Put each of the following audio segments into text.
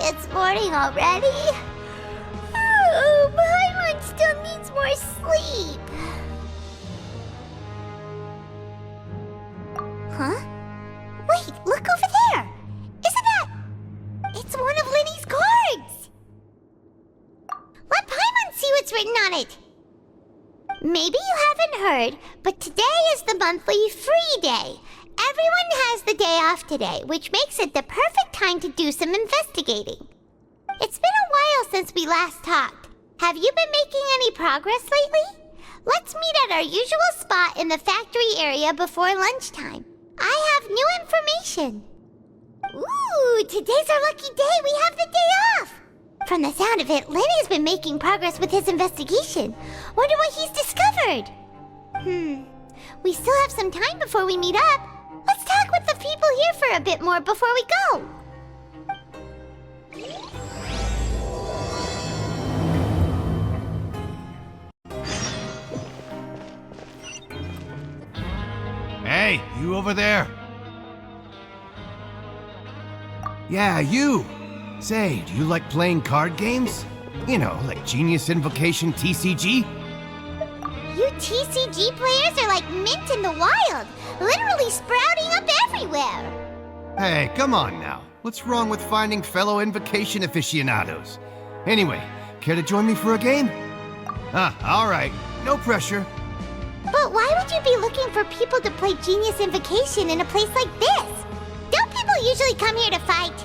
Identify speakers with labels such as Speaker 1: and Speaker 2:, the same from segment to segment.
Speaker 1: it's morning already. Oh, Paimon still needs more sleep. Huh? Wait, look over there! Isn't that... It's one of Linny's cards! Let Paimon see what's written on it! Maybe you haven't heard, but today is the monthly free day. Everyone has the day off today, which makes it the perfect time to do some investigating. It's been a while since we last talked. Have you been making any progress lately? Let's meet at our usual spot in the factory area before lunchtime. I have new information. Ooh, today's our lucky day. We have the day off. From the sound of it, Lenny's been making progress with his investigation. Wonder what he's discovered. We still have some time before we meet up. Let's talk with the people here for a bit more before we go.
Speaker 2: Hey, you over there? Yeah, you! Say, do you like playing card games? You know, like Genius Invocation TCG?
Speaker 1: You TCG players are like mint in the wild, literally sprouting up everywhere.
Speaker 2: Hey, come on now. What's wrong with finding fellow Invocation aficionados? Anyway, care to join me for a game? Alright. No pressure.
Speaker 1: But why would you be looking for people to play Genius Invocation in a place like this? Don't people usually come here to fight?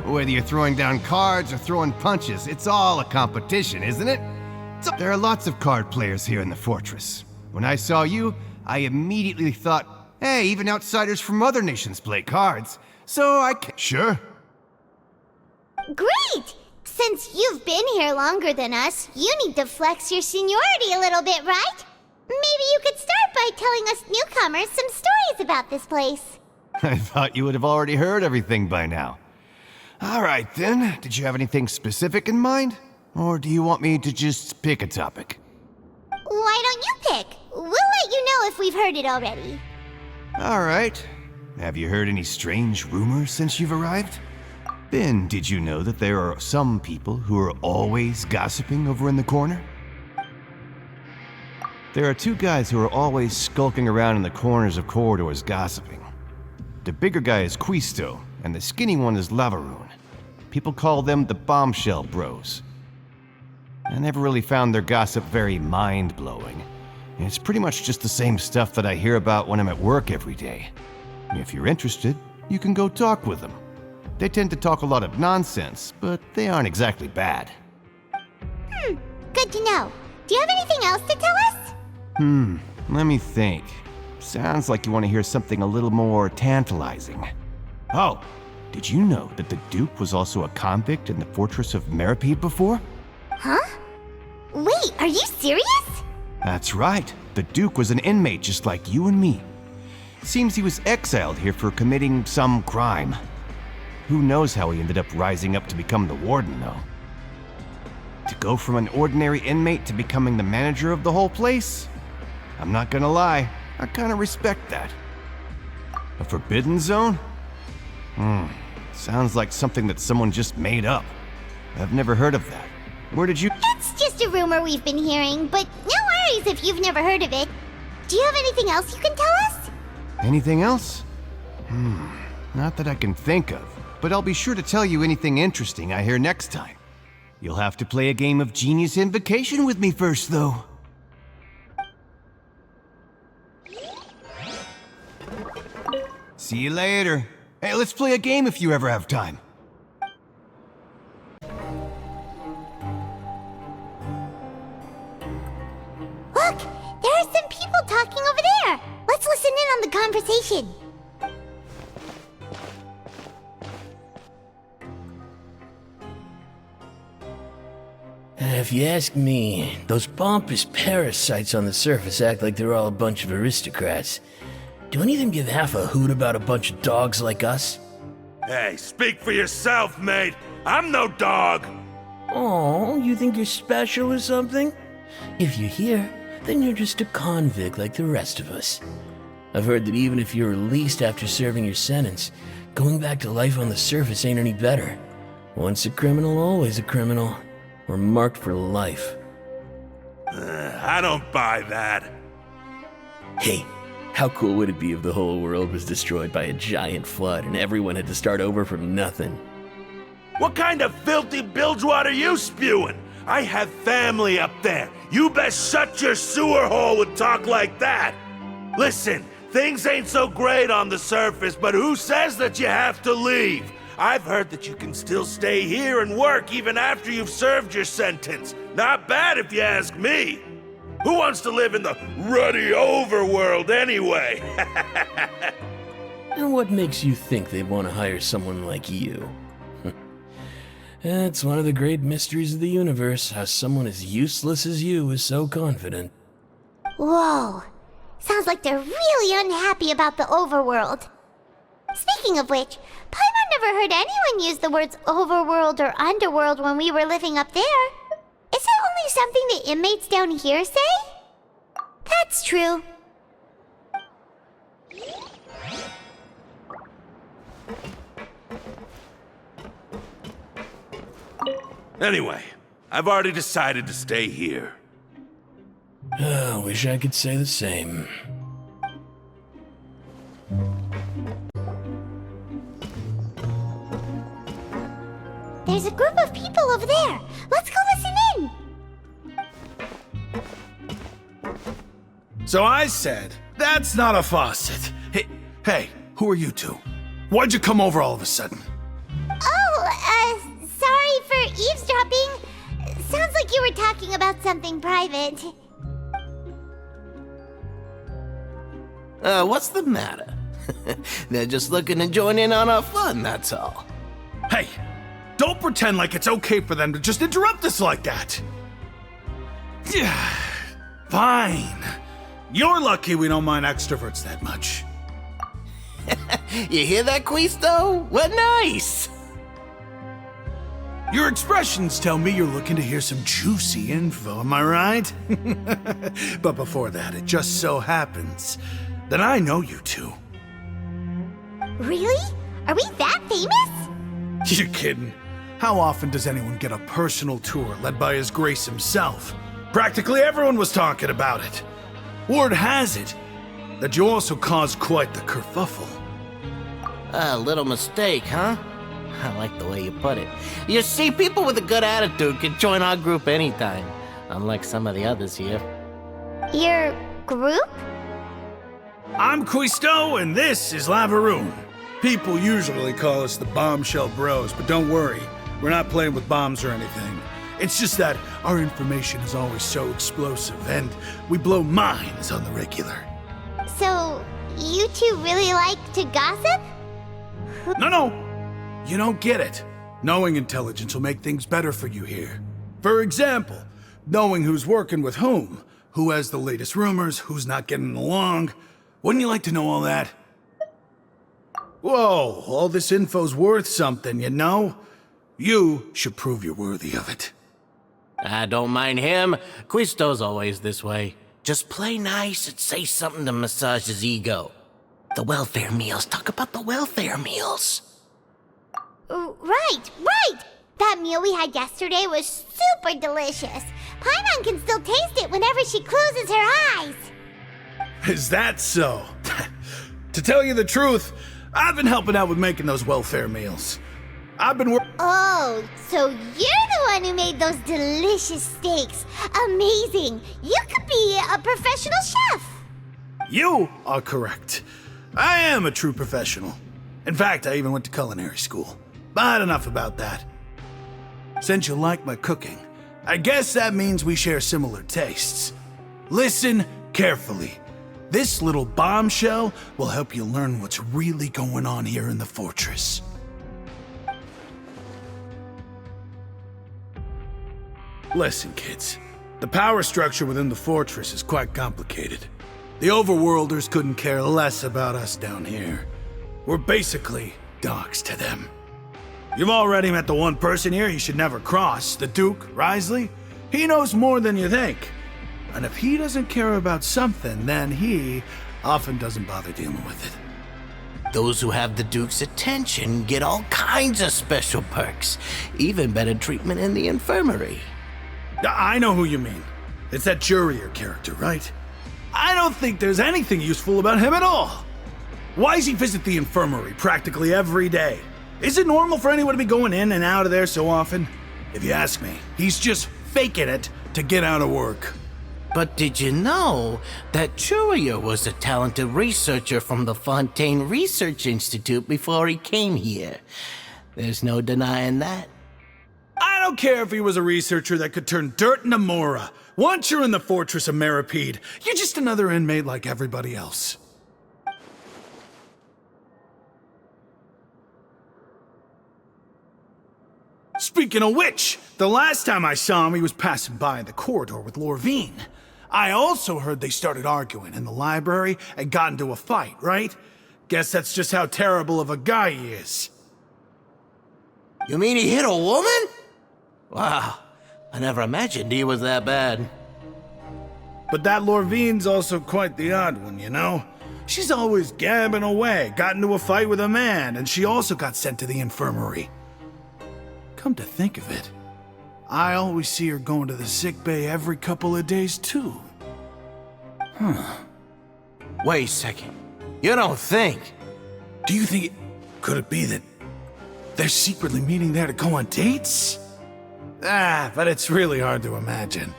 Speaker 2: Whether you're throwing down cards or throwing punches, it's all a competition, isn't it? So, there are lots of card players here in the fortress. When I saw you, I immediately thought, hey, even outsiders from other nations play cards. So Sure.
Speaker 1: Great! Since you've been here longer than us, you need to flex your seniority a little bit, right? Maybe you could start by telling us newcomers some stories about this place.
Speaker 2: I thought you would have already heard everything by now. All right, then. Did you have anything specific in mind? Or do you want me to just pick a topic?
Speaker 1: Why don't you pick? We'll let you know if we've heard it already.
Speaker 2: All right. Have you heard any strange rumors since you've arrived? Then, did you know that there are some people who are always gossiping over in the corner? There are two guys who are always skulking around in the corners of corridors gossiping. The bigger guy is Quisto, and the skinny one is Lavaroon. People call them the Bombshell Bros. I never really found their gossip very mind-blowing. It's pretty much just the same stuff that I hear about when I'm at work every day. If you're interested, you can go talk with them. They tend to talk a lot of nonsense, but they aren't exactly bad.
Speaker 1: Good to know. Do you have anything else to tell us?
Speaker 2: Let me think. Sounds like you want to hear something a little more tantalizing. Oh, did you know that the Duke was also a convict in the Fortress of Meropide before?
Speaker 1: Huh? Wait, are you serious?
Speaker 2: That's right. The Duke was an inmate just like you and me. Seems he was exiled here for committing some crime. Who knows how he ended up rising up to become the warden, though. To go from an ordinary inmate to becoming the manager of the whole place? I'm not gonna lie, I kinda respect that. A forbidden zone? Sounds like something that someone just made up. I've never heard of that. Where did you—
Speaker 1: It's just a rumor we've been hearing, but no worries if you've never heard of it. Do you have anything else you can tell us?
Speaker 2: Anything else? Not that I can think of, but I'll be sure to tell you anything interesting I hear next time. You'll have to play a game of Genius Invocation with me first, though. See you later. Hey, let's play a game if you ever have time.
Speaker 1: Look, there are some people talking over there. Let's listen in on the conversation.
Speaker 3: If you ask me, those pompous parasites on the surface act like they're all a bunch of aristocrats. Do any of them give half a hoot about a bunch of dogs like us?
Speaker 4: Hey, speak for yourself, mate. I'm no dog.
Speaker 3: Oh, you think you're special or something? If you're here, then you're just a convict like the rest of us. I've heard that even if you're released after serving your sentence, going back to life on the surface ain't any better. Once a criminal, always a criminal. We're marked for life.
Speaker 4: I don't buy that.
Speaker 3: Hey, how cool would it be if the whole world was destroyed by a giant flood and everyone had to start over from nothing?
Speaker 4: What kind of filthy bilge water you spewing? I have family up there. You best shut your sewer hole with talk like that. Listen, things ain't so great on the surface, but who says that you have to leave? I've heard that you can still stay here and work even after you've served your sentence. Not bad if you ask me. Who wants to live in the ruddy overworld anyway?
Speaker 3: And what makes you think they'd want to hire someone like you? It's one of the great mysteries of the universe, how someone as useless as you is so confident.
Speaker 1: Whoa. Sounds like they're really unhappy about the overworld. Speaking of which, Paimon never heard anyone use the words overworld or underworld when we were living up there. Is it only something the inmates down here say? That's true.
Speaker 4: Anyway, I've already decided to stay here.
Speaker 3: Wish I could say the same.
Speaker 1: There's a group of people over there. Let's go listen in.
Speaker 5: So I said, that's not a faucet. Hey, who are you two? Why'd you come over all of a sudden?
Speaker 1: Oh, sorry for eavesdropping. Sounds like you were talking about something private.
Speaker 6: What's the matter? They're just looking to join in on our fun, that's all.
Speaker 5: Hey, don't pretend like it's okay for them to just interrupt us like that. Yeah, fine. You're lucky we don't mind extroverts that much.
Speaker 6: You hear that, Quisto? What nice!
Speaker 5: Your expressions tell me you're looking to hear some juicy info, am I right? But before that, it just so happens that I know you two.
Speaker 1: Really? Are we that famous?
Speaker 5: You're kidding. How often does anyone get a personal tour led by His Grace himself? Practically everyone was talking about it. Word has it that you also caused quite the kerfuffle.
Speaker 6: A little mistake, huh? I like the way you put it. You see, people with a good attitude can join our group anytime, unlike some of the others here.
Speaker 1: Your group?
Speaker 5: I'm Quisto, and this is Lavaroon. People usually call us the Bombshell Bros, but don't worry, we're not playing with bombs or anything. It's just that our information is always so explosive, and we blow minds on the regular.
Speaker 1: So, you two really like to gossip?
Speaker 5: No, you don't get it. Knowing intelligence will make things better for you here. For example, knowing who's working with whom, who has the latest rumors, who's not getting along. Wouldn't you like to know all that? Whoa, all this info's worth something, you know? You should prove you're worthy of it.
Speaker 6: I don't mind him. Quisto's always this way. Just play nice and say something to massage his ego. The welfare meals. Talk about the welfare meals.
Speaker 1: Right. That meal we had yesterday was super delicious. Paimon can still taste it whenever she closes her eyes.
Speaker 5: Is that so? To tell you the truth, I've been helping out with making those welfare meals. I've been
Speaker 1: Oh, so you're the one who made those delicious steaks. Amazing. You could be a professional chef.
Speaker 5: You are correct. I am a true professional. In fact, I even went to culinary school. But enough about that. Since you like my cooking, I guess that means we share similar tastes. Listen carefully. This little bombshell will help you learn what's really going on here in the fortress. Listen, kids. The power structure within the fortress is quite complicated. The overworlders couldn't care less about us down here. We're basically dogs to them. You've already met the one person here you should never cross, the Duke, Risley. He knows more than you think. And if he doesn't care about something, then he often doesn't bother dealing with it.
Speaker 6: Those who have the Duke's attention get all kinds of special perks, even better treatment in the infirmary.
Speaker 5: I know who you mean. It's that Jurier character, right? I don't think there's anything useful about him at all. Why does he visit the infirmary practically every day? Is it normal for anyone to be going in and out of there so often? If you ask me, he's just faking it to get out of work.
Speaker 6: But did you know that Jurier was a talented researcher from the Fontaine Research Institute before he came here? There's no denying that.
Speaker 5: I don't care if he was a researcher that could turn dirt into Mora. Once you're in the Fortress of Meropide, you're just another inmate like everybody else. Speaking of which, the last time I saw him, he was passing by in the corridor with Lorvine. I also heard they started arguing in the library and got into a fight, right? Guess that's just how terrible of a guy he is.
Speaker 6: You mean he hit a woman? Wow, I never imagined he was that bad.
Speaker 5: But that Lorvine's also quite the odd one, you know? She's always gabbing away, got into a fight with a man, and she also got sent to the infirmary. Come to think of it, I always see her going to the sick bay every couple of days, too.
Speaker 6: Wait a second. You don't think?
Speaker 5: Do you think could it be that they're secretly meeting there to go on dates? But it's really hard to imagine.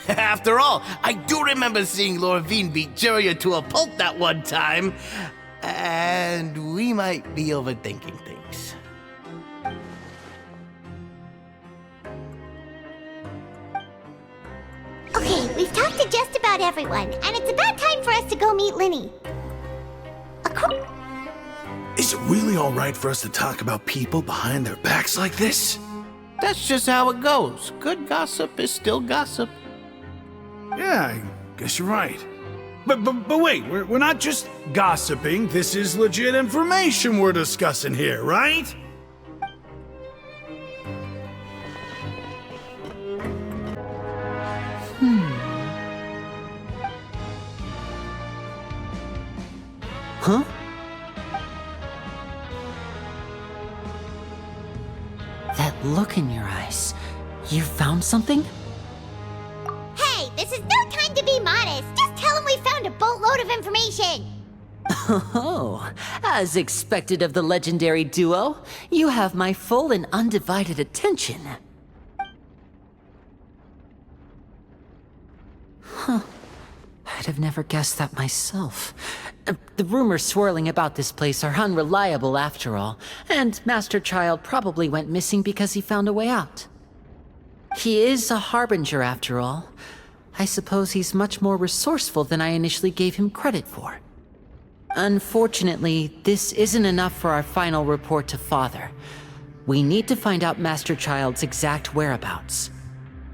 Speaker 6: After all, I do remember seeing Lorvine beat Jurier to a pulp that one time. And we might be overthinking things.
Speaker 1: Okay, we've talked to just about everyone, and it's about time for us to go meet Linny.
Speaker 5: Is it really all right for us to talk about people behind their backs like this?
Speaker 6: That's just how it goes. Good gossip is still gossip.
Speaker 5: Yeah, I guess you're right. But wait, we're not just gossiping. This is legit information we're discussing here, right?
Speaker 6: Huh?
Speaker 7: That look in your eyes. You found something?
Speaker 1: Hey, this is no time to be modest. Just tell him we found a boatload of information.
Speaker 7: Oh, as expected of the legendary duo, you have my full and undivided attention. Huh. I'd have never guessed that myself. The rumors swirling about this place are unreliable after all, and Master Child probably went missing because he found a way out. He is a harbinger after all. I suppose he's much more resourceful than I initially gave him credit for. Unfortunately, this isn't enough for our final report to Father. We need to find out Master Child's exact whereabouts.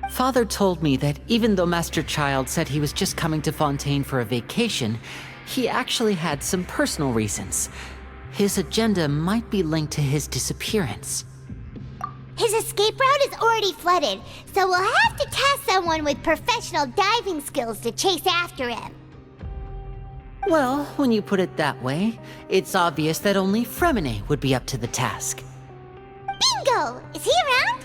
Speaker 7: Father told me that even though Master Child said he was just coming to Fontaine for a vacation, he actually had some personal reasons. His agenda might be linked to his disappearance.
Speaker 1: His escape route is already flooded, so we'll have to task someone with professional diving skills to chase after him.
Speaker 7: Well, when you put it that way, it's obvious that only Fremine would be up to the task.
Speaker 1: Bingo! Is he around?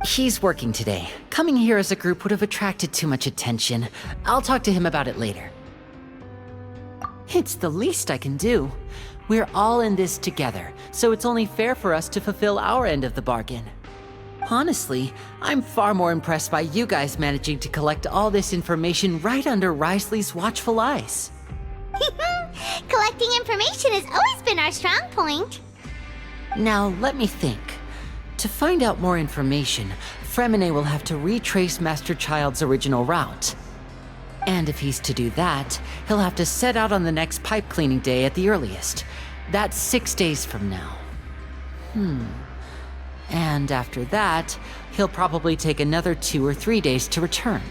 Speaker 7: He's working today. Coming here as a group would have attracted too much attention. I'll talk to him about it later. It's the least I can do. We're all in this together, so it's only fair for us to fulfill our end of the bargain. Honestly, I'm far more impressed by you guys managing to collect all this information right under Risley's watchful eyes.
Speaker 1: Collecting information has always been our strong point.
Speaker 7: Now, let me think. To find out more information, Fremine will have to retrace Master Child's original route. And if he's to do that, he'll have to set out on the next pipe cleaning day at the earliest. That's 6 days from now. And after that, he'll probably take another 2 or 3 days to return.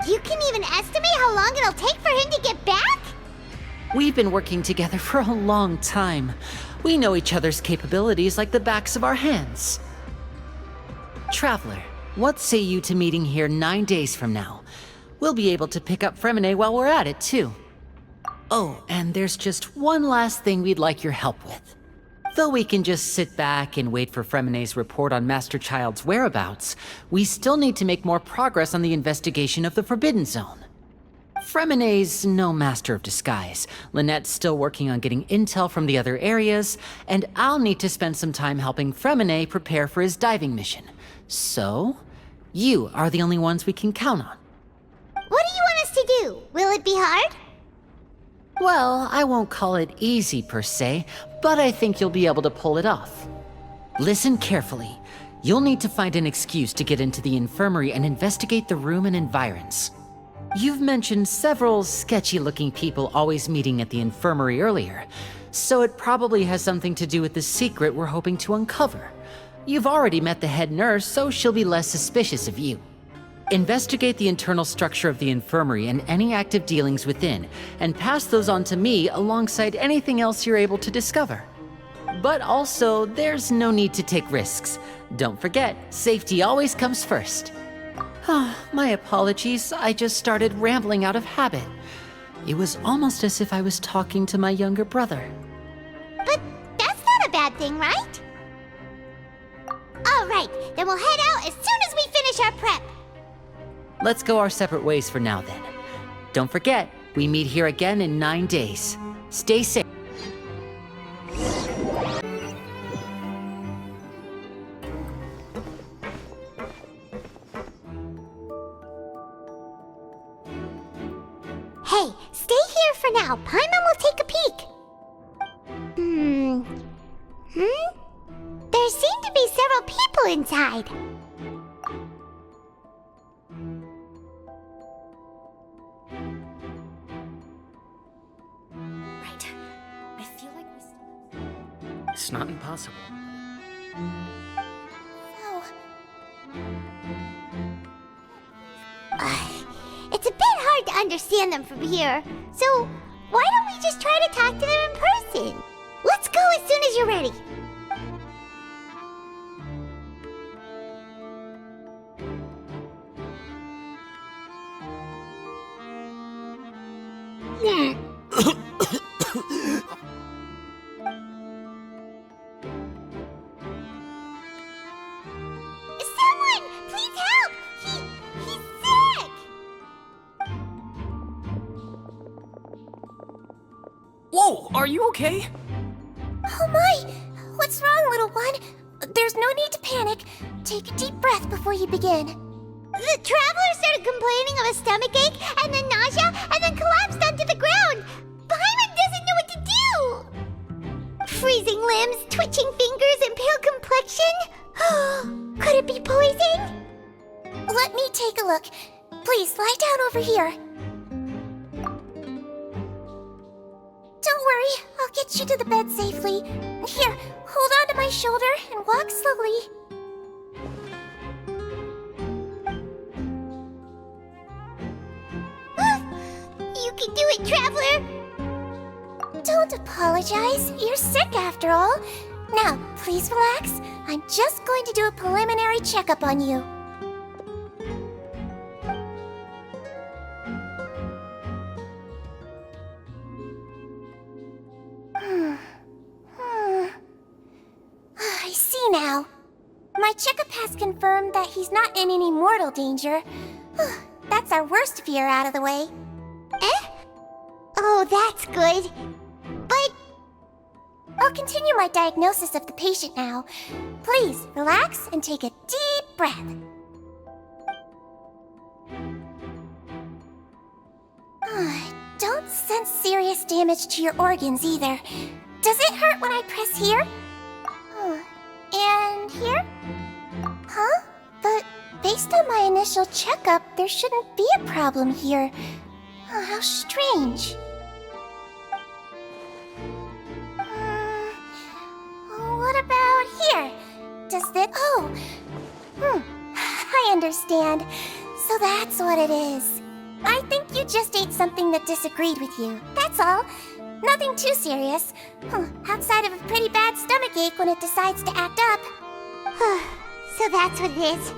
Speaker 1: You can even estimate how long it'll take for him to get back?
Speaker 7: We've been working together for a long time. We know each other's capabilities like the backs of our hands. Traveler, what say you to meeting here 9 days from now? We'll be able to pick up Fremine while we're at it, too. Oh, and there's just one last thing we'd like your help with. Though we can just sit back and wait for Fremene's report on Master Child's whereabouts, we still need to make more progress on the investigation of the Forbidden Zone. Fremene's no master of disguise, Lynette's still working on getting intel from the other areas, and I'll need to spend some time helping Fremene prepare for his diving mission. So, you are the only ones we can count on.
Speaker 1: What do you want us to do? Will it be hard?
Speaker 7: Well, I won't call it easy per se, but I think you'll be able to pull it off. Listen carefully. You'll need to find an excuse to get into the infirmary and investigate the room and environs. You've mentioned several sketchy-looking people always meeting at the infirmary earlier, so it probably has something to do with the secret we're hoping to uncover. You've already met the head nurse, so she'll be less suspicious of you. Investigate the internal structure of the infirmary and any active dealings within, and pass those on to me alongside anything else you're able to discover. But also, there's no need to take risks. Don't forget, safety always comes first. My apologies, I just started rambling out of habit. It was almost as if I was talking to my younger brother.
Speaker 1: But that's not a bad thing, right? All right, then we'll head out as soon as we finish our prep.
Speaker 7: Let's go our separate ways for now then. Don't forget, we meet here again in 9 days. Stay safe.
Speaker 1: Hey, stay here for now. Paimon will take a peek. There seem to be several people inside.
Speaker 8: Right. I feel like we still...
Speaker 6: It's not impossible.
Speaker 8: Oh.
Speaker 1: It's a bit hard to understand them from here. So, why don't we just try to talk to them in person? Let's go as soon as you're ready. Someone, please help! He's sick!
Speaker 9: Whoa, are you okay?
Speaker 8: Oh my! What's wrong, little one? There's no need to panic. Take a deep breath before you begin.
Speaker 1: The traveler started complaining of a stomachache, and then nausea, and then collapsed onto the ground. Paimon doesn't know what to do. Freezing limbs, twitching fingers, and pale complexion. Could it be poison?
Speaker 8: Let me take a look. Please, lie down over here. Don't worry, I'll get you to the bed safely. Here, hold on to my shoulder and walk slowly.
Speaker 1: You can do it, traveler.
Speaker 8: Don't apologize. You're sick after all. Now, please relax. I'm just going to do a preliminary checkup on you. I see now. My checkup has confirmed that he's not in any mortal danger. That's our worst fear out of the way.
Speaker 1: Eh? Oh, that's good. But
Speaker 8: I'll continue my diagnosis of the patient now. Please, relax and take a deep breath. Don't sense serious damage to your organs either. Does it hurt when I press here? And here? Huh? But based on my initial checkup, there shouldn't be a problem here. How strange. What about here? Does this... I understand. So that's what it is. I think you just ate something that disagreed with you. That's all. Nothing too serious. Outside of a pretty bad stomachache when it decides to act up.
Speaker 1: so that's what it is.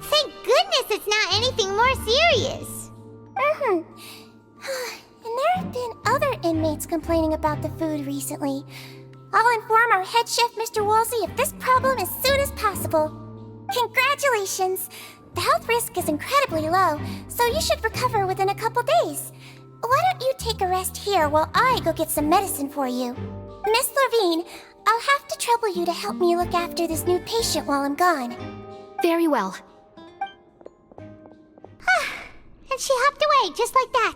Speaker 1: Thank goodness it's not anything more serious.
Speaker 8: In there have been other inmates complaining about the food recently. I'll inform our head chef, Mr. Woolsey, of this problem as soon as possible. Congratulations! The health risk is incredibly low, so you should recover within a couple days. Why don't you take a rest here while I go get some medicine for you? Miss Levine, I'll have to trouble you to help me look after this new patient while I'm gone.
Speaker 1: Very well. And she hopped away, just like that.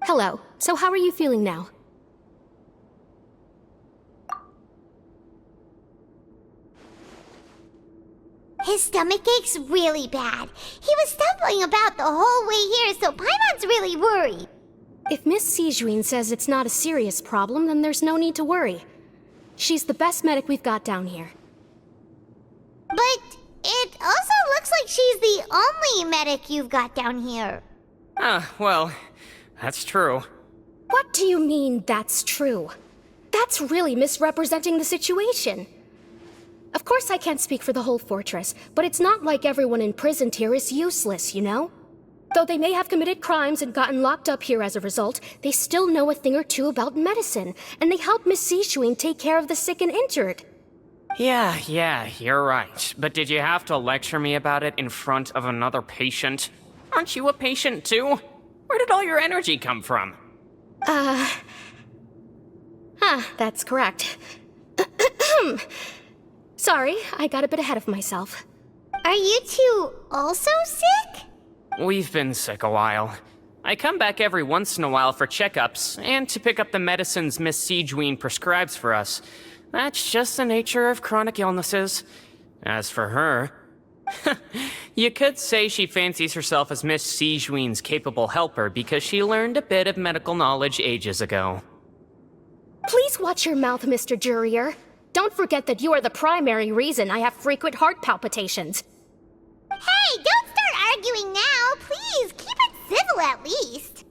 Speaker 10: Hello. So how are you feeling now?
Speaker 1: His stomach ache's really bad. He was stumbling about the whole way here, so Paimon's really worried.
Speaker 10: If Miss Sijuin says it's not a serious problem, then there's no need to worry. She's the best medic we've got down here.
Speaker 1: But it also looks like she's the only medic you've got down here.
Speaker 9: Well, that's true.
Speaker 10: What do you mean, that's true? That's really misrepresenting the situation. Of course I can't speak for the whole fortress, but it's not like everyone imprisoned here is useless, you know? Though they may have committed crimes and gotten locked up here as a result, they still know a thing or two about medicine, and they help Miss Sishuin take care of the sick and injured.
Speaker 9: Yeah, you're right. But did you have to lecture me about it in front of another patient? Aren't you a patient too? Where did all your energy come from?
Speaker 10: That's correct. Sorry, I got a bit ahead of myself.
Speaker 1: Are you two also sick?
Speaker 9: We've been sick a while. I come back every once in a while for checkups, and to pick up the medicines Miss Sijuin prescribes for us. That's just the nature of chronic illnesses. As for her... you could say she fancies herself as Miss Sijuin's capable helper because she learned a bit of medical knowledge ages ago.
Speaker 10: Please watch your mouth, Mr. Jurier. Don't forget that you are the primary reason I have frequent heart palpitations.
Speaker 1: Hey, don't start arguing now! Please, keep it civil at least!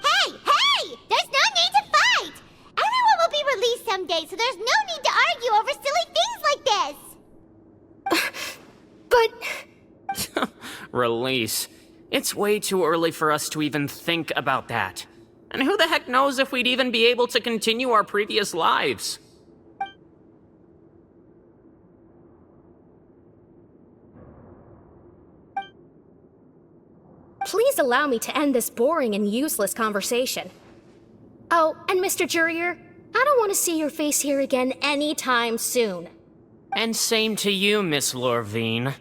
Speaker 1: Hey! There's no need to fight! Everyone will be released someday, so there's no need to argue over silly things like this!
Speaker 10: But...
Speaker 9: Release. It's way too early for us to even think about that. And who the heck knows if we'd even be able to continue our previous lives?
Speaker 10: Please allow me to end this boring and useless conversation. Oh, and Mr. Jurier, I don't want to see your face here again anytime soon.
Speaker 9: And same to you, Miss Lorvine.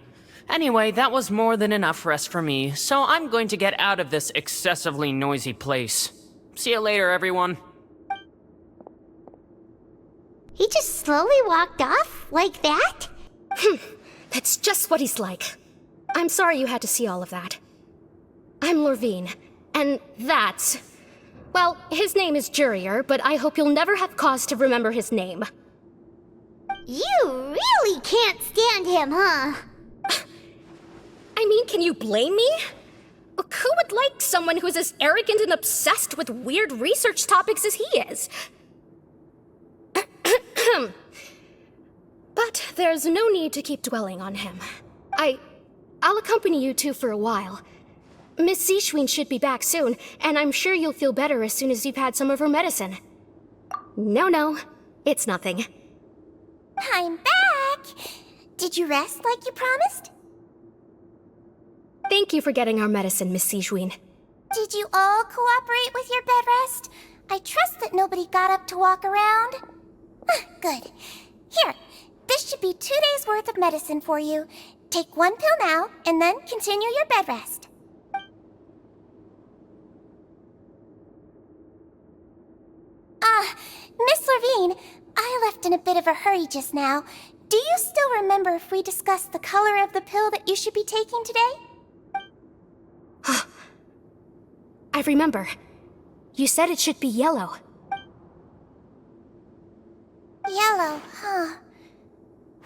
Speaker 9: Anyway, that was more than enough rest for me, so I'm going to get out of this excessively noisy place. See you later, everyone.
Speaker 1: He just slowly walked off? Like that?
Speaker 10: That's just what he's like. I'm sorry you had to see all of that. I'm Lorvine, and that's... Well, his name is Jurier, but I hope you'll never have cause to remember his name.
Speaker 1: You really can't stand him, huh?
Speaker 10: I mean, can you blame me? Who would like someone who's as arrogant and obsessed with weird research topics as he is? But there's no need to keep dwelling on him. I'll accompany you two for a while. Miss Sishuin should be back soon, and I'm sure you'll feel better as soon as you've had some of her medicine. No, it's nothing.
Speaker 8: I'm back! Did you rest like you promised?
Speaker 10: Thank you for getting our medicine, Miss Sishuin.
Speaker 8: Did you all cooperate with your bed rest? I trust that nobody got up to walk around. Good. Here, this should be 2 days' worth of medicine for you. Take 1 pill now, and then continue your bed rest. Miss Levine, I left in a bit of a hurry just now. Do you still remember if we discussed the color of the pill that you should be taking today?
Speaker 10: I remember. You said it should be yellow.
Speaker 8: Yellow, huh?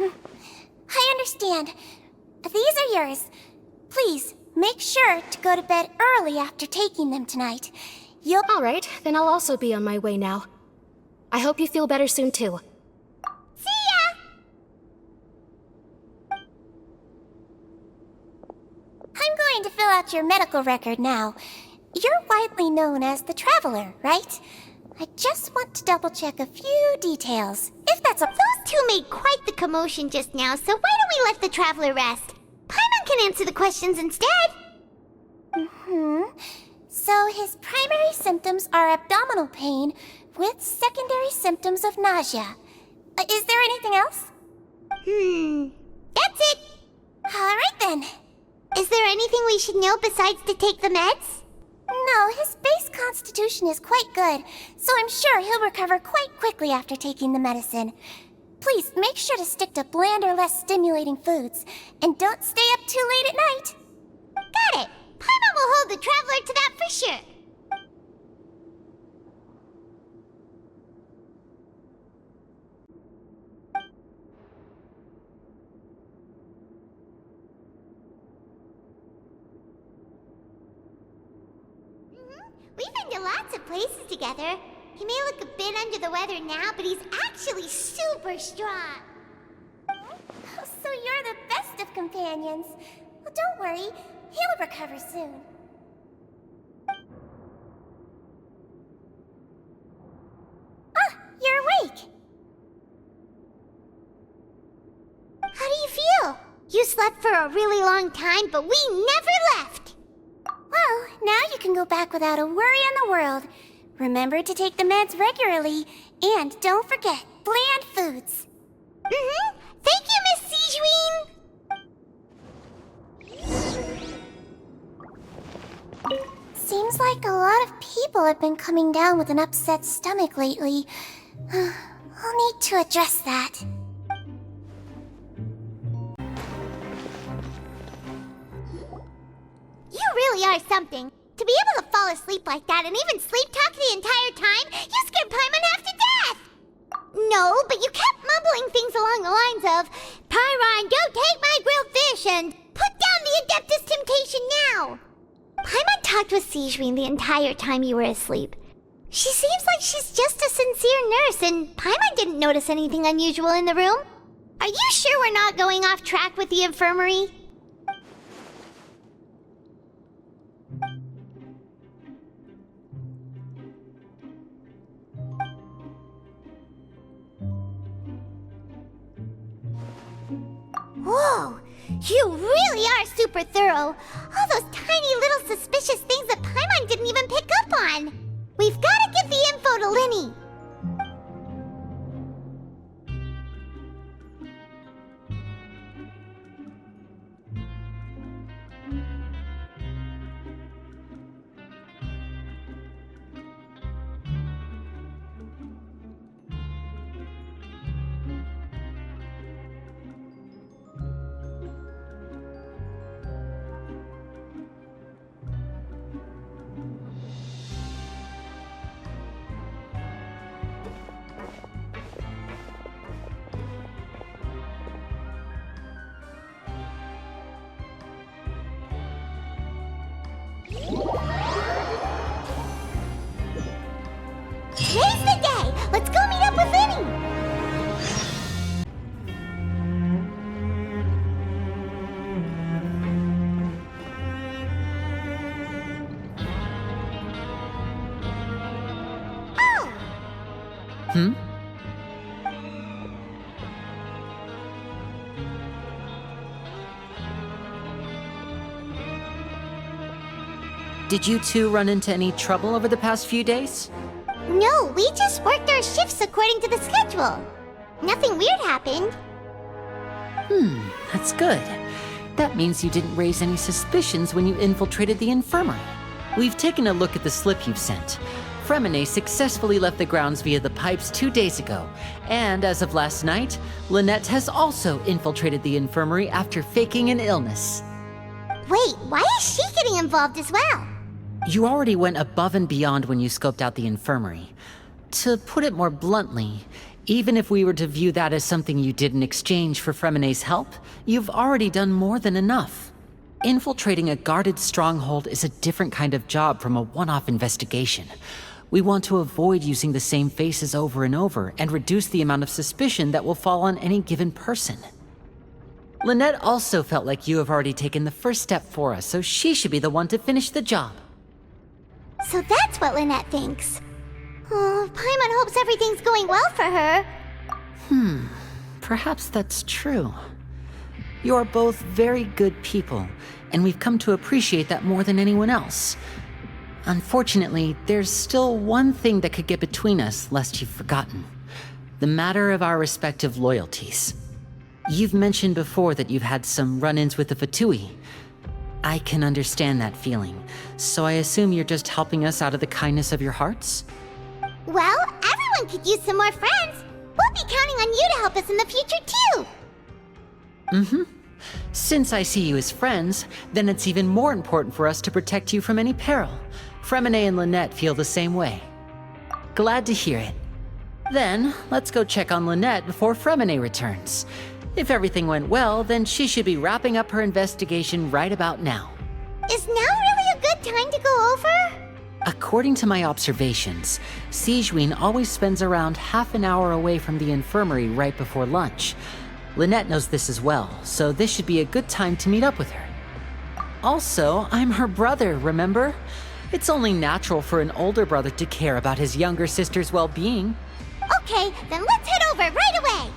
Speaker 8: I understand. These are yours. Please, make sure to go to bed early after taking them tonight. You'll—
Speaker 10: Alright, then I'll also be on my way now. I hope you feel better soon too.
Speaker 8: See ya! I'm going to fill out your medical record now. You're widely known as the Traveler, right? I just want to double-check a few details, if that's a—
Speaker 1: Those two made quite the commotion just now, so why don't we let the Traveler rest? Paimon can answer the questions instead.
Speaker 8: So his primary symptoms are abdominal pain with secondary symptoms of nausea. Is there anything else?
Speaker 1: That's it.
Speaker 8: Alright then.
Speaker 1: Is there anything we should know besides to take the meds?
Speaker 8: No, his base constitution is quite good, so I'm sure he'll recover quite quickly after taking the medicine. Please make sure to stick to bland or less stimulating foods, and don't stay up too late at night.
Speaker 1: Got it. Paimon will hold the Traveler to that for sure. We've been to lots of places together. He may look a bit under the weather now, but he's actually super strong.
Speaker 8: So you're the best of companions. Well, don't worry. He'll recover soon. Ah, you're awake.
Speaker 1: How do you feel? You slept for a really long time, but we never left.
Speaker 8: Well, now you can go back without a worry in the world. Remember to take the meds regularly, and don't forget, bland foods.
Speaker 1: Thank you, Miss Sijuin.
Speaker 8: Seems like a lot of people have been coming down with an upset stomach lately. I'll need to address that.
Speaker 1: You really are something. To be able to fall asleep like that and even sleep talk the entire time, you scared Paimon half to death! No, but you kept mumbling things along the lines of, Pyron, go take my grilled fish and put down the Adeptus Temptation now! Paimon talked with Sijuin the entire time you were asleep. She seems like she's just a sincere nurse, and Paimon didn't notice anything unusual in the room. Are you sure we're not going off track with the infirmary? Whoa! You really are super thorough! All those tiny little suspicious things that Paimon didn't even pick up on! We've gotta give the info to Linny! Today's the day! Let's go meet up with Linny! Oh!
Speaker 7: Did you two run into any trouble over the past few days?
Speaker 1: No, we just worked our shifts according to the schedule. Nothing weird happened.
Speaker 7: That's good. That means you didn't raise any suspicions when you infiltrated the infirmary. We've taken a look at the slip you've sent. Fremine successfully left the grounds via the pipes 2 days ago, and as of last night, Lynette has also infiltrated the infirmary after faking an illness.
Speaker 1: Wait, why is she getting involved as well?
Speaker 7: You already went above and beyond when you scoped out the infirmary. To put it more bluntly, even if we were to view that as something you did in exchange for Fremenne's help, you've already done more than enough. Infiltrating a guarded stronghold is a different kind of job from a one-off investigation. We want to avoid using the same faces over and over and reduce the amount of suspicion that will fall on any given person. Lynette also felt like you have already taken the first step for us, so she should be the one to finish the job.
Speaker 1: So that's what Lynette thinks. Oh, Paimon hopes everything's going well for her.
Speaker 7: Perhaps that's true. You're both very good people, and we've come to appreciate that more than anyone else. Unfortunately, there's still one thing that could get between us, lest you've forgotten. The matter of our respective loyalties. You've mentioned before that you've had some run-ins with the Fatui. I can understand that feeling, so I assume you're just helping us out of the kindness of your hearts?
Speaker 1: Well, everyone could use some more friends. We'll be counting on you to help us in the future, too.
Speaker 7: Since I see you as friends, then it's even more important for us to protect you from any peril. Fremenne and Lynette feel the same way. Glad to hear it. Then, let's go check on Lynette before Fremenne returns. If everything went well, then she should be wrapping up her investigation right about now.
Speaker 1: Is now really a good time to go over?
Speaker 7: According to my observations, Sigewinne always spends around half an hour away from the infirmary right before lunch. Lynette knows this as well, so this should be a good time to meet up with her. Also, I'm her brother, remember? It's only natural for an older brother to care about his younger sister's well-being.
Speaker 1: Okay, then let's head over right away!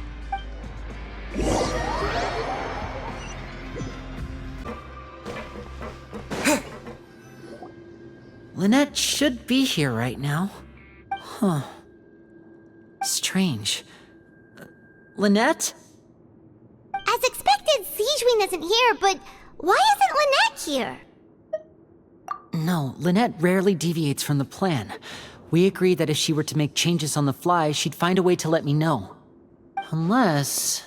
Speaker 7: Lynette should be here right now. Huh. Strange. Lynette?
Speaker 1: As expected, Sigewinne isn't here, but why isn't Lynette here?
Speaker 7: No, Lynette rarely deviates from the plan. We agreed that if she were to make changes on the fly, she'd find a way to let me know. Unless...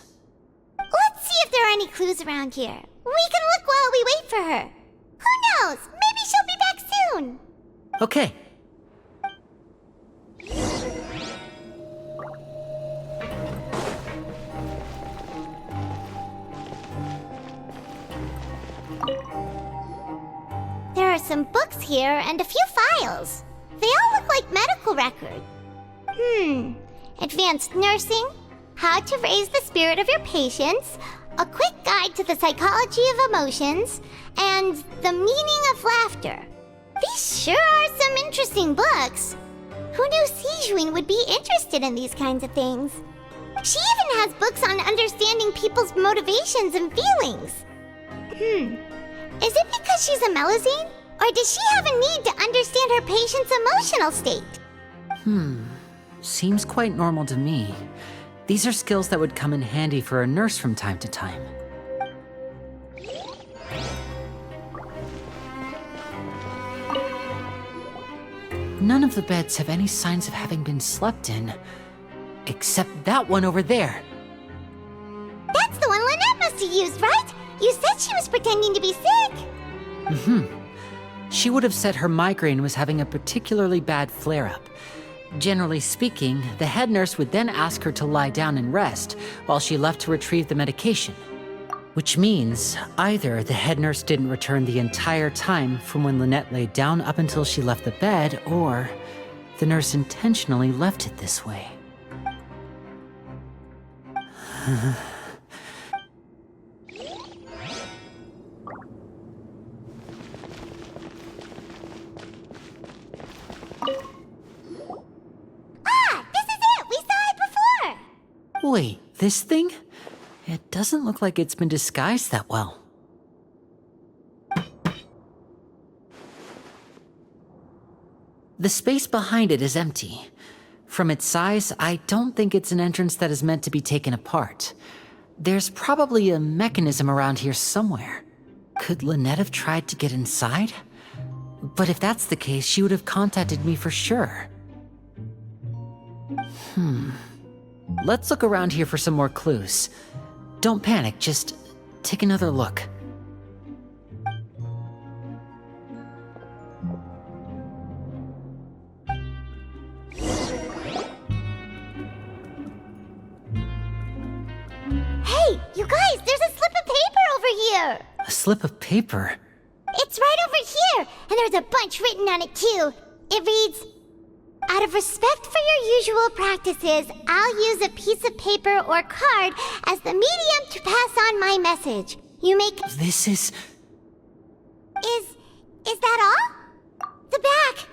Speaker 1: Let's see if there are any clues around here. We can look while we wait for her. Who knows? Maybe she'll be back soon.
Speaker 7: Okay.
Speaker 1: There are some books here and a few files. They all look like medical records. Advanced nursing, how to raise the spirit of your patients, a quick guide to the psychology of emotions, and the meaning of laughter. These sure are some interesting books. Who knew Sigewinne would be interested in these kinds of things? She even has books on understanding people's motivations and feelings. Is it because she's a Melusine? Or does she have a need to understand her patient's emotional state?
Speaker 7: Seems quite normal to me. These are skills that would come in handy for a nurse from time to time. None of the beds have any signs of having been slept in. Except that one over there.
Speaker 1: That's the one Lynette must have used, right? You said she was pretending to be sick.
Speaker 7: She would have said her migraine was having a particularly bad flare-up. Generally speaking, the head nurse would then ask her to lie down and rest while she left to retrieve the medication. Which means either the head nurse didn't return the entire time from when Lynette laid down up until she left the bed, or the nurse intentionally left it this way. Wait, this thing? It doesn't look like it's been disguised that well. The space behind it is empty. From its size, I don't think it's an entrance that is meant to be taken apart. There's probably a mechanism around here somewhere. Could Lynette have tried to get inside? But if that's the case, she would have contacted me for sure. Let's look around here for some more clues. Don't panic, just take another look.
Speaker 1: Hey, you guys, there's a slip of paper over here.
Speaker 7: A slip of paper?
Speaker 1: It's right over here, and there's a bunch written on it too. It reads, out of respect for your usual practices, I'll use a piece of paper or card as the medium to pass on my message. You may...
Speaker 7: This is...
Speaker 1: Is that all? The back.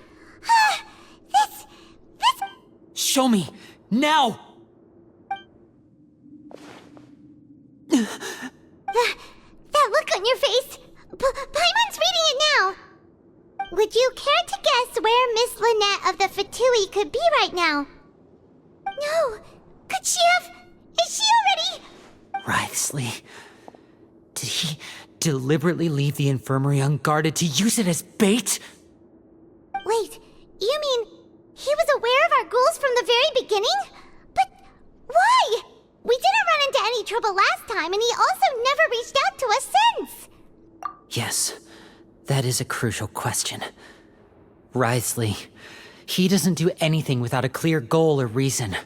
Speaker 1: This...
Speaker 7: Show me! Now!
Speaker 1: That look on your face. Paimon's reading it now. Would you care to guess where Miss Lynette of the Fatui could be right now? No. Could she have... Is she already...
Speaker 7: Wriothesley. Did he deliberately leave the infirmary unguarded to use it as bait?
Speaker 1: Wait, you mean he was aware of our goals from the very beginning? But why? We didn't run into any trouble last time, and he also never reached out to us since.
Speaker 7: Yes, that is a crucial question. Wriothesley, he doesn't do anything without a clear goal or reason.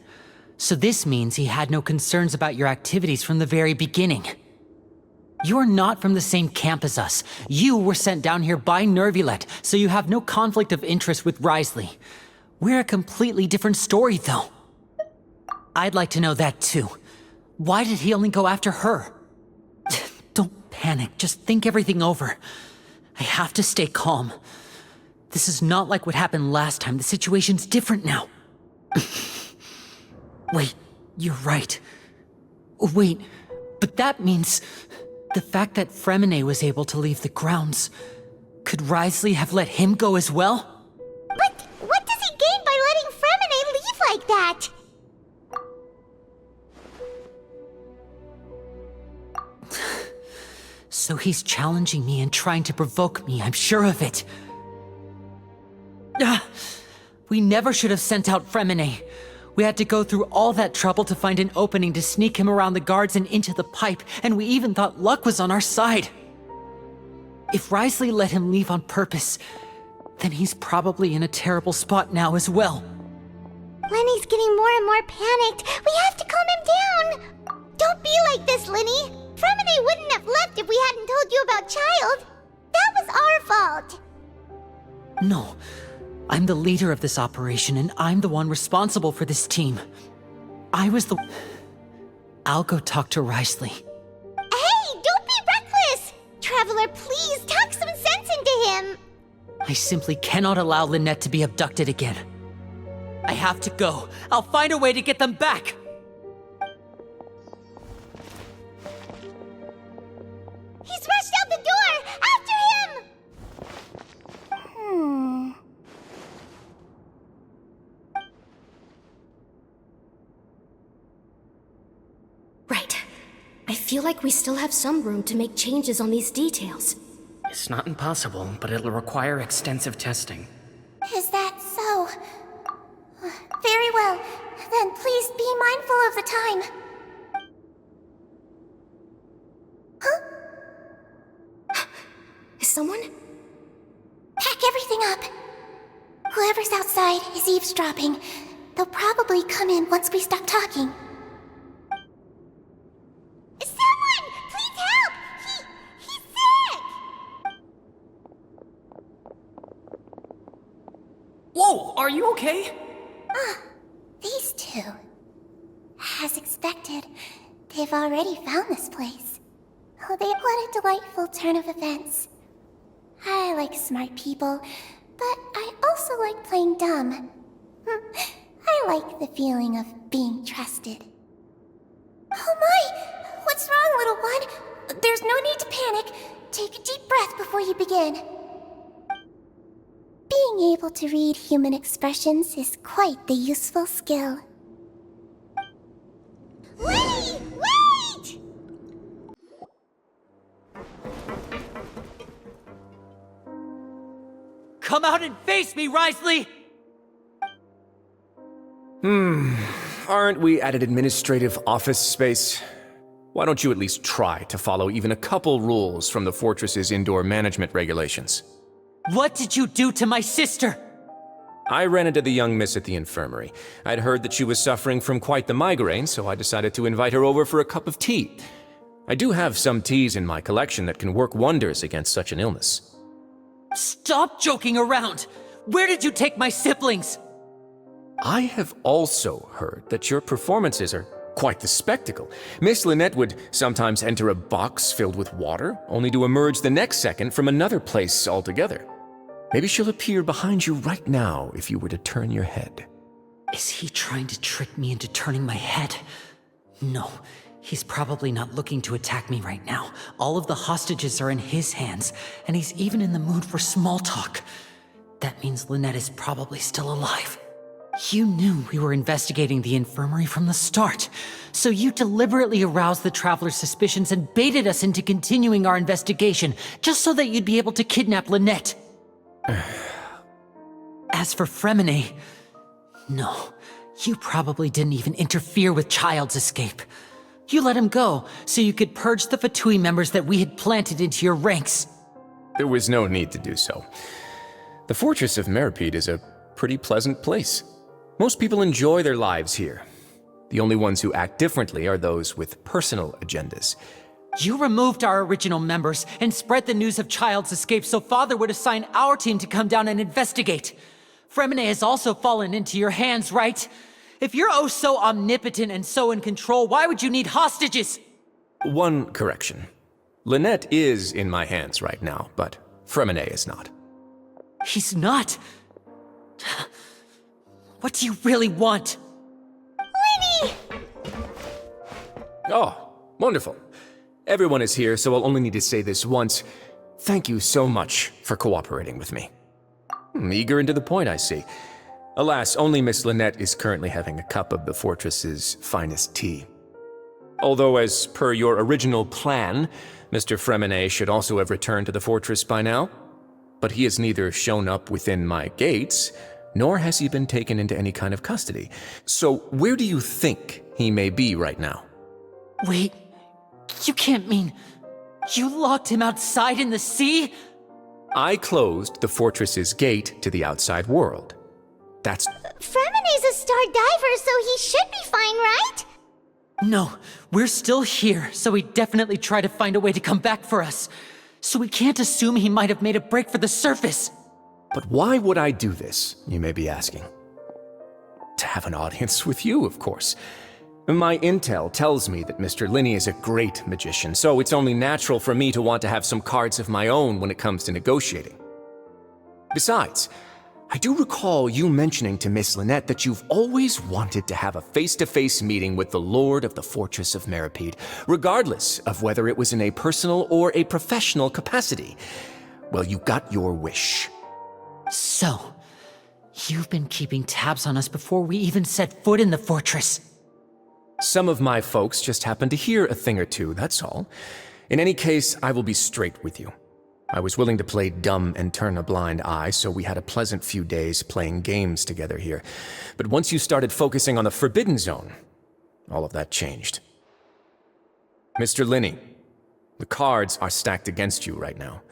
Speaker 7: So this means he had no concerns about your activities from the very beginning. You're not from the same camp as us. You were sent down here by Nervulet, so you have no conflict of interest with Wriothesley. We're a completely different story, though. I'd like to know that, too. Why did he only go after her? Don't panic, just think everything over. I have to stay calm. This is not like what happened last time. The situation's different now. Wait, you're right. Wait, but that means... the fact that Fremine was able to leave the grounds... could Wriothesley have let him go as well?
Speaker 1: But what does he gain by letting Fremine leave like that?
Speaker 7: So he's challenging me and trying to provoke me, I'm sure of it. We never should have sent out Fremine. We had to go through all that trouble to find an opening to sneak him around the guards and into the pipe, and we even thought luck was on our side. If Wriothesley let him leave on purpose, then he's probably in a terrible spot now as well.
Speaker 1: Lenny's getting more and more panicked. We have to calm him down. Don't be like this, Lenny. Fremine wouldn't have left if we hadn't told you about Child. That was our fault.
Speaker 7: No. I'm the leader of this operation, and I'm the one responsible for this team. I'll go talk to Wriothesley.
Speaker 1: Hey, don't be reckless! Traveler, please, talk some sense into him!
Speaker 7: I simply cannot allow Lynette to be abducted again. I have to go. I'll find a way to get them back!
Speaker 1: He's rushed out the door! After him!
Speaker 10: Right. I feel like we still have some room to make changes on these details.
Speaker 9: It's not impossible, but it'll require extensive testing.
Speaker 8: Is that so? Very well. Then please be mindful of the time. Huh?
Speaker 10: Is someone?
Speaker 8: Pack everything up. Whoever's outside is eavesdropping. They'll probably come in once we stop talking.
Speaker 1: Someone! Please help! He's sick!
Speaker 9: Whoa, are you okay?
Speaker 8: These two. As expected, they've already found this place. Oh, what a delightful turn of events. I like smart people, but I also like playing dumb. I like the feeling of being trusted. Oh my! What's wrong, little one? There's no need to panic. Take a deep breath before you begin. Being able to read human expressions is quite the useful skill.
Speaker 1: Wait! Wait!
Speaker 7: Come out and face me, Wriothesley!
Speaker 11: Aren't we at an administrative office space? Why don't you at least try to follow even a couple rules from the fortress's indoor management regulations?
Speaker 7: What did you do to my sister?
Speaker 11: I ran into the young miss at the infirmary. I'd heard that she was suffering from quite the migraine, so I decided to invite her over for a cup of tea. I do have some teas in my collection that can work wonders against such an illness.
Speaker 7: Stop joking around! Where did you take my siblings?
Speaker 11: I have also heard that your performances are quite the spectacle. Miss Lynette would sometimes enter a box filled with water, only to emerge the next second from another place altogether. Maybe she'll appear behind you right now if you were to turn your head.
Speaker 7: Is he trying to trick me into turning my head? No, he's probably not looking to attack me right now. All of the hostages are in his hands, and he's even in the mood for small talk. That means Lynette is probably still alive. You knew we were investigating the infirmary from the start, so you deliberately aroused the Traveler's suspicions and baited us into continuing our investigation, just so that you'd be able to kidnap Lynette. As for Fremine, no, you probably didn't even interfere with Child's escape. You let him go, so you could purge the Fatui members that we had planted into your ranks.
Speaker 11: There was no need to do so. The Fortress of Meropide is a pretty pleasant place. Most people enjoy their lives here. The only ones who act differently are those with personal agendas.
Speaker 7: You removed our original members and spread the news of Child's escape so Father would assign our team to come down and investigate. Fremine has also fallen into your hands, right? If you're oh so omnipotent and so in control, why would you need hostages?
Speaker 11: One correction. Lynette is in my hands right now, but Fremine is not.
Speaker 7: He's not? What do you really want?
Speaker 1: Lenny!
Speaker 11: Oh, wonderful. Everyone is here, so I'll only need to say this once. Thank you so much for cooperating with me. Eager and to the point, I see. Alas, only Miss Lynette is currently having a cup of the fortress's finest tea. Although, as per your original plan, Mr. Fremine should also have returned to the fortress by now. But he has neither shown up within my gates, nor has he been taken into any kind of custody. So where do you think he may be right now?
Speaker 7: Wait, you can't mean you locked him outside in the sea?
Speaker 11: I closed the fortress's gate to the outside world. That's...
Speaker 1: Fremine's a star diver, so he should be fine, right?
Speaker 7: No, we're still here, so he definitely tried to find a way to come back for us. So we can't assume he might have made a break for the surface.
Speaker 11: But why would I do this, you may be asking? To have an audience with you, of course. My intel tells me that Mr. Linney is a great magician, so it's only natural for me to want to have some cards of my own when it comes to negotiating. Besides, I do recall you mentioning to Miss Lynette that you've always wanted to have a face-to-face meeting with the Lord of the Fortress of Meropide, regardless of whether it was in a personal or a professional capacity. Well, you got your wish.
Speaker 7: So, you've been keeping tabs on us before we even set foot in the fortress.
Speaker 11: Some of my folks just happened to hear a thing or two, that's all. In any case, I will be straight with you. I was willing to play dumb and turn a blind eye, so we had a pleasant few days playing games together here. But once you started focusing on the Forbidden Zone, all of that changed. Mr. Linney, the cards are stacked against you right now.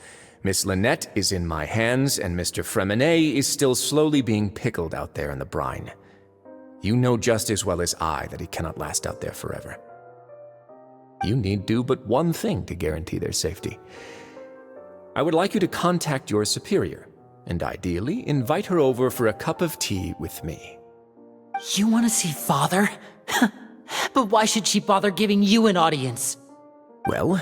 Speaker 11: Miss Lynette is in my hands, and Mr. Fremine is still slowly being pickled out there in the brine. You know just as well as I that he cannot last out there forever. You need do but one thing to guarantee their safety. I would like you to contact your superior, and ideally invite her over for a cup of tea with me.
Speaker 7: You want to see Father? But why should she bother giving you an audience?
Speaker 11: Well,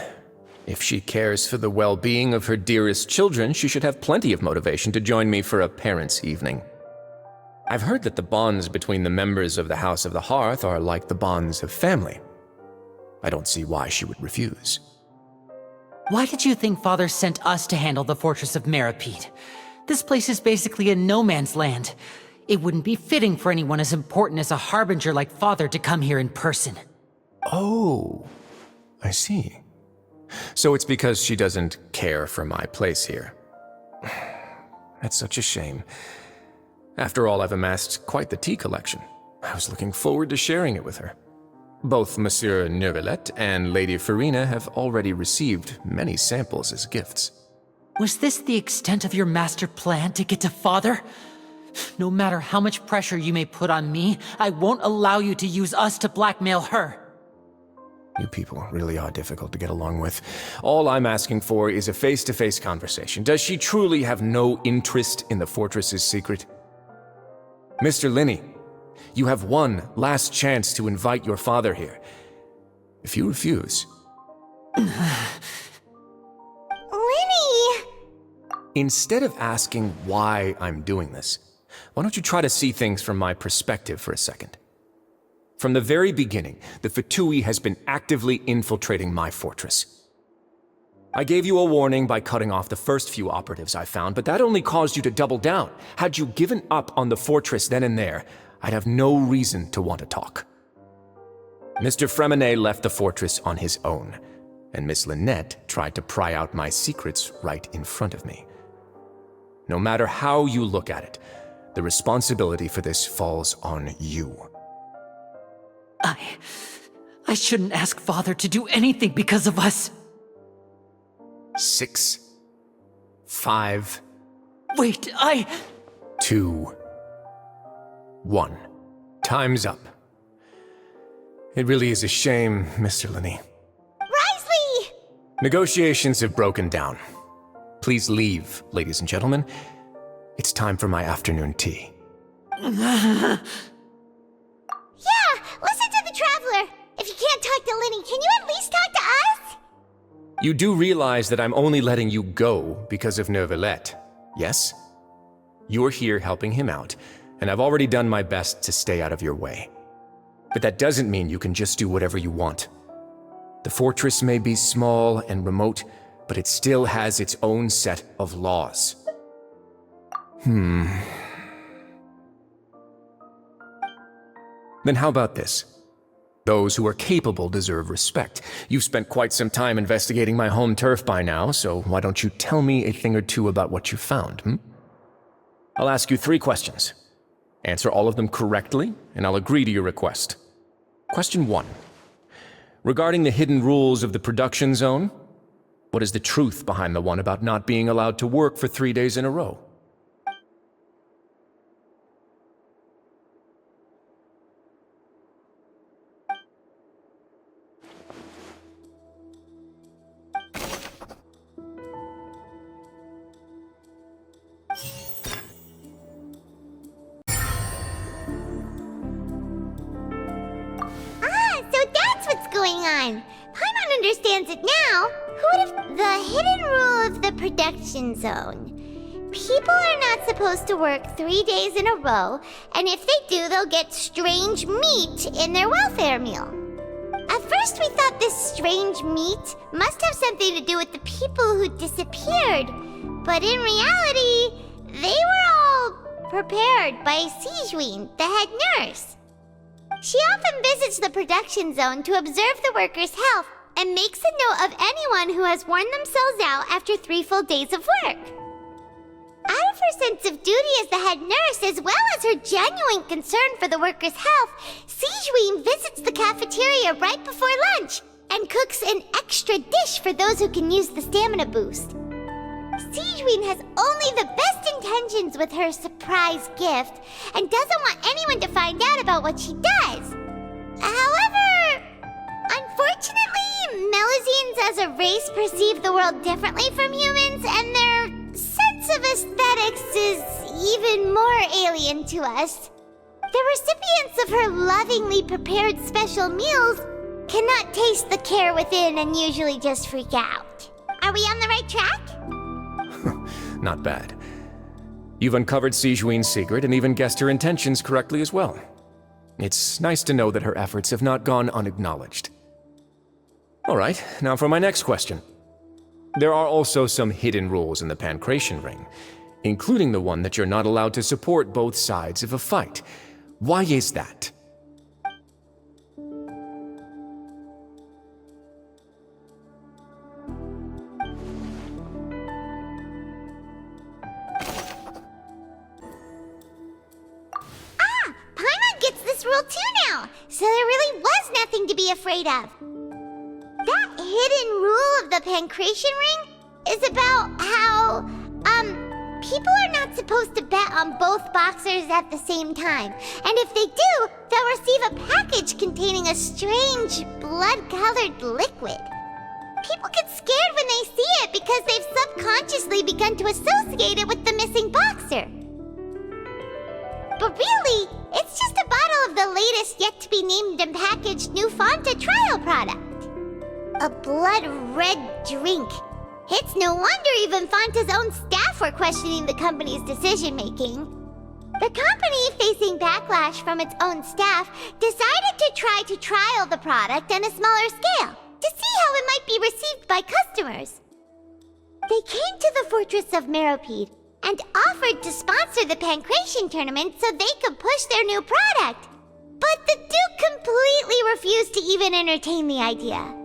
Speaker 11: if she cares for the well-being of her dearest children, she should have plenty of motivation to join me for a parents' evening. I've heard that the bonds between the members of the House of the Hearth are like the bonds of family. I don't see why she would refuse.
Speaker 7: Why did you think Father sent us to handle the Fortress of Meropide? This place is basically a no-man's land. It wouldn't be fitting for anyone as important as a harbinger like Father to come here in person.
Speaker 11: Oh, I see. So it's because she doesn't care for my place here. That's such a shame. After all, I've amassed quite the tea collection. I was looking forward to sharing it with her. Both Monsieur Neuvillette and Lady Farina have already received many samples as gifts.
Speaker 7: Was this the extent of your master plan to get to Father? No matter how much pressure you may put on me, I won't allow you to use us to blackmail her.
Speaker 11: You people really are difficult to get along with. All I'm asking for is a face-to-face conversation. Does she truly have no interest in the fortress's secret? Mr. Linney, you have one last chance to invite your father here. If you refuse...
Speaker 1: Linny!
Speaker 11: Instead of asking why I'm doing this, why don't you try to see things from my perspective for a second? From the very beginning, the Fatui has been actively infiltrating my fortress. I gave you a warning by cutting off the first few operatives I found, but that only caused you to double down. Had you given up on the fortress then and there, I'd have no reason to want to talk. Mr. Fremenet left the fortress on his own, and Miss Lynette tried to pry out my secrets right in front of me. No matter how you look at it, the responsibility for this falls on you.
Speaker 7: I shouldn't ask Father to do anything because of us.
Speaker 11: 6, 5...
Speaker 7: Wait,
Speaker 11: 2, 1. Time's up. It really is a shame, Mr. Linney.
Speaker 1: Risley!
Speaker 11: Negotiations have broken down. Please leave, ladies and gentlemen. It's time for my afternoon tea.
Speaker 1: Yeah, listen to the Traveler. If you can't talk to Linny, can you at least talk to us?
Speaker 11: You do realize that I'm only letting you go because of Neuvillette, yes? You're here helping him out, and I've already done my best to stay out of your way. But that doesn't mean you can just do whatever you want. The fortress may be small and remote, but it still has its own set of laws. Then how about this? Those who are capable deserve respect. You've spent quite some time investigating my home turf by now, so why don't you tell me a thing or two about what you found, I'll ask you 3 questions. Answer all of them correctly, and I'll agree to your request. Question 1. Regarding the hidden rules of the production zone, what is the truth behind the one about not being allowed to work for 3 days in a row?
Speaker 1: Paimon understands it now. Who would have... The hidden rule of the production zone. People are not supposed to work 3 days in a row, and if they do, they'll get strange meat in their welfare meal. At first we thought this strange meat must have something to do with the people who disappeared, but in reality, they were all prepared by Sijuin, the head nurse. She often visits the production zone to observe the workers' health and makes a note of anyone who has worn themselves out after 3 full days of work. Out of her sense of duty as the head nurse, as well as her genuine concern for the workers' health, Sijuin visits the cafeteria right before lunch and cooks an extra dish for those who can use the stamina boost. Sijuin has only the best intentions with her surprise gift and doesn't want anyone to find out about what she does. However, unfortunately, Melusines as a race perceive the world differently from humans, and their sense of aesthetics is even more alien to us. The recipients of her lovingly prepared special meals cannot taste the care within and usually just freak out. Are we on the right track?
Speaker 11: Not bad. You've uncovered Sijuin's secret and even guessed her intentions correctly as well. It's nice to know that her efforts have not gone unacknowledged. All right, now for my next question. There are also some hidden rules in the Pancration Ring, including the one that you're not allowed to support both sides of a fight. Why is that?
Speaker 1: So there really was nothing to be afraid of. That hidden rule of the Pancration Ring is about how, People are not supposed to bet on both boxers at the same time. And if they do, they'll receive a package containing a strange, blood-colored liquid. People get scared when they see it because they've subconsciously begun to associate it with the missing boxer. But really, it's just a bottle of the latest yet-to-be-named and packaged new Fonta trial product. A blood-red drink. It's no wonder even Fonta's own staff were questioning the company's decision-making. The company, facing backlash from its own staff, decided to try to trial the product on a smaller scale, to see how it might be received by customers. They came to the Fortress of Meropide and offered to sponsor the Pancration tournament so they could push their new product. But the Duke completely refused to even entertain the idea.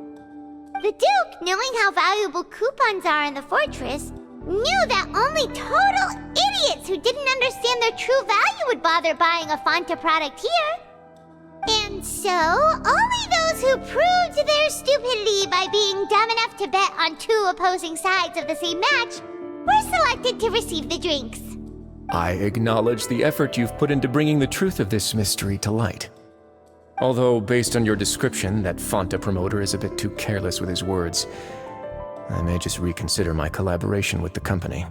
Speaker 1: The Duke, knowing how valuable coupons are in the fortress, knew that only total idiots who didn't understand their true value would bother buying a Fonta product here. And so, only those who proved their stupidity by being dumb enough to bet on two opposing sides of the same match were selected to receive the drinks.
Speaker 11: I acknowledge the effort you've put into bringing the truth of this mystery to light. Although, based on your description, that Fonta promoter is a bit too careless with his words, I may just reconsider my collaboration with the company.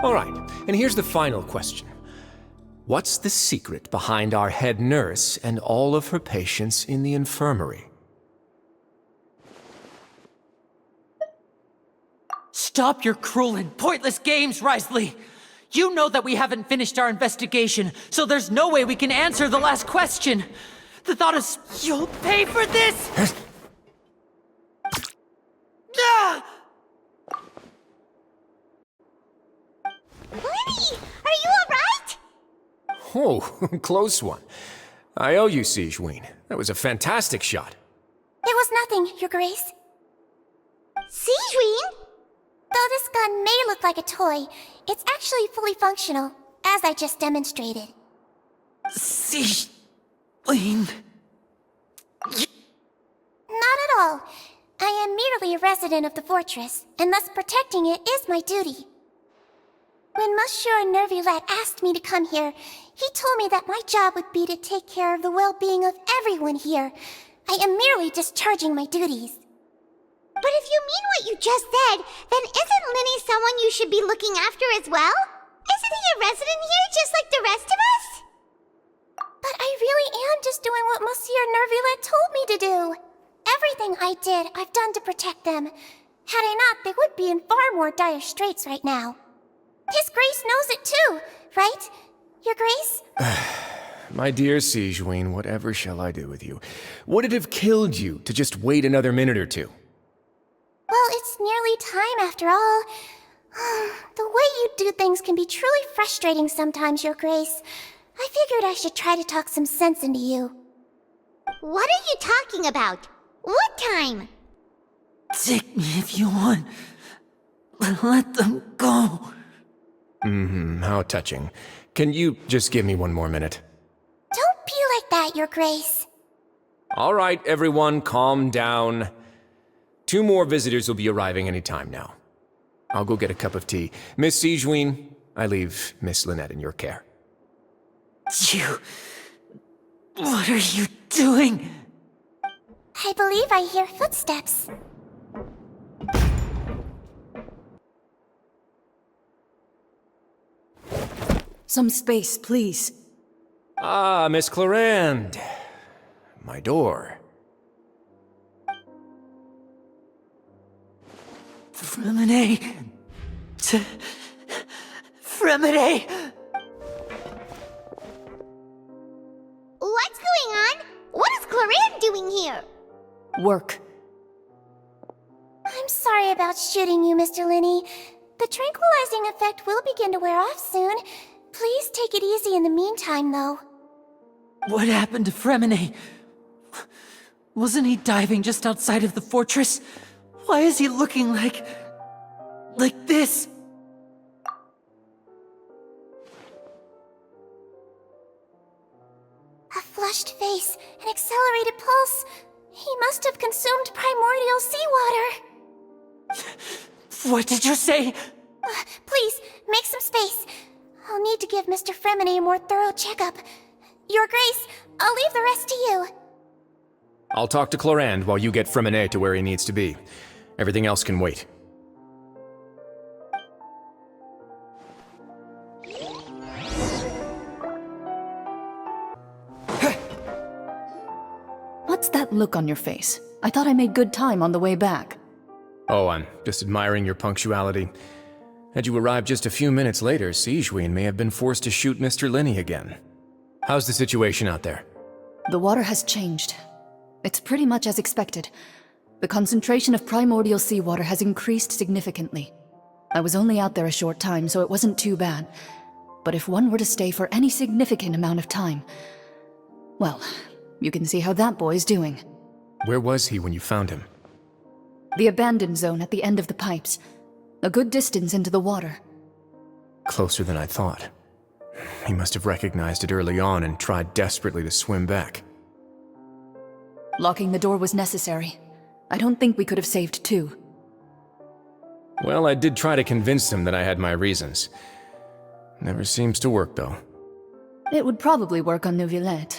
Speaker 11: All right, and here's the final question. What's the secret behind our head nurse and all of her patients in the infirmary?
Speaker 7: Stop your cruel and pointless games, Risley! You know that we haven't finished our investigation, so there's no way we can answer the last question! The thought is, you'll pay for this! Ah!
Speaker 1: Lenny, are you alright?
Speaker 11: Oh, close one. I owe you, Sigewinne. That was a fantastic shot.
Speaker 8: It was nothing, Your Grace.
Speaker 1: Sigewinne?
Speaker 8: Though this gun may look like a toy, it's actually fully functional, as I just demonstrated.
Speaker 7: Sigewinne...
Speaker 8: Not at all. I am merely a resident of the fortress, and thus protecting it is my duty. When Monsieur Nervulette asked me to come here, he told me that my job would be to take care of the well-being of everyone here. I am merely discharging my duties.
Speaker 1: But if you mean what you just said, then isn't Lenny someone you should be looking after as well? Isn't he a resident here just like the rest of us?
Speaker 8: But I really am just doing what Monsieur Nervulette told me to do. Everything I did, I've done to protect them. Had I not, they would be in far more dire straits right now. His Grace knows it too, right? Your Grace?
Speaker 11: My dear Sigewinne, whatever shall I do with you? Would it have killed you to just wait another minute or two?
Speaker 8: Well, it's nearly time after all. The way you do things can be truly frustrating sometimes, Your Grace. I figured I should try to talk some sense into you.
Speaker 1: What are you talking about? What time?
Speaker 7: Take me if you want. But let them go.
Speaker 11: How touching. Can you just give me one more minute?
Speaker 8: Don't be like that, Your Grace.
Speaker 11: All right, everyone, calm down. 2 more visitors will be arriving any time now. I'll go get a cup of tea. Miss Sigewinne, I leave Miss Lynette in your care.
Speaker 7: You... What are you doing?
Speaker 8: I believe I hear footsteps.
Speaker 12: Some space, please.
Speaker 11: Ah, Miss Clarande. My door.
Speaker 7: Fremine... Fremine...
Speaker 1: What's going on? What is Clarande doing here?
Speaker 12: Work.
Speaker 8: I'm sorry about shooting you, Mr. Linney. The tranquilizing effect will begin to wear off soon. Please take it easy in the meantime, though.
Speaker 7: What happened to Fremine? Wasn't he diving just outside of the fortress? Why is he looking like this?
Speaker 8: A flushed face, an accelerated pulse. He must have consumed primordial seawater.
Speaker 7: What did you say?
Speaker 8: Please, make some space. I'll need to give Mr. Fremine a more thorough checkup. Your Grace, I'll leave the rest to you.
Speaker 11: I'll talk to Clorand while you get Fremine to where he needs to be. Everything else can wait.
Speaker 12: What's that look on your face? I thought I made good time on the way back.
Speaker 11: Oh, I'm just admiring your punctuality. Had you arrived just a few minutes later, Sigewinne may have been forced to shoot Mr. Lenny again. How's the situation out there?
Speaker 12: The water has changed. It's pretty much as expected. The concentration of primordial seawater has increased significantly. I was only out there a short time, so it wasn't too bad. But if one were to stay for any significant amount of time... well, you can see how that boy's doing.
Speaker 11: Where was he when you found him?
Speaker 12: The abandoned zone at the end of the pipes. A good distance into the water.
Speaker 11: Closer than I thought. He must have recognized it early on and tried desperately to swim back.
Speaker 12: Locking the door was necessary. I don't think we could have saved two.
Speaker 11: Well, I did try to convince him that I had my reasons. Never seems to work, though.
Speaker 12: It would probably work on Neuvillette.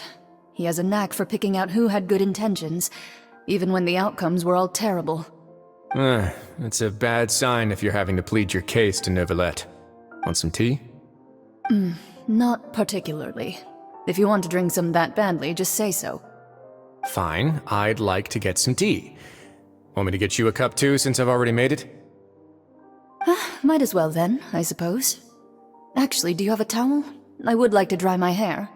Speaker 12: He has a knack for picking out who had good intentions, even when the outcomes were all terrible.
Speaker 11: It's a bad sign if you're having to plead your case to Neuvillette. Want some tea?
Speaker 12: Not particularly. If you want to drink some that badly, just say so.
Speaker 11: Fine, I'd like to get some tea. Want me to get you a cup too, since I've already made it?
Speaker 12: Might as well then, I suppose. Actually, do you have a towel? I would like to dry my hair.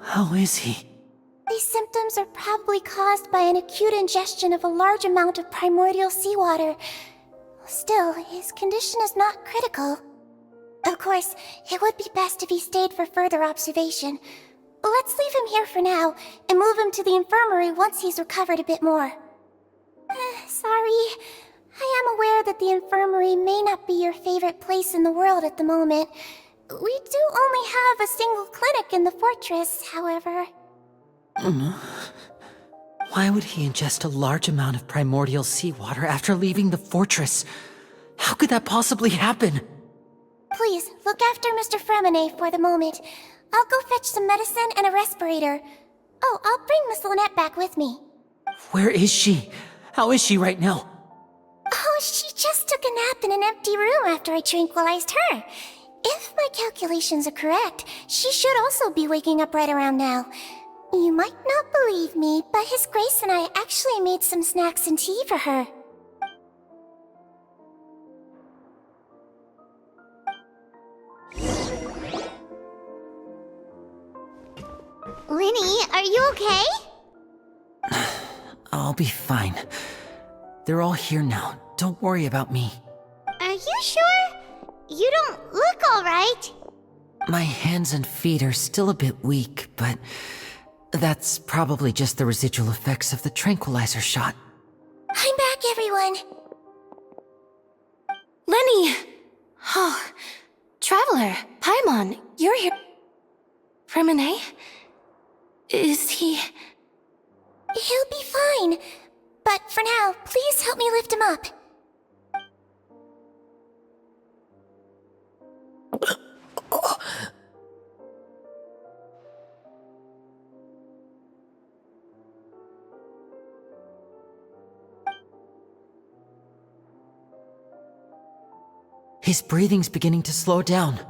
Speaker 7: How is he?
Speaker 8: These symptoms are probably caused by an acute ingestion of a large amount of primordial seawater. Still, his condition is not critical. Of course, it would be best if he stayed for further observation. Let's leave him here for now, and move him to the infirmary once he's recovered a bit more. Sorry. I am aware that the infirmary may not be your favorite place in the world at the moment. We do only have a single clinic in the fortress, however.
Speaker 7: Why would he ingest a large amount of primordial seawater after leaving the fortress? How could that possibly happen?
Speaker 8: Please, look after Mr. Fremine for the moment. I'll go fetch some medicine and a respirator. Oh, I'll bring Miss Lynette back with me.
Speaker 7: Where is she? How is she right now?
Speaker 8: Oh, she just took a nap in an empty room after I tranquilized her. If my calculations are correct, she should also be waking up right around now. You might not believe me, but His Grace and I actually made some snacks and tea for her.
Speaker 1: Linny, are you okay?
Speaker 7: I'll be fine. They're all here now. Don't worry about me.
Speaker 1: Are you sure? You don't look alright.
Speaker 7: My hands and feet are still a bit weak, but that's probably just the residual effects of the tranquilizer shot.
Speaker 8: I'm back, everyone.
Speaker 10: Lenny! Oh, Traveler, Paimon, you're here. Fremine? Is he...
Speaker 8: He'll be fine. But for now, please help me lift him up.
Speaker 7: His breathing's beginning to slow down.
Speaker 8: Give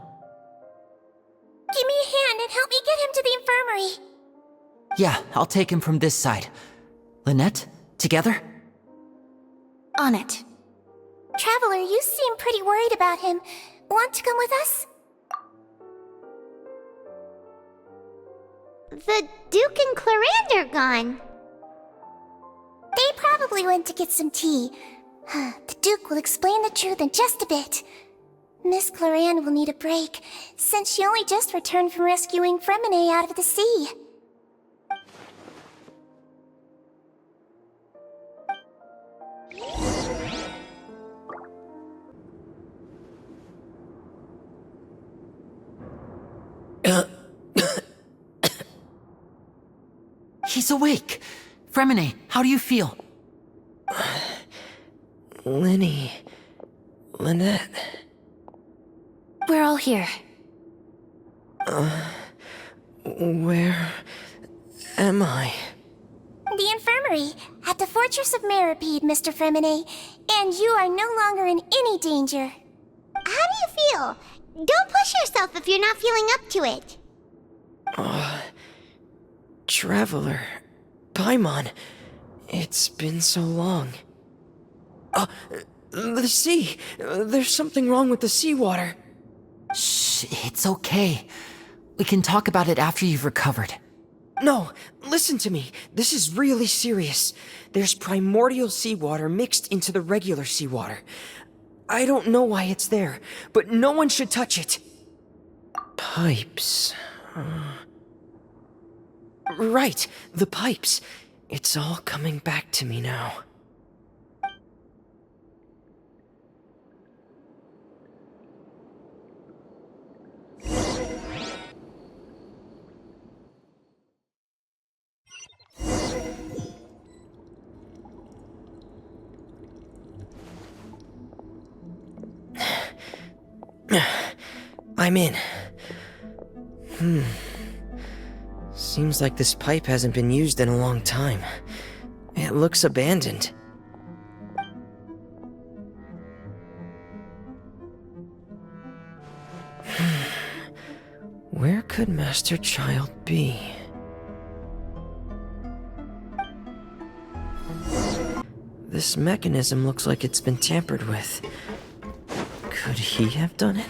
Speaker 8: me a hand and help me get him to the infirmary.
Speaker 7: Yeah, I'll take him from this side. Lynette, together?
Speaker 10: On it.
Speaker 8: Traveler, you seem pretty worried about him. Want to come with us?
Speaker 1: The Duke and Clorand are gone.
Speaker 8: They probably went to get some tea. The Duke will explain the truth in just a bit. Miss Clorand will need a break, since she only just returned from rescuing Fremine out of the sea.
Speaker 7: He's awake. Fremine, how do you feel?
Speaker 13: Lenny. Lynette.
Speaker 8: We're all here.
Speaker 13: Where am I?
Speaker 8: The infirmary at the Fortress of Meropide, Mr. Fremine, and you are no longer in any danger.
Speaker 1: How do you feel? Don't push yourself if you're not feeling up to it.
Speaker 13: Traveler. Paimon. It's been so long. The sea. There's something wrong with the seawater.
Speaker 7: Shh, it's okay. We can talk about it after you've recovered.
Speaker 13: No, listen to me. This is really serious. There's primordial seawater mixed into the regular seawater. I don't know why it's there, but no one should touch it. Pipes. Right, the pipes. It's all coming back to me now. I'm in. Seems like this pipe hasn't been used in a long time. It looks abandoned. Where could Master Child be? This mechanism looks like it's been tampered with. Could he have done it?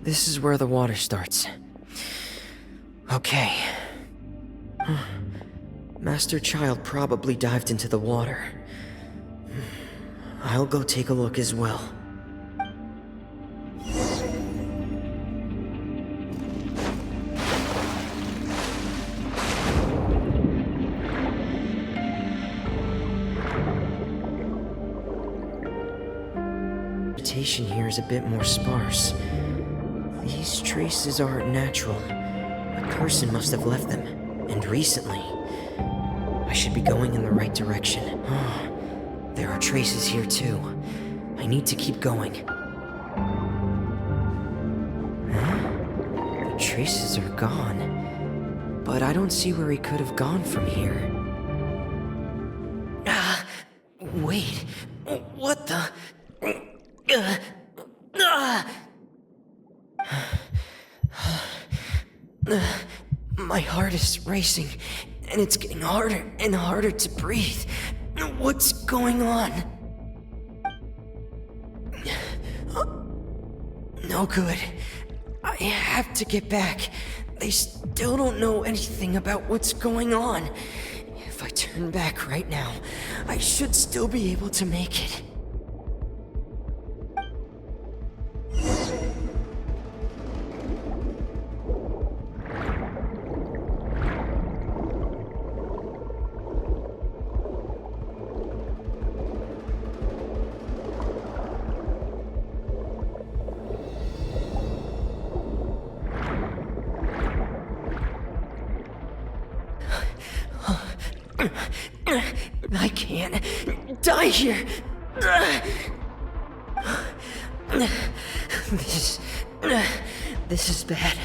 Speaker 13: This is where the water starts. Okay. Master Child probably dived into the water. I'll go take a look as well. Vegetation here is a bit more sparse. These traces aren't natural. A person must have left them, and recently. I should be going in the right direction. There are traces here too. I need to keep going. The traces are gone, but I don't see where he could have gone from here. Wait, what the? My heart is racing, and it's getting harder and harder to breathe. What's going on? No good. I have to get back. They still don't know anything about what's going on. If I turn back right now, I should still be able to make it. I can't die here. This is bad.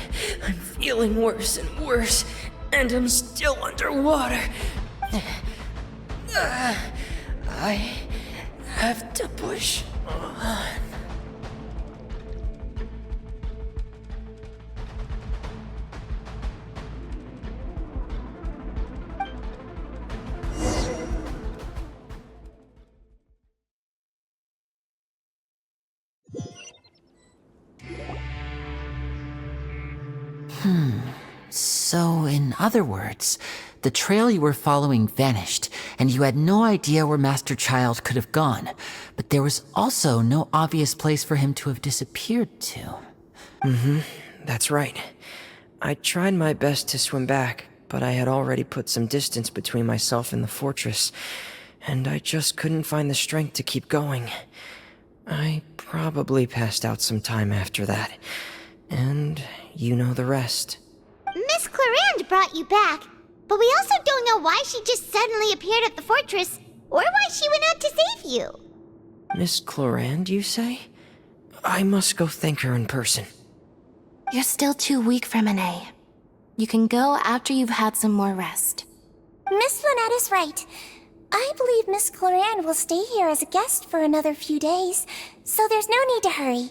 Speaker 13: I'm feeling worse and worse, and I'm still underwater. I have to push on.
Speaker 7: So, in other words, the trail you were following vanished, and you had no idea where Master Child could have gone, but there was also no obvious place for him to have disappeared to.
Speaker 13: That's right. I tried my best to swim back, but I had already put some distance between myself and the fortress, and I just couldn't find the strength to keep going. I probably passed out some time after that, and you know the rest.
Speaker 1: Miss Clarande brought you back, but we also don't know why she just suddenly appeared at the fortress, or why she went out to save you.
Speaker 13: Miss Clarande, you say? I must go thank her in person.
Speaker 8: You're still too weak, Fremine. You can go after you've had some more rest. Miss Lynette is right. I believe Miss Clarande will stay here as a guest for another few days, so there's no need to hurry.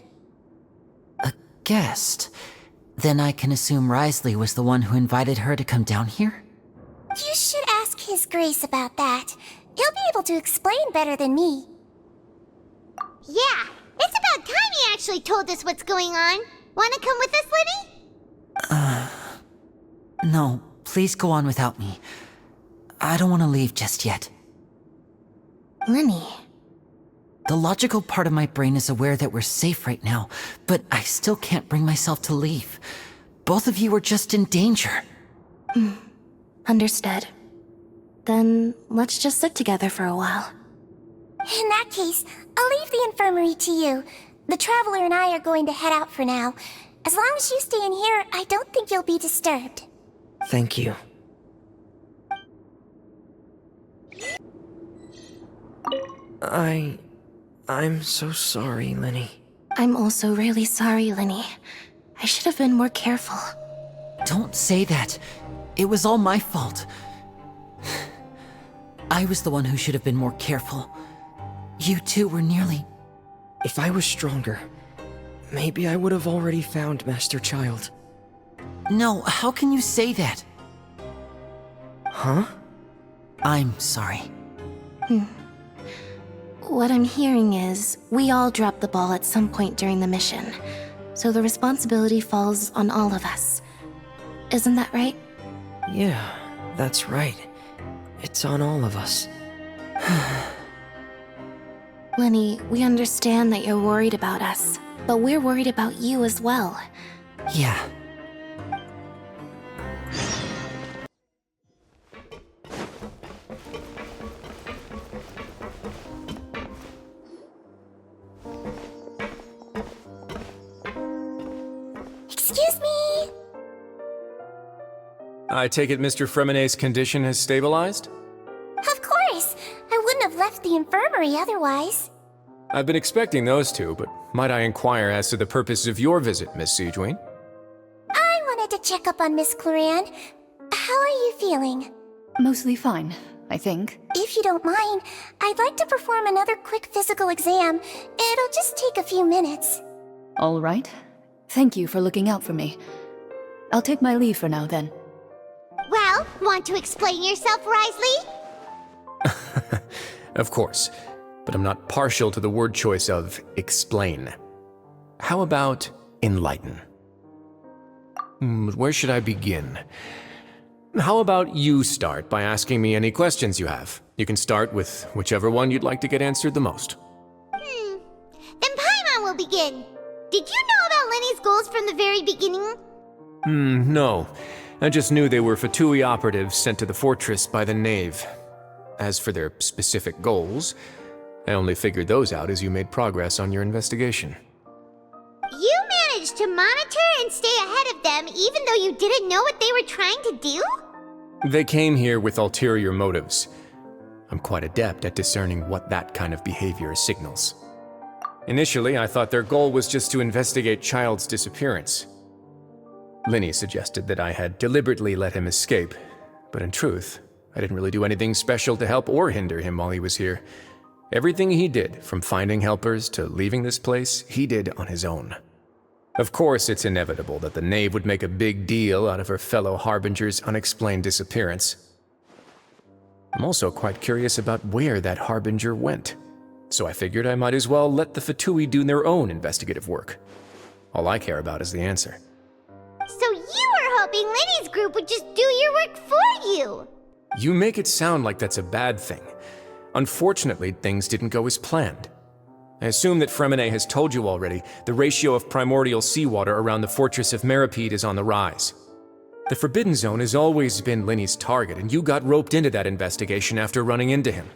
Speaker 7: A guest? Then I can assume Risley was the one who invited her to come down here?
Speaker 8: You should ask His Grace about that. He'll be able to explain better than me.
Speaker 1: Yeah, it's about time he actually told us what's going on. Wanna come with us, Lenny?
Speaker 7: No, please go on without me. I don't want to leave just yet.
Speaker 8: Lenny.
Speaker 7: The logical part of my brain is aware that we're safe right now, but I still can't bring myself to leave. Both of you are just in danger.
Speaker 8: Understood. Then let's just sit together for a while. In that case, I'll leave the infirmary to you. The Traveler and I are going to head out for now. As long as you stay in here, I don't think you'll be disturbed.
Speaker 13: Thank you. I'm so sorry, Lenny.
Speaker 8: I'm also really sorry, Lenny. I should have been more careful.
Speaker 7: Don't say that. It was all my fault. I was the one who should have been more careful. You two were nearly...
Speaker 13: If I was stronger, maybe I would have already found Master Child.
Speaker 7: No, how can you say that?
Speaker 13: Huh?
Speaker 7: I'm sorry.
Speaker 8: What I'm hearing is, we all dropped the ball at some point during the mission, so the responsibility falls on all of us. Isn't that right?
Speaker 13: Yeah, that's right. It's on all of us.
Speaker 8: Lenny, we understand that you're worried about us, but we're worried about you as well.
Speaker 7: Yeah.
Speaker 8: Excuse me!
Speaker 11: I take it Mr. Fremine's condition has stabilized?
Speaker 8: Of course! I wouldn't have left the infirmary otherwise.
Speaker 11: I've been expecting those two, but might I inquire as to the purpose of your visit, Miss Siegewien?
Speaker 8: I wanted to check up on Miss Clarande. How are you feeling?
Speaker 12: Mostly fine, I think.
Speaker 8: If you don't mind, I'd like to perform another quick physical exam. It'll just take a few minutes.
Speaker 12: All right. Thank you for looking out for me. I'll take my leave for now, then.
Speaker 1: Well, want to explain yourself, Risley?
Speaker 11: Of course, but I'm not partial to the word choice of explain. How about enlighten? Where should I begin? How about you start by asking me any questions you have? You can start with whichever one you'd like to get answered the most.
Speaker 1: Then Paimon will begin. Did you know about Lenny's goals from the very beginning?
Speaker 11: No. I just knew they were Fatui operatives sent to the fortress by the Knave. As for their specific goals, I only figured those out as you made progress on your investigation.
Speaker 1: You managed to monitor and stay ahead of them even though you didn't know what they were trying to do?
Speaker 11: They came here with ulterior motives. I'm quite adept at discerning what that kind of behavior signals. Initially, I thought their goal was just to investigate Child's disappearance. Linny suggested that I had deliberately let him escape, but in truth, I didn't really do anything special to help or hinder him while he was here. Everything he did, from finding helpers to leaving this place, he did on his own. Of course, it's inevitable that the knave would make a big deal out of her fellow Harbinger's unexplained disappearance. I'm also quite curious about where that Harbinger went, so I figured I might as well let the Fatui do their own investigative work. All I care about is the answer.
Speaker 1: So you were hoping Lenny's group would just do your work for you!
Speaker 11: You make it sound like that's a bad thing. Unfortunately, things didn't go as planned. I assume that Fremine has told you already, the ratio of primordial seawater around the Fortress of Meropide is on the rise. The Forbidden Zone has always been Lenny's target, and you got roped into that investigation after running into him.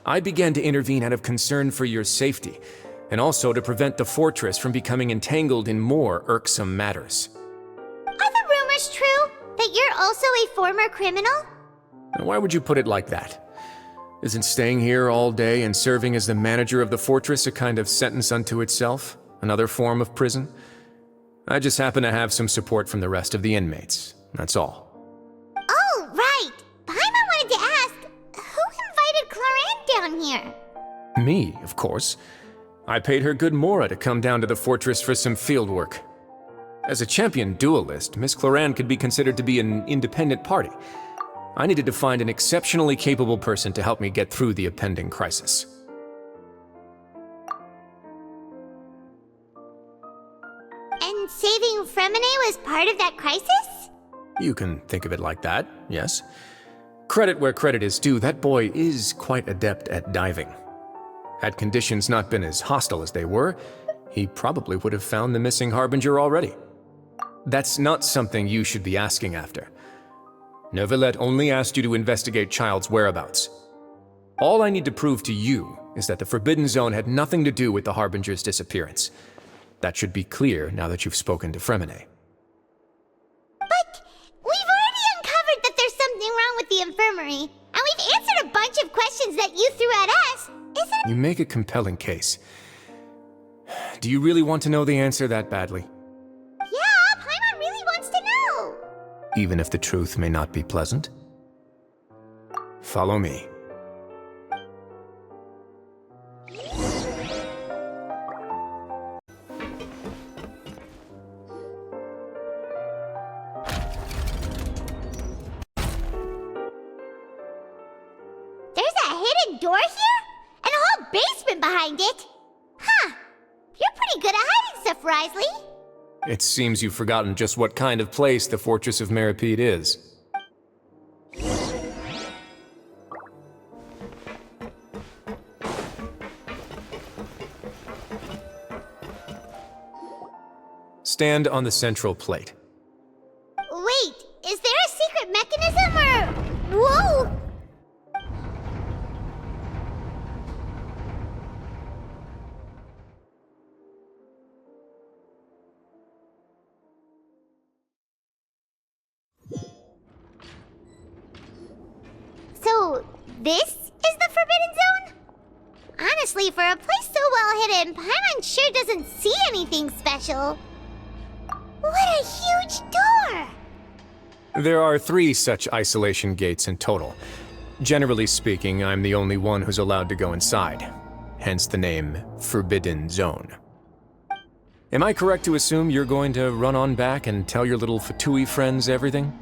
Speaker 11: I began to intervene out of concern for your safety, and also to prevent the fortress from becoming entangled in more irksome matters.
Speaker 1: Are the rumors true? That you're also a former criminal?
Speaker 11: Why would you put it like that? Isn't staying here all day and serving as the manager of the fortress a kind of sentence unto itself? Another form of prison? I just happen to have some support from the rest of the inmates. That's all.
Speaker 1: Oh, right! Paimon wanted to ask, who invited Cloran down here?
Speaker 11: Me, of course. I paid her good mora to come down to the fortress for some field work. As a champion duelist, Miss Cloran could be considered to be an independent party. I needed to find an exceptionally capable person to help me get through the impending crisis.
Speaker 1: And saving Fremine was part of that crisis?
Speaker 11: You can think of it like that, yes. Credit where credit is due, that boy is quite adept at diving. Had conditions not been as hostile as they were, he probably would have found the missing Harbinger already. That's not something you should be asking after. Neuvillette only asked you to investigate Child's whereabouts. All I need to prove to you is that the Forbidden Zone had nothing to do with the Harbinger's disappearance. That should be clear now that you've spoken to Fremine.
Speaker 1: But we've already uncovered that there's something wrong with the infirmary, and we've answered a bunch of questions that you threw at us. Isn't it?
Speaker 11: You make a compelling case. Do you really want to know the answer that badly?
Speaker 1: Yeah, Paimon really wants to know.
Speaker 11: Even if the truth may not be pleasant? Follow me.
Speaker 1: There's a hidden door here? And a whole basement behind it? Huh. You're pretty good at hiding stuff, Risley.
Speaker 11: It seems you've forgotten just what kind of place the Fortress of Meropide is. Stand on the central plate.
Speaker 1: Wait, is there a secret mechanism or... Whoa! So, this is the Forbidden Zone? Honestly, for a place so well hidden, Paimon sure doesn't see anything special. What a huge door!
Speaker 11: There are 3 such isolation gates in total. Generally speaking, I'm the only one who's allowed to go inside. Hence the name Forbidden Zone. Am I correct to assume you're going to run on back and tell your little Fatui friends everything?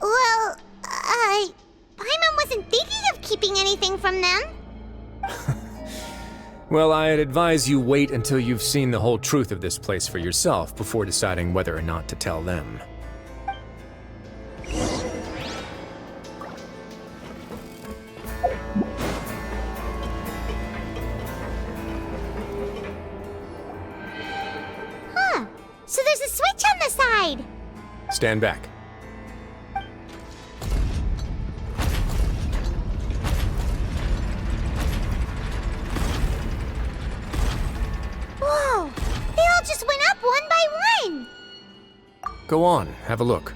Speaker 1: Well, Paimon wasn't thinking of keeping anything from them.
Speaker 11: Well, I'd advise you wait until you've seen the whole truth of this place for yourself before deciding whether or not to tell them.
Speaker 1: Huh. So there's a switch on the side.
Speaker 11: Stand back.
Speaker 1: Whoa! They all just went up one by one!
Speaker 11: Go on, have a look.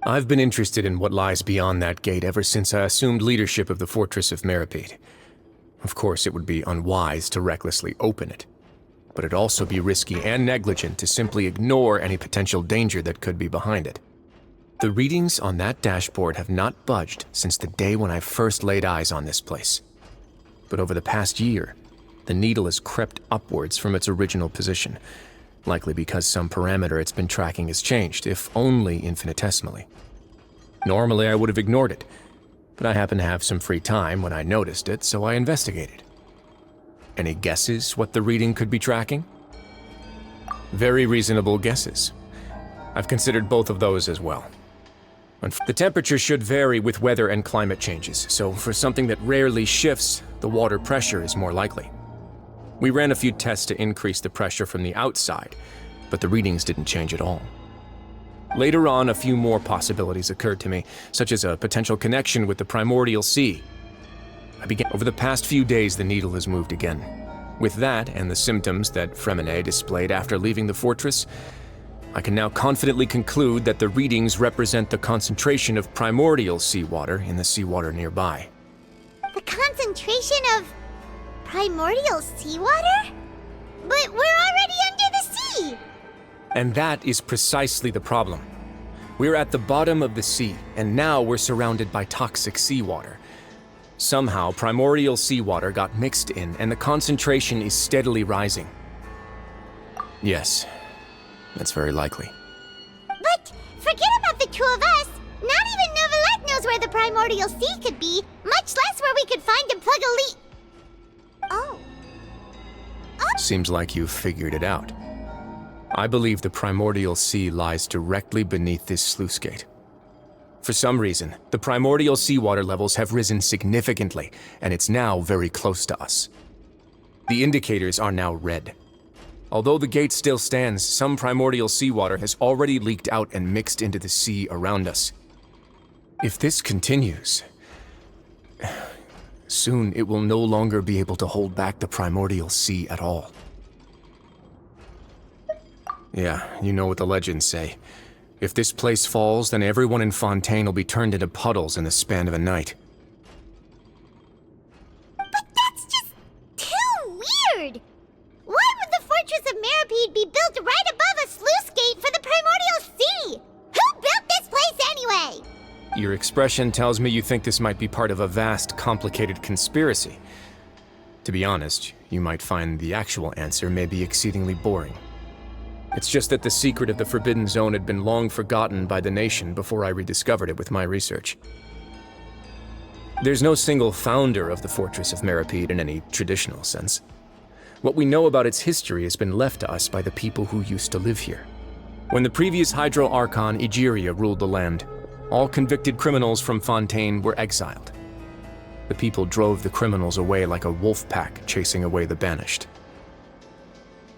Speaker 11: I've been interested in what lies beyond that gate ever since I assumed leadership of the Fortress of Meropide. Of course, it would be unwise to recklessly open it, but it'd also be risky and negligent to simply ignore any potential danger that could be behind it. The readings on that dashboard have not budged since the day when I first laid eyes on this place. But over the past year, the needle has crept upwards from its original position, likely because some parameter it's been tracking has changed, if only infinitesimally. Normally I would have ignored it, but I happened to have some free time when I noticed it, so I investigated. Any guesses what the reading could be tracking? Very reasonable guesses. I've considered both of those as well. The temperature should vary with weather and climate changes, so for something that rarely shifts, the water pressure is more likely. We ran a few tests to increase the pressure from the outside, but the readings didn't change at all. Later on, a few more possibilities occurred to me, such as a potential connection with the primordial sea. Over the past few days, the needle has moved again. With that, and the symptoms that Fremine displayed after leaving the fortress, I can now confidently conclude that the readings represent the concentration of primordial seawater in the seawater nearby.
Speaker 1: The concentration of primordial seawater? But we're already under the sea!
Speaker 11: And that is precisely the problem. We're at the bottom of the sea, and now we're surrounded by toxic seawater. Somehow, primordial seawater got mixed in, and the concentration is steadily rising. Yes, that's very likely.
Speaker 1: But forget about the two of us! Not even Novelette knows where the primordial sea could be, much less where we could find and plug a leak. Oh.
Speaker 11: Seems like you've figured it out. I believe the primordial sea lies directly beneath this sluice gate. For some reason, the primordial seawater levels have risen significantly, and it's now very close to us. The indicators are now red. Although the gate still stands, some primordial seawater has already leaked out and mixed into the sea around us. If this continues, soon it will no longer be able to hold back the primordial sea at all. Yeah, you know what the legends say. If this place falls, then everyone in Fontaine will be turned into puddles in the span of a night.
Speaker 1: But that's just too weird! Why would the Fortress of Meropide be built right above a sluice gate for the primordial sea? Who built this place anyway?
Speaker 11: Your expression tells me you think this might be part of a vast, complicated conspiracy. To be honest, you might find the actual answer may be exceedingly boring. It's just that the secret of the Forbidden Zone had been long forgotten by the nation before I rediscovered it with my research. There's no single founder of the Fortress of Meropide in any traditional sense. What we know about its history has been left to us by the people who used to live here. When the previous Hydro Archon Egeria ruled the land, all convicted criminals from Fontaine were exiled. The people drove the criminals away like a wolf pack chasing away the banished.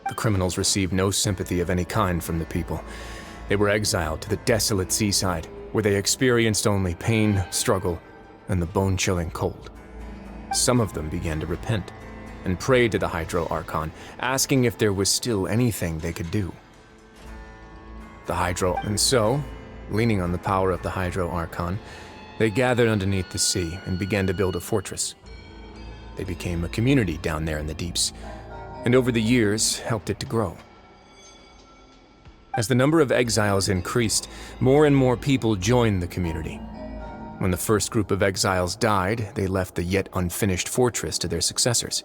Speaker 11: The criminals received no sympathy of any kind from the people. They were exiled to the desolate seaside, where they experienced only pain, struggle, and the bone-chilling cold. Some of them began to repent, and prayed to the Hydro Archon, asking if there was still anything they could do. And so, leaning on the power of the Hydro Archon, they gathered underneath the sea and began to build a fortress. They became a community down there in the deeps, and over the years helped it to grow. As the number of exiles increased, more and more people joined the community. When the first group of exiles died, they left the yet unfinished fortress to their successors.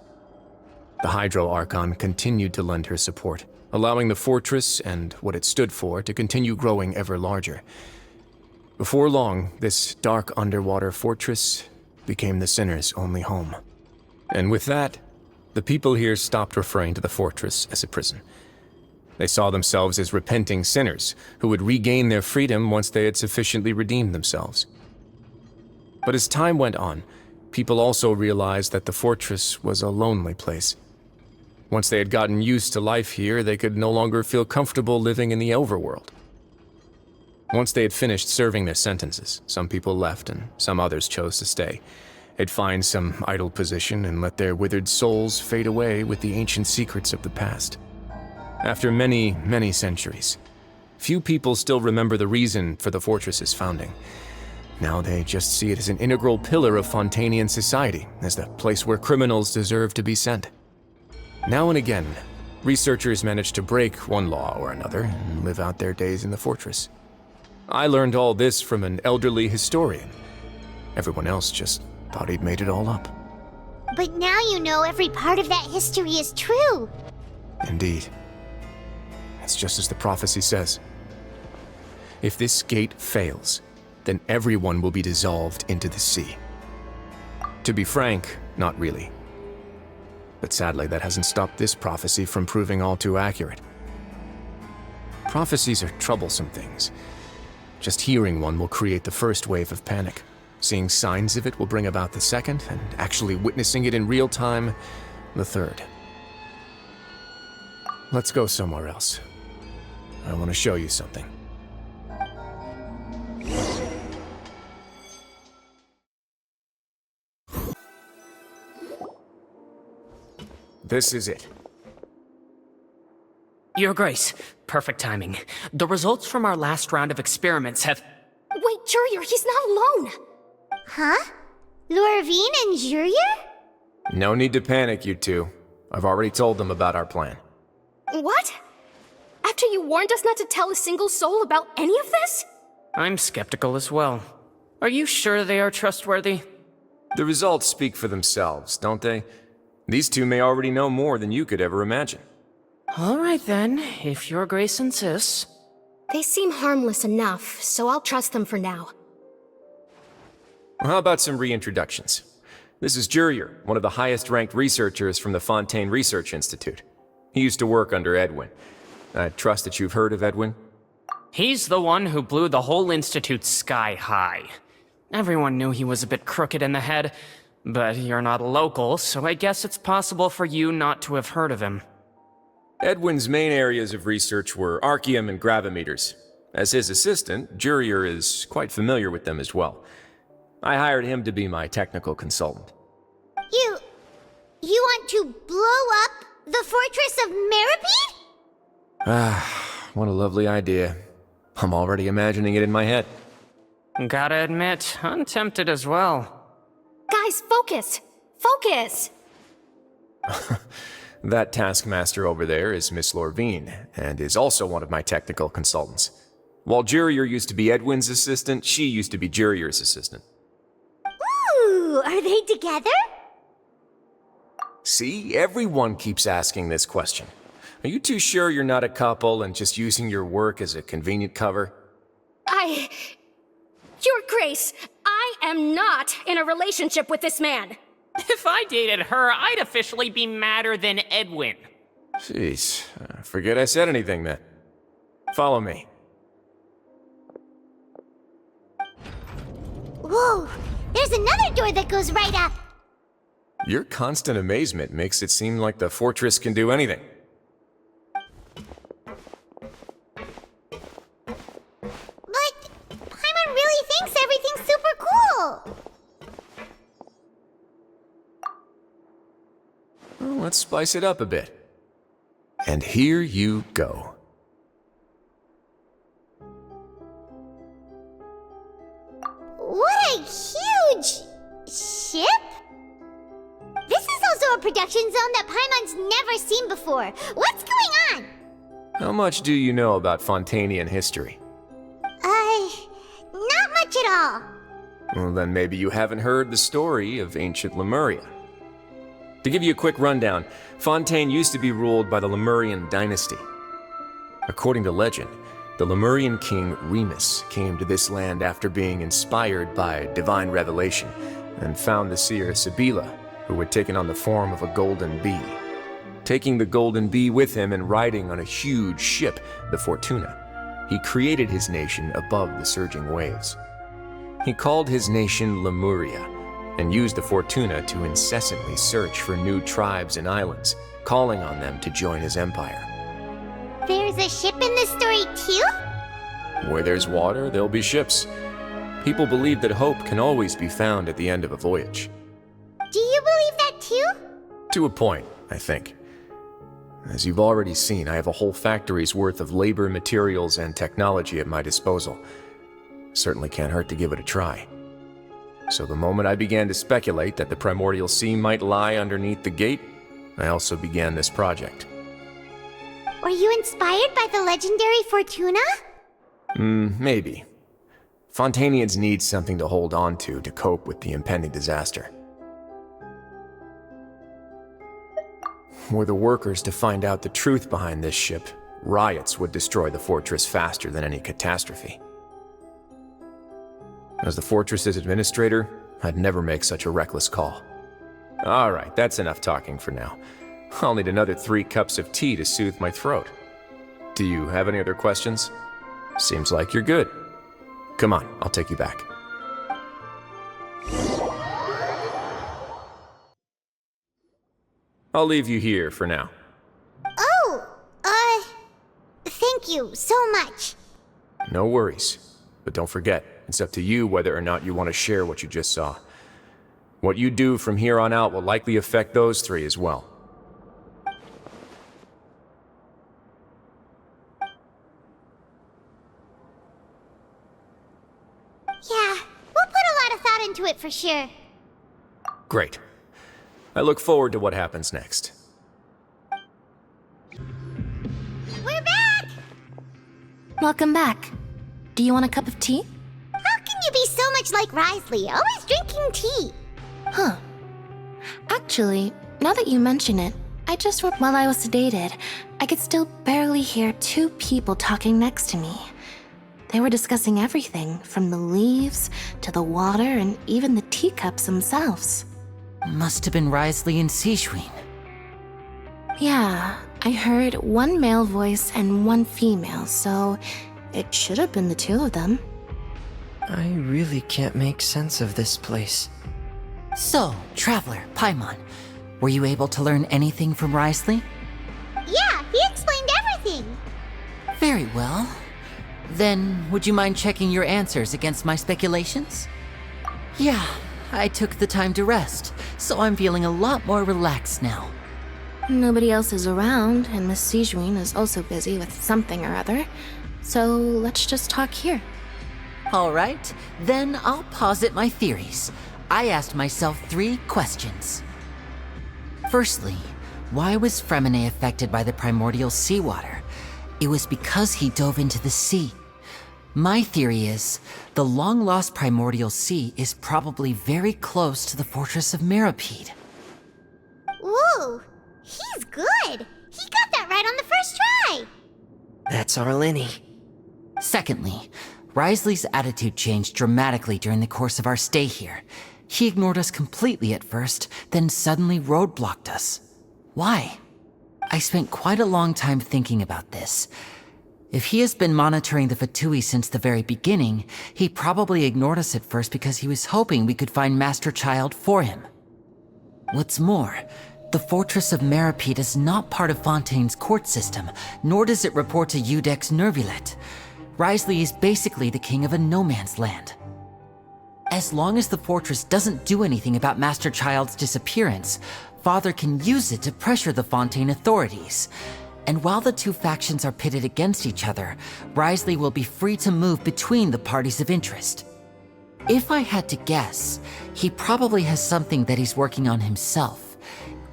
Speaker 11: The Hydro Archon continued to lend her support, allowing the fortress and what it stood for to continue growing ever larger. Before long, this dark underwater fortress became the sinner's only home. And with that, the people here stopped referring to the fortress as a prison. They saw themselves as repenting sinners who would regain their freedom once they had sufficiently redeemed themselves. But as time went on, people also realized that the fortress was a lonely place. Once they had gotten used to life here, they could no longer feel comfortable living in the overworld. Once they had finished serving their sentences, some people left and some others chose to stay. They'd find some idle position and let their withered souls fade away with the ancient secrets of the past. After many, many centuries, Few people still remember the reason for the fortress's founding. Now they just see it as an integral pillar of Fontainian society, as the place where criminals deserve to be sent. Now and again, researchers manage to break one law or another and live out their days in the fortress. I learned all this from an elderly historian. Everyone else just thought he'd made it all up.
Speaker 1: But now you know every part of that history is true.
Speaker 11: Indeed. It's just as the prophecy says. If this gate fails, then everyone will be dissolved into the sea. To be frank, not really. But sadly, that hasn't stopped this prophecy from proving all too accurate. Prophecies are troublesome things. Just hearing one will create the first wave of panic. Seeing signs of it will bring about the second, and actually witnessing it in real time, the third. Let's go somewhere else. I want to show you something. This is it.
Speaker 9: Your Grace, perfect timing. The results from our last round of experiments have...
Speaker 10: Wait, Jurier, he's not alone!
Speaker 1: Huh? Lorvine and Jurier?
Speaker 11: No need to panic, you two. I've already told them about our plan.
Speaker 10: What? After you warned us not to tell a single soul about any of this?
Speaker 9: I'm skeptical as well. Are you sure they are trustworthy?
Speaker 11: The results speak for themselves, don't they? These two may already know more than you could ever imagine.
Speaker 9: All right then, if Your Grace insists.
Speaker 10: They seem harmless enough, so I'll trust them for now.
Speaker 11: How about some reintroductions? This is Jurier, one of the highest-ranked researchers from the Fontaine Research Institute. He used to work under Edwin. I trust that you've heard of Edwin?
Speaker 9: He's the one who blew the whole institute sky high. Everyone knew he was a bit crooked in the head, but you're not a local, so I guess it's possible for you not to have heard of him.
Speaker 11: Edwin's main areas of research were archium and gravimeters. As his assistant, Jurier is quite familiar with them as well. I hired him to be my technical consultant.
Speaker 1: You want to blow up the Fortress of Meropide?
Speaker 11: Ah, what a lovely idea. I'm already imagining it in my head.
Speaker 9: Gotta admit, I'm tempted as well.
Speaker 10: Guys, focus! Focus!
Speaker 11: That taskmaster over there is Miss Lorvine, and is also one of my technical consultants. While Jurier used to be Edwin's assistant, she used to be Jurier's assistant.
Speaker 1: Ooh, are they together?
Speaker 11: See, everyone keeps asking this question. Are you too sure you're not a couple and just using your work as a convenient cover?
Speaker 10: Your Grace, I am not in a relationship with this man.
Speaker 9: If I dated her, I'd officially be madder than Edwin.
Speaker 11: Jeez, forget I said anything then. Follow me.
Speaker 1: Whoa, there's another door that goes right up.
Speaker 11: Your constant amazement makes it seem like the fortress can do anything.
Speaker 1: But Paimon really thinks everything's super cool.
Speaker 11: Well, let's spice it up a bit. And here you go.
Speaker 1: What a huge ship! This is also a production zone that Paimon's never seen before. What's going on?
Speaker 11: How much do you know about Fontainian history?
Speaker 1: Not much at all.
Speaker 11: Well, then maybe you haven't heard the story of ancient Lemuria. To give you a quick rundown, Fontaine used to be ruled by the Lemurian dynasty. According to legend, the Lemurian king Remus came to this land after being inspired by divine revelation and found the seer Sibila, who had taken on the form of a golden bee. Taking the golden bee with him and riding on a huge ship, the Fortuna, he created his nation above the surging waves. He called his nation Lemuria, and used the Fortuna to incessantly search for new tribes and islands, calling on them to join his empire.
Speaker 1: There's a ship in this story too?
Speaker 11: Where there's water, there'll be ships. People believe that hope can always be found at the end of a voyage.
Speaker 1: Do you believe that too?
Speaker 11: To a point, I think. As you've already seen, I have a whole factory's worth of labor, materials, and technology at my disposal. Certainly can't hurt to give it a try. So the moment I began to speculate that the primordial sea might lie underneath the gate, I also began this project.
Speaker 1: Were you inspired by the legendary Fortuna?
Speaker 11: Maybe. Fontainians need something to hold on to cope with the impending disaster. Were the workers to find out the truth behind this ship, riots would destroy the fortress faster than any catastrophe. As the fortress's administrator, I'd never make such a reckless call. Alright, that's enough talking for now. I'll need another 3 cups of tea to soothe my throat. Do you have any other questions? Seems like you're good. Come on, I'll take you back. I'll leave you here for now.
Speaker 1: Oh, thank you so much.
Speaker 11: No worries. But don't forget, it's up to you whether or not you want to share what you just saw. What you do from here on out will likely affect those 3 as well.
Speaker 1: Yeah, we'll put a lot of thought into it for sure.
Speaker 11: Great. I look forward to what happens next.
Speaker 1: We're back!
Speaker 8: Welcome back. Do you want a cup of tea?
Speaker 1: How can you be so much like Risley, always drinking tea?
Speaker 8: Huh. Actually, now that you mention it, while I was sedated, I could still barely hear 2 people talking next to me. They were discussing everything, from the leaves to the water and even the teacups themselves.
Speaker 7: Must have been Risley and Sejuin.
Speaker 8: Yeah, I heard 1 male voice and 1 female, so it should have been the 2 of them.
Speaker 13: I really can't make sense of this place.
Speaker 7: So, Traveler, Paimon, were you able to learn anything from Risley?
Speaker 1: Yeah, he explained everything.
Speaker 7: Very well. Then, would you mind checking your answers against my speculations? Yeah, I took the time to rest, so I'm feeling a lot more relaxed now.
Speaker 8: Nobody else is around, and Miss Sejuin is also busy with something or other, so let's just talk here.
Speaker 7: All right, then I'll posit my theories. I asked myself 3 questions. Firstly, why was Fremine affected by the primordial seawater? It was because he dove into the sea. My theory is, the long-lost primordial sea is probably very close to the Fortress of Meropide.
Speaker 1: Ooh, he's good. He got that right on the first try.
Speaker 13: That's our Lenny.
Speaker 7: Secondly, Risley's attitude changed dramatically during the course of our stay here. He ignored us completely at first, then suddenly roadblocked us. Why? I spent quite a long time thinking about this. If he has been monitoring the Fatui since the very beginning, he probably ignored us at first because he was hoping we could find Master Child for him. What's more, the Fortress of Meropide is not part of Fontaine's court system, nor does it report to Iudex Nervulet. Risley is basically the king of a no-man's land. As long as the fortress doesn't do anything about Master Child's disappearance, Father can use it to pressure the Fontaine authorities. And while the 2 factions are pitted against each other, Risley will be free to move between the parties of interest. If I had to guess, he probably has something that he's working on himself.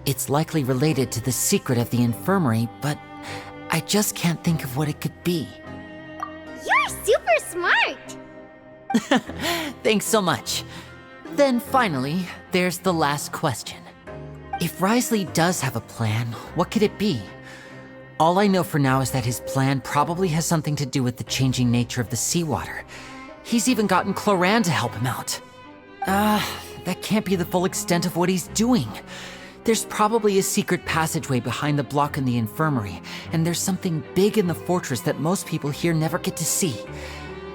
Speaker 7: It's likely related to the secret of the infirmary, but I just can't think of what it could be.
Speaker 1: You're super smart.
Speaker 7: Thanks so much. Then finally, there's the last question. If Risley does have a plan, what could it be? All I know for now is that his plan probably has something to do with the changing nature of the seawater. He's even gotten Cloran to help him out. That can't be the full extent of what he's doing. There's probably a secret passageway behind the block in the infirmary, and there's something big in the fortress that most people here never get to see.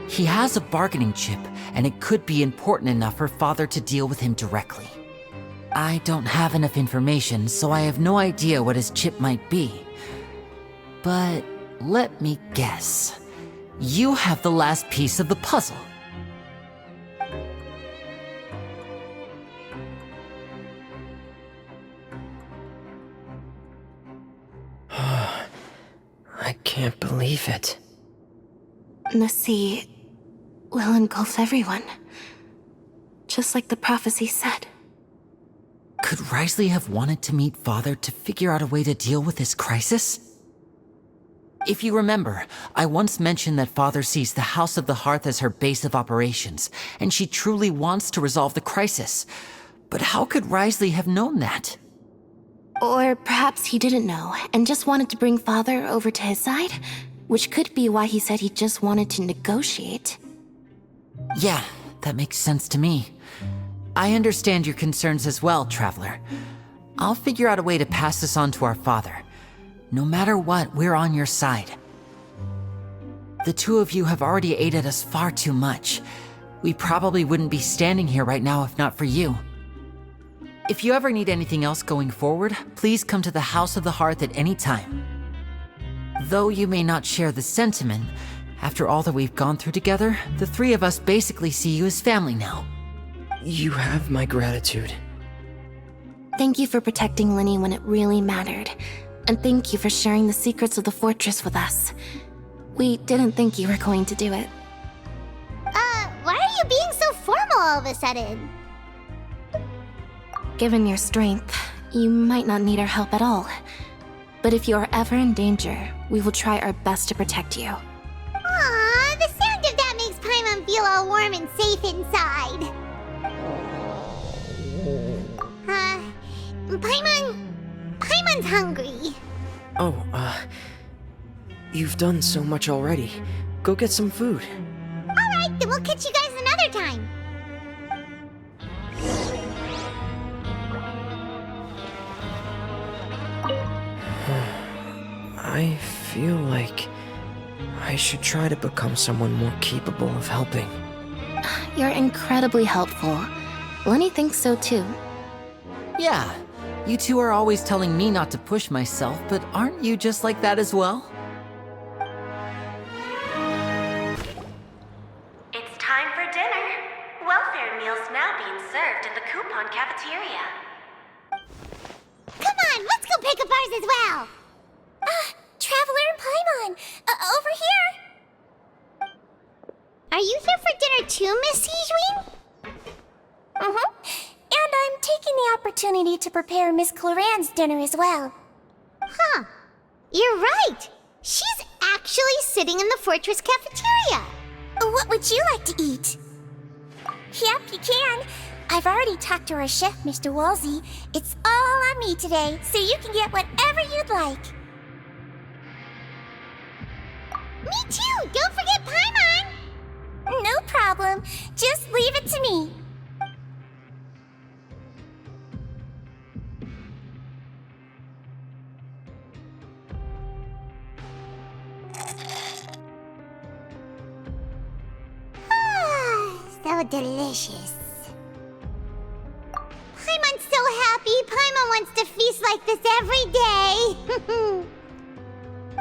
Speaker 7: He has a bargaining chip, and it could be important enough for Father to deal with him directly. I don't have enough information, so I have no idea what his chip might be. But let me guess. You have the last piece of the puzzle.
Speaker 13: believe it.
Speaker 10: The sea will engulf everyone. Just like the prophecy said.
Speaker 7: Could Risley have wanted to meet Father to figure out a way to deal with this crisis? If you remember, I once mentioned that Father sees the House of the Hearth as her base of operations, and she truly wants to resolve the crisis. But how could Risley have known that?
Speaker 10: Or perhaps he didn't know, and just wanted to bring Father over to his side? Which could be why he said he just wanted to negotiate.
Speaker 7: Yeah, that makes sense to me. I understand your concerns as well, Traveler. I'll figure out a way to pass this on to our father. No matter what, we're on your side. The two of you have already aided us far too much. We probably wouldn't be standing here right now if not for you. If you ever need anything else going forward, please come to the House of the Hearth at any time. Though you may not share the sentiment, after all that we've gone through together, the three of us basically see you as family now.
Speaker 13: You have my gratitude.
Speaker 10: Thank you for protecting Linny when it really mattered. And thank you for sharing the secrets of the fortress with us. We didn't think you were going to do it.
Speaker 1: Why are you being so formal all of a sudden?
Speaker 10: Given your strength, you might not need our help at all. But if you are ever in danger, we will try our best to protect you.
Speaker 1: Aww, the sound of that makes Paimon feel all warm and safe inside. Paimon's hungry.
Speaker 13: Oh, you've done so much already. Go get some food.
Speaker 1: Alright, then we'll catch you guys another time.
Speaker 13: I feel like I should try to become someone more capable of helping.
Speaker 10: You're incredibly helpful. Lenny thinks so too.
Speaker 7: Yeah, you two are always telling me not to push myself, but aren't you just like that as well?
Speaker 14: It's time for dinner. Welfare meals now being served in the coupon cafeteria.
Speaker 1: Come on, let's go pick up ours as well.
Speaker 8: Traveler and Paimon, over here.
Speaker 1: Are you here for dinner too, Miss Sijween?
Speaker 8: And I'm taking the opportunity to prepare Miss Cloran's dinner as well.
Speaker 1: Huh. You're right. She's actually sitting in the fortress cafeteria.
Speaker 8: What would you like to eat? Yep, you can. I've already talked to our chef, Mr. Wolsey. It's all on me today, so you can get whatever you'd like.
Speaker 1: Me too! Don't forget Paimon!
Speaker 8: No problem. Just leave it to me.
Speaker 1: So delicious. Paimon's so happy. Paimon wants to feast like this every day.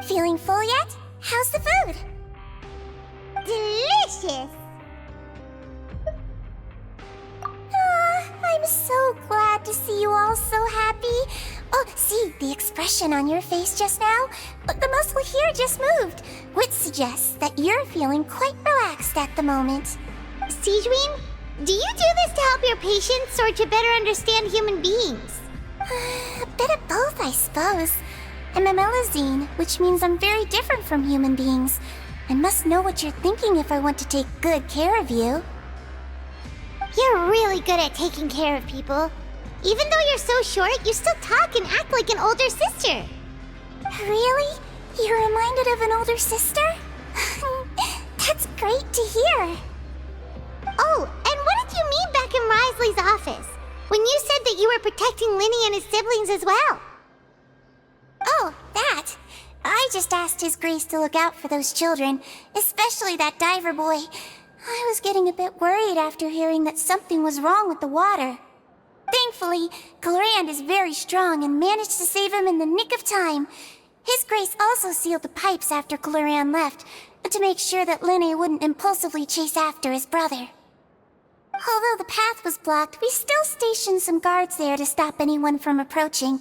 Speaker 8: Feeling full yet? How's the food?
Speaker 1: Delicious.
Speaker 8: I'm so glad to see you all so happy. Oh, see the expression on your face just now? The muscle here just moved, which suggests that you're feeling quite relaxed at the moment.
Speaker 1: Sijween, do you do this to help your patients or to better understand human beings?
Speaker 8: A bit of both, I suppose. I'm a Melazine, which means I'm very different from human beings. I must know what you're thinking if I want to take good care of you.
Speaker 1: You're really good at taking care of people. Even though you're so short, you still talk and act like an older sister.
Speaker 8: Really? You're reminded of an older sister? That's great to hear.
Speaker 1: Oh, and what did you mean back in Risley's office? When you said that you were protecting Linny and his siblings as well?
Speaker 8: Oh, that. I just asked His Grace to look out for those children, especially that diver boy. I was getting a bit worried after hearing that something was wrong with the water. Thankfully, Clorand is very strong and managed to save him in the nick of time. His Grace also sealed the pipes after Clorand left, to make sure that Linny wouldn't impulsively chase after his brother. Although the path was blocked, we still stationed some guards there to stop anyone from approaching.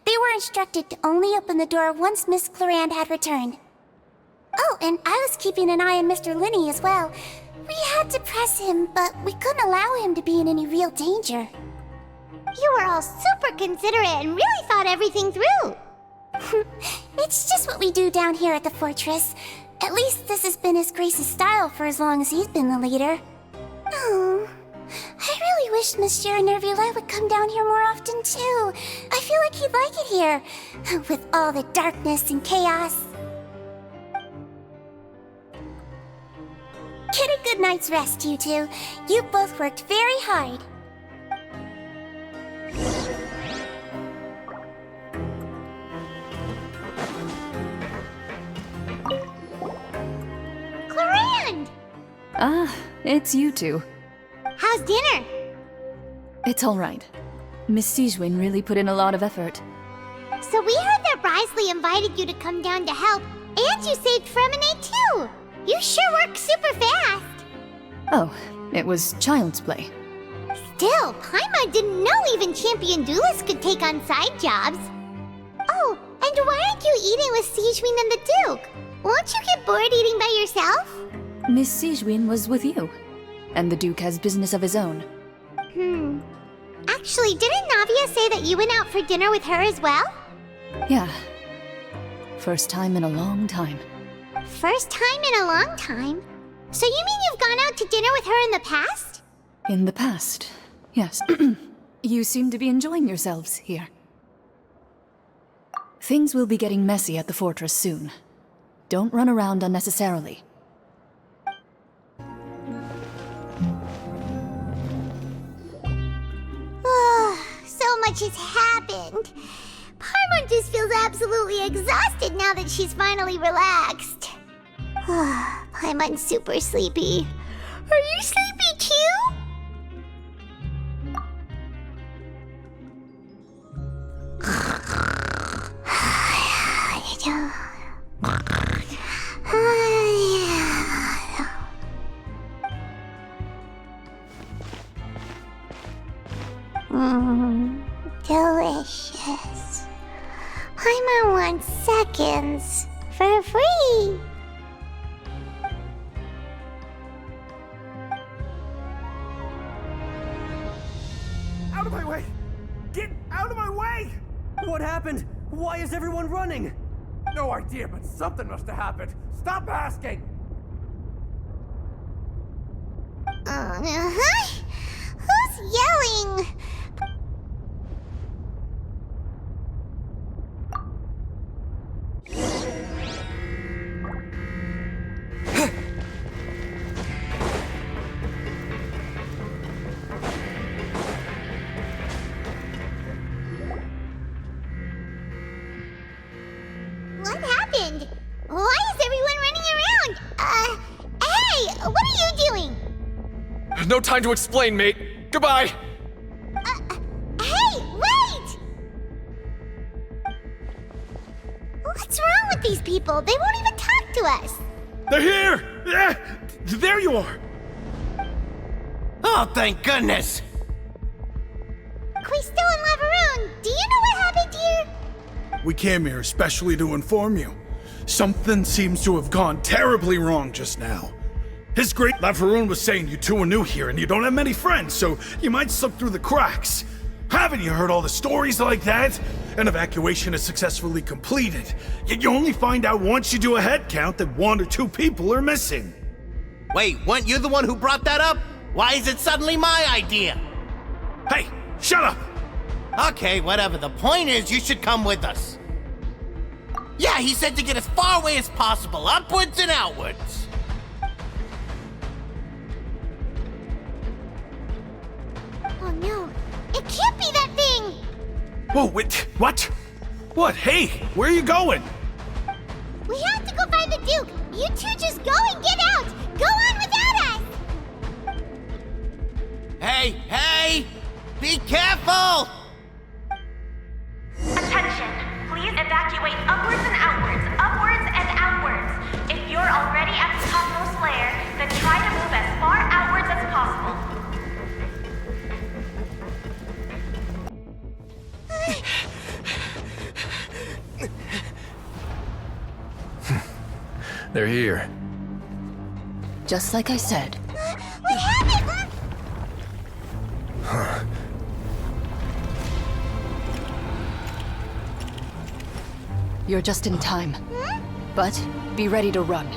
Speaker 8: They were instructed to only open the door once Miss Clorand had returned. Oh, and I was keeping an eye on Mr. Linney as well. We had to press him, but we couldn't allow him to be in any real danger.
Speaker 1: You were all super considerate and really thought everything through.
Speaker 8: It's just what we do down here at the fortress. At least this has been His Grace's style for as long as he's been the leader. Oh, I really wish Monsieur Nervula would come down here more often too. I feel like he'd like it here, with all the darkness and chaos. Get a good night's rest, you two. You both worked very hard.
Speaker 1: Clorand!
Speaker 12: Ah, it's you two.
Speaker 1: How's dinner?
Speaker 12: It's all right. Miss Sigewin really put in a lot of effort.
Speaker 1: So we heard that Brisley invited you to come down to help, and you saved Fremenade too! You sure work super fast!
Speaker 12: Oh, it was child's play.
Speaker 1: Still, Paimon didn't know even champion duelists could take on side jobs. Oh, and why aren't you eating with Sigewin and the Duke? Won't you get bored eating by yourself?
Speaker 12: Miss Sigewin was with you, and the Duke has business of his own.
Speaker 1: Actually, didn't Navia say that you went out for dinner with her as well?
Speaker 12: Yeah. First time in a long time.
Speaker 1: First time in a long time? So you mean you've gone out to dinner with her in the past?
Speaker 12: In the past, yes. You seem to be enjoying yourselves here. Things will be getting messy at the fortress soon. Don't run around unnecessarily.
Speaker 1: So much has happened. Paimon just feels absolutely exhausted now that she's finally relaxed. Paimon's super sleepy. Are you sleepy too? Delicious. Paimon wants seconds for free.
Speaker 15: Out of my way! Get out of my way! What happened? Why is everyone running? No idea, but something must have happened. Stop asking!
Speaker 1: Who's yelling? What happened? Why is everyone running around? Hey! What are you doing?
Speaker 11: No time to explain, mate. Goodbye!
Speaker 1: Hey! Wait! What's wrong with these people? They won't even talk to us!
Speaker 4: They're here! There you are!
Speaker 6: Oh, thank goodness!
Speaker 1: Quisto and Lavaroon, do you know what happened here?
Speaker 5: We came here especially to inform you. Something seems to have gone terribly wrong just now. His Great Lavaroon was saying you two are new here and you don't have many friends, so you might slip through the cracks. Haven't you heard all the stories like that? An evacuation is successfully completed, yet you only find out once you do a head count that 1 or 2 people are missing.
Speaker 6: Wait, weren't you the one who brought that up? Why is it suddenly my idea?
Speaker 5: Hey, shut up!
Speaker 6: Okay, whatever. The point is, you should come with us. Yeah, he said to get as far away as possible, upwards and outwards.
Speaker 1: Oh no, it can't be that thing!
Speaker 5: Whoa, wait, what? What? Hey, where are you going?
Speaker 1: We have to go find the Duke! You two just go and get out! Go on without us!
Speaker 6: Hey! Be careful!
Speaker 14: Attention! Please evacuate upwards and outwards, upwards and outwards. If you're already at the topmost layer, then try to move as far outwards as possible.
Speaker 11: They're here.
Speaker 12: Just like I said.
Speaker 1: What happened?
Speaker 12: You're just in time. But be ready to run.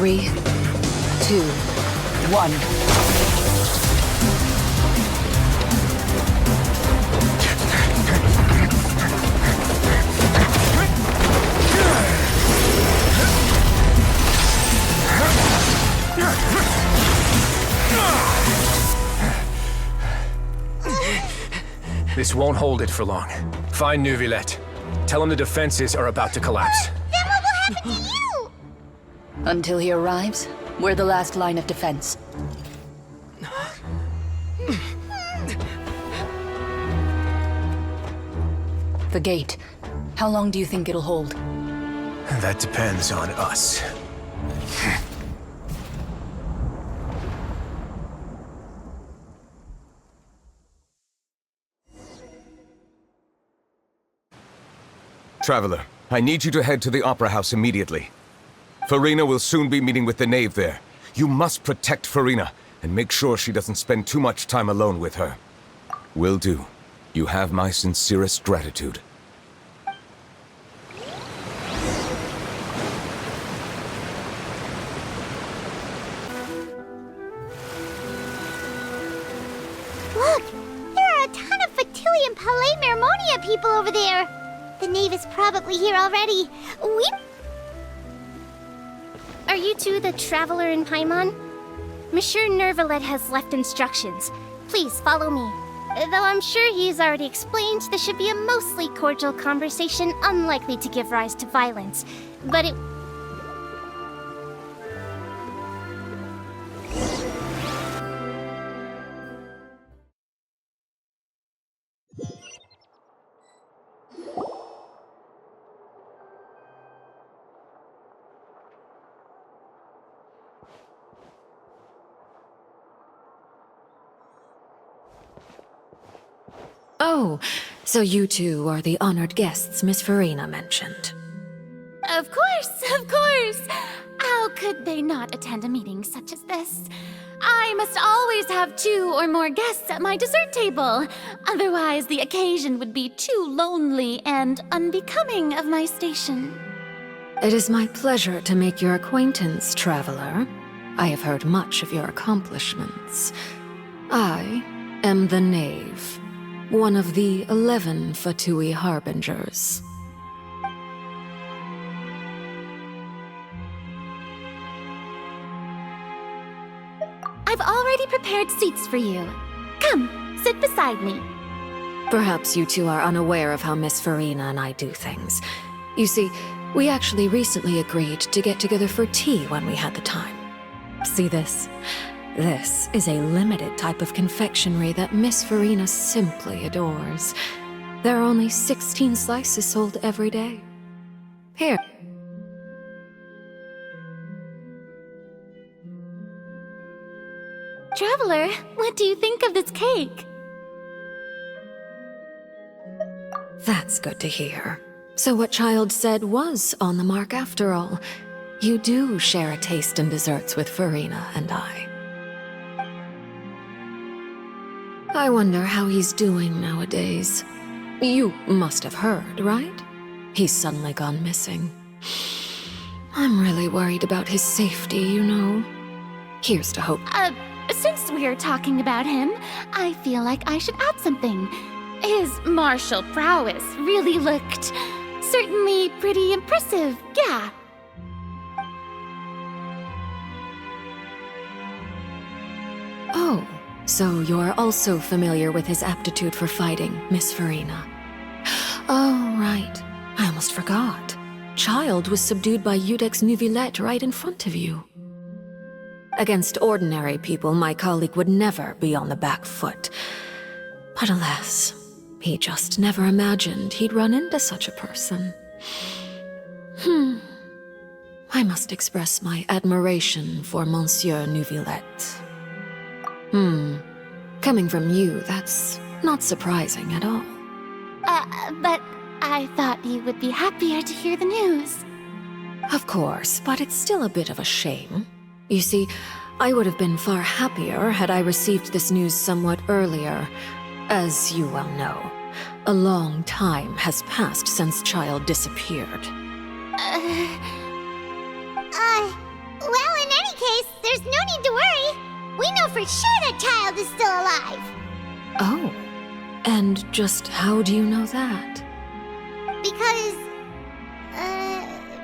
Speaker 12: Three, 2, 1.
Speaker 11: This won't hold it for long. Find Neuvillette. Tell him the defenses are about to collapse.
Speaker 1: Then what will happen to you?
Speaker 12: Until he arrives, we're the last line of defense. The gate. How long do you think it'll hold?
Speaker 11: That depends on us.
Speaker 16: Traveler, I need you to head to the Opera House immediately. Farina will soon be meeting with the knave there. You must protect Farina, and make sure she doesn't spend too much time alone with her. Will do. You have my sincerest gratitude.
Speaker 1: Look! There are a ton of Fatui and Palais Mermonia people over there! The knave is probably here already.
Speaker 10: Are you two the traveler in Paimon? Monsieur Neuvillette has left instructions. Please follow me. Though I'm sure he's already explained, this should be a mostly cordial conversation, unlikely to give rise to violence. But it...
Speaker 17: Oh, so you two are the honored guests Miss Farina mentioned.
Speaker 14: Of course, of course! How could they not attend a meeting such as this? I must always have 2 or more guests at my dessert table. Otherwise, the occasion would be too lonely and unbecoming of my station.
Speaker 17: It is my pleasure to make your acquaintance, traveler. I have heard much of your accomplishments. I am the knave. One of the 11 Fatui Harbingers.
Speaker 14: I've already prepared seats for you. Come, sit beside me.
Speaker 17: Perhaps you two are unaware of how Miss Farina and I do things. You see, we actually recently agreed to get together for tea when we had the time. See this? This is a limited type of confectionery that Miss Farina simply adores. There are only 16 slices sold every day. Here.
Speaker 14: Traveler, what do you think of this cake?
Speaker 17: That's good to hear. So what Child said was on the mark after all. You do share a taste in desserts with Farina and I. I wonder how he's doing nowadays. You must have heard, right? He's suddenly gone missing. I'm really worried about his safety, you know. Here's to hope.
Speaker 14: Since we're talking about him, I feel like I should add something. His martial prowess really looked certainly pretty impressive, yeah.
Speaker 17: Oh, so you're also familiar with his aptitude for fighting, Miss Farina. Oh, right. I almost forgot. Child was subdued by Udex Nuvillette right in front of you. Against ordinary people, my colleague would never be on the back foot. But alas, he just never imagined he'd run into such a person. I must express my admiration for Monsieur Nuvillette. Coming from you, that's not surprising at all.
Speaker 14: But I thought you would be happier to hear the news.
Speaker 17: Of course, but it's still a bit of a shame. You see, I would have been far happier had I received this news somewhat earlier. As you well know, a long time has passed since Child disappeared.
Speaker 1: Well, in any case, there's no need to worry. We know for sure that Child is still alive.
Speaker 17: Oh, and just how do you know that?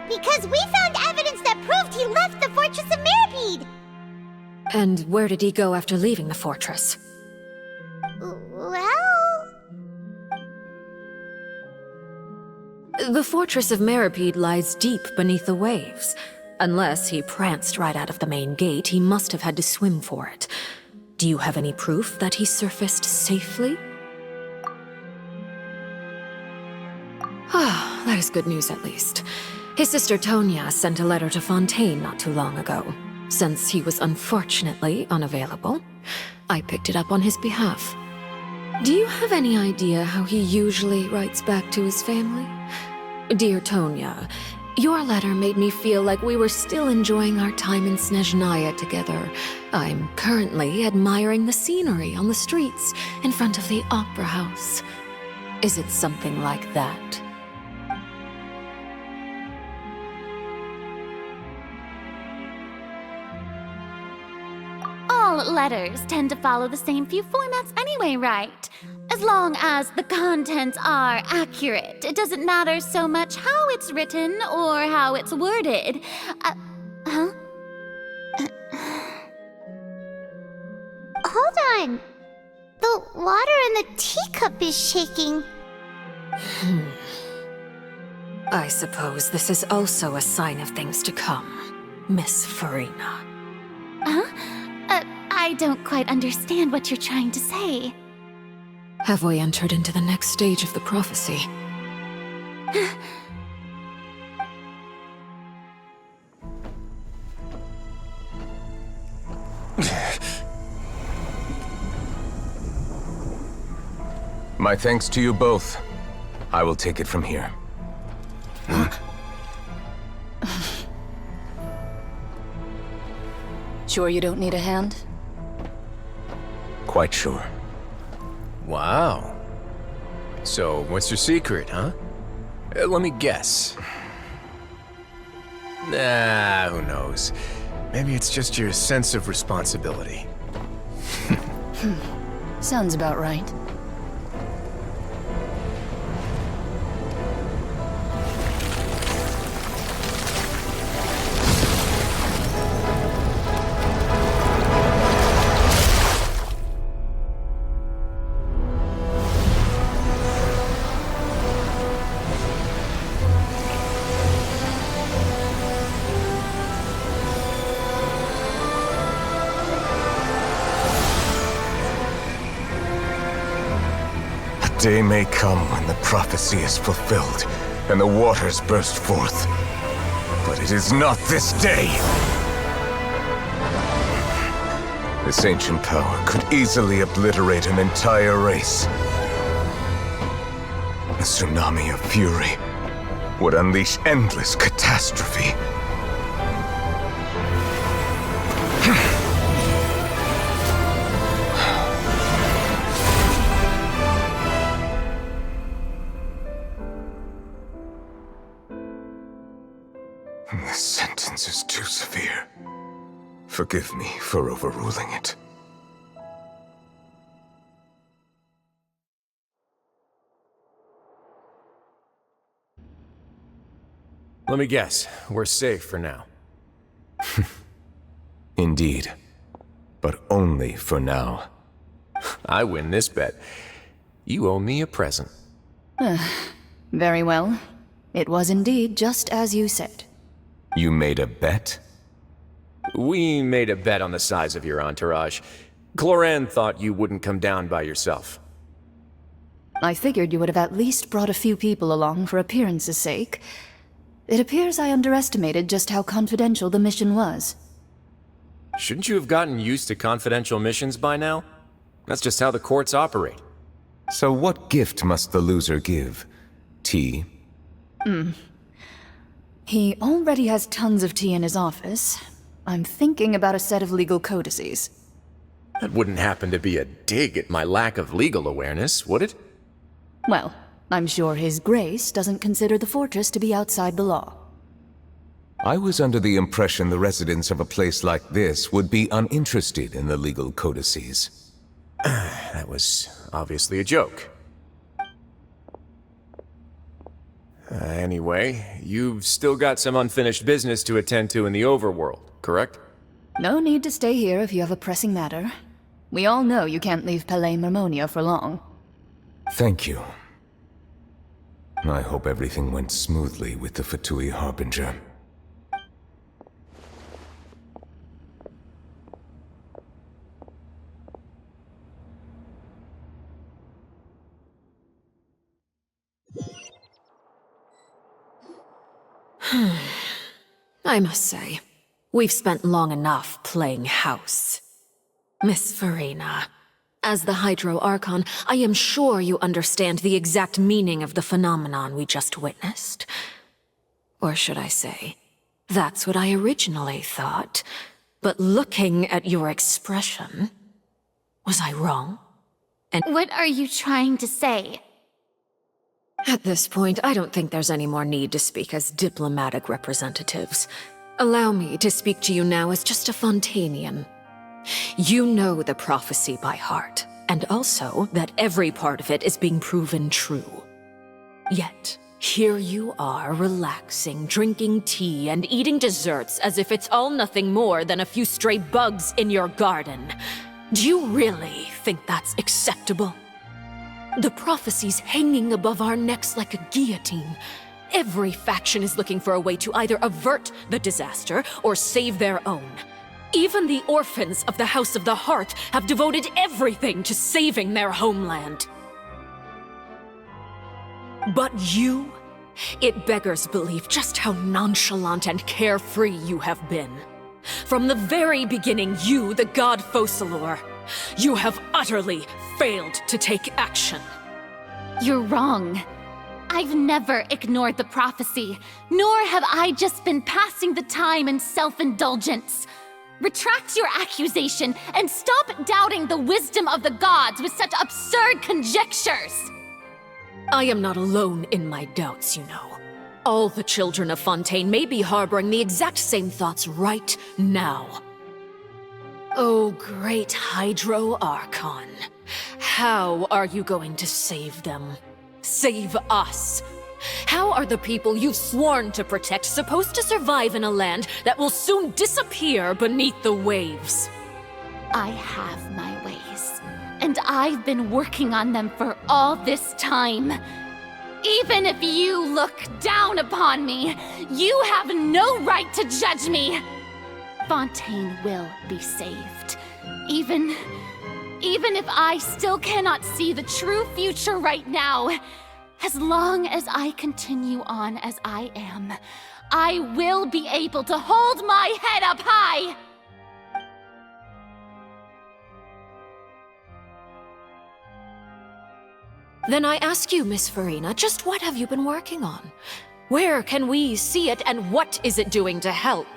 Speaker 1: Because we found evidence that proved he left the Fortress of Meropide.
Speaker 17: And where did he go after leaving the fortress?
Speaker 1: Well...
Speaker 17: The Fortress of Meropide lies deep beneath the waves. Unless he pranced right out of the main gate, he must have had to swim for it. Do you have any proof that he surfaced safely? Ah, that is good news at least. His sister Tonya sent a letter to Fontaine not too long ago. Since he was unfortunately unavailable, I picked it up on his behalf. Do you have any idea how he usually writes back to his family? Dear Tonya, your letter made me feel like we were still enjoying our time in Snezhnaya together. I'm currently admiring the scenery on the streets in front of the opera house. Is it something like that?
Speaker 14: All letters tend to follow the same few formats anyway, right? As long as the contents are accurate, it doesn't matter so much how it's written or how it's worded.
Speaker 1: Hold on. The water in the teacup is shaking.
Speaker 17: I suppose this is also a sign of things to come, Miss Farina.
Speaker 14: I don't quite understand what you're trying to say.
Speaker 17: Have we entered into the next stage of the prophecy?
Speaker 16: My thanks to you both. I will take it from here.
Speaker 12: Sure you don't need a hand?
Speaker 16: Quite sure.
Speaker 11: Wow. So, what's your secret, huh? Let me guess. Nah, who knows? Maybe it's just your sense of responsibility.
Speaker 12: Sounds about right.
Speaker 16: Day may come when the prophecy is fulfilled and the waters burst forth. But it is not this day! This ancient power could easily obliterate an entire race. A tsunami of fury would unleash endless catastrophe. This sentence is too severe. Forgive me for overruling it.
Speaker 11: Let me guess, we're safe for now.
Speaker 16: Indeed. But only for now.
Speaker 11: I win this bet. You owe me a present.
Speaker 12: Very well. It was indeed just as you said.
Speaker 16: You made a bet?
Speaker 11: We made a bet on the size of your entourage. Cloran thought you wouldn't come down by yourself.
Speaker 12: I figured you would have at least brought a few people along for appearance's sake. It appears I underestimated just how confidential the mission was.
Speaker 11: Shouldn't you have gotten used to confidential missions by now? That's just how the courts operate.
Speaker 16: So what gift must the loser give? Tea?
Speaker 12: He already has tons of tea in his office. I'm thinking about a set of legal codices.
Speaker 11: That wouldn't happen to be a dig at my lack of legal awareness, would it?
Speaker 12: Well, I'm sure His Grace doesn't consider the fortress to be outside the law.
Speaker 16: I was under the impression the residents of a place like this would be uninterested in the legal codices.
Speaker 11: That was obviously a joke. Anyway, you've still got some unfinished business to attend to in the overworld, correct?
Speaker 12: No need to stay here if you have a pressing matter. We all know you can't leave Palais Mermonia for long.
Speaker 16: Thank you. I hope everything went smoothly with the Fatui Harbinger.
Speaker 17: I must say, we've spent long enough playing house. Miss Farina, as the Hydro Archon, I am sure you understand the exact meaning of the phenomenon we just witnessed. Or should I say, that's what I originally thought. But looking at your expression, was I wrong? And
Speaker 14: what are you trying to say?
Speaker 17: At this point, I don't think there's any more need to speak as diplomatic representatives. Allow me to speak to you now as just a Fontainian. You know the prophecy by heart, and also that every part of it is being proven true. Yet, here you are relaxing, drinking tea, and eating desserts as if it's all nothing more than a few stray bugs in your garden. Do you really think that's acceptable? The prophecy's hanging above our necks like a guillotine. Every faction is looking for a way to either avert the disaster or save their own. Even the orphans of the House of the Heart have devoted everything to saving their homeland. But you? It beggars belief just how nonchalant and carefree you have been. From the very beginning, you, the god Focalor, you have utterly failed to take action.
Speaker 14: You're wrong. I've never ignored the prophecy, nor have I just been passing the time in self-indulgence. Retract your accusation and stop doubting the wisdom of the gods with such absurd conjectures!
Speaker 17: I am not alone in my doubts, you know. All the children of Fontaine may be harboring the exact same thoughts right now. Oh, great Hydro Archon. How are you going to save them? Save us? How are the people you've sworn to protect supposed to survive in a land that will soon disappear beneath the waves?
Speaker 14: I have my ways, and I've been working on them for all this time. Even if you look down upon me, you have no right to judge me. Fontaine will be saved. Even if I still cannot see the true future right now, as long as I continue on as I am, I will be able to hold my head up high!
Speaker 17: Then I ask you, Miss Farina, just what have you been working on? Where can we see it, and what is it doing to help?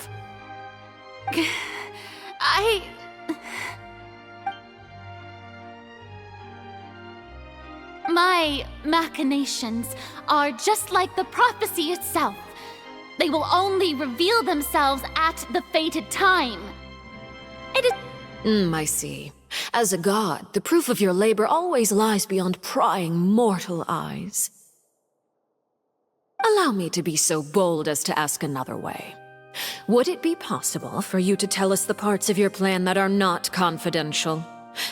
Speaker 14: My machinations are just like the prophecy itself. They will only reveal themselves at the fated time. It is...
Speaker 17: I see. As a god, the proof of your labor always lies beyond prying mortal eyes. Allow me to be so bold as to ask another way. Would it be possible for you to tell us the parts of your plan that are not confidential?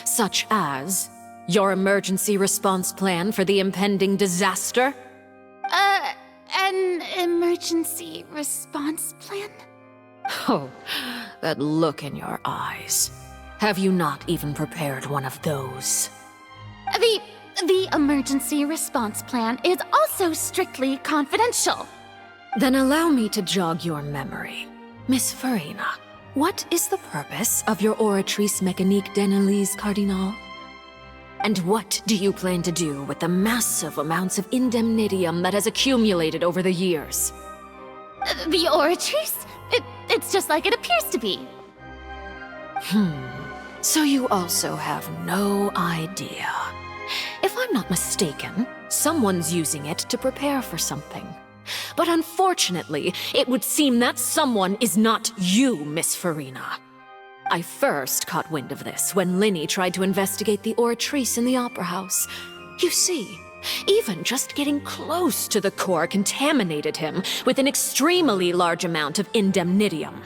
Speaker 17: Such as your emergency response plan for the impending disaster?
Speaker 14: An emergency response plan?
Speaker 17: Oh, that look in your eyes. Have you not even prepared one of those?
Speaker 14: The emergency response plan is also strictly confidential.
Speaker 17: Then allow me to jog your memory. Miss Farina, what is the purpose of your oratrice mécanique d'analyse cardinal? And what do you plan to do with the massive amounts of indemnitium that has accumulated over the years?
Speaker 14: The oratrice? It's just like it appears to be.
Speaker 17: So you also have no idea. If I'm not mistaken, someone's using it to prepare for something. But unfortunately, it would seem that someone is not you, Miss Farina. I first caught wind of this when Linny tried to investigate the oratrice in the Opera House. You see, even just getting close to the core contaminated him with an extremely large amount of indemnitium.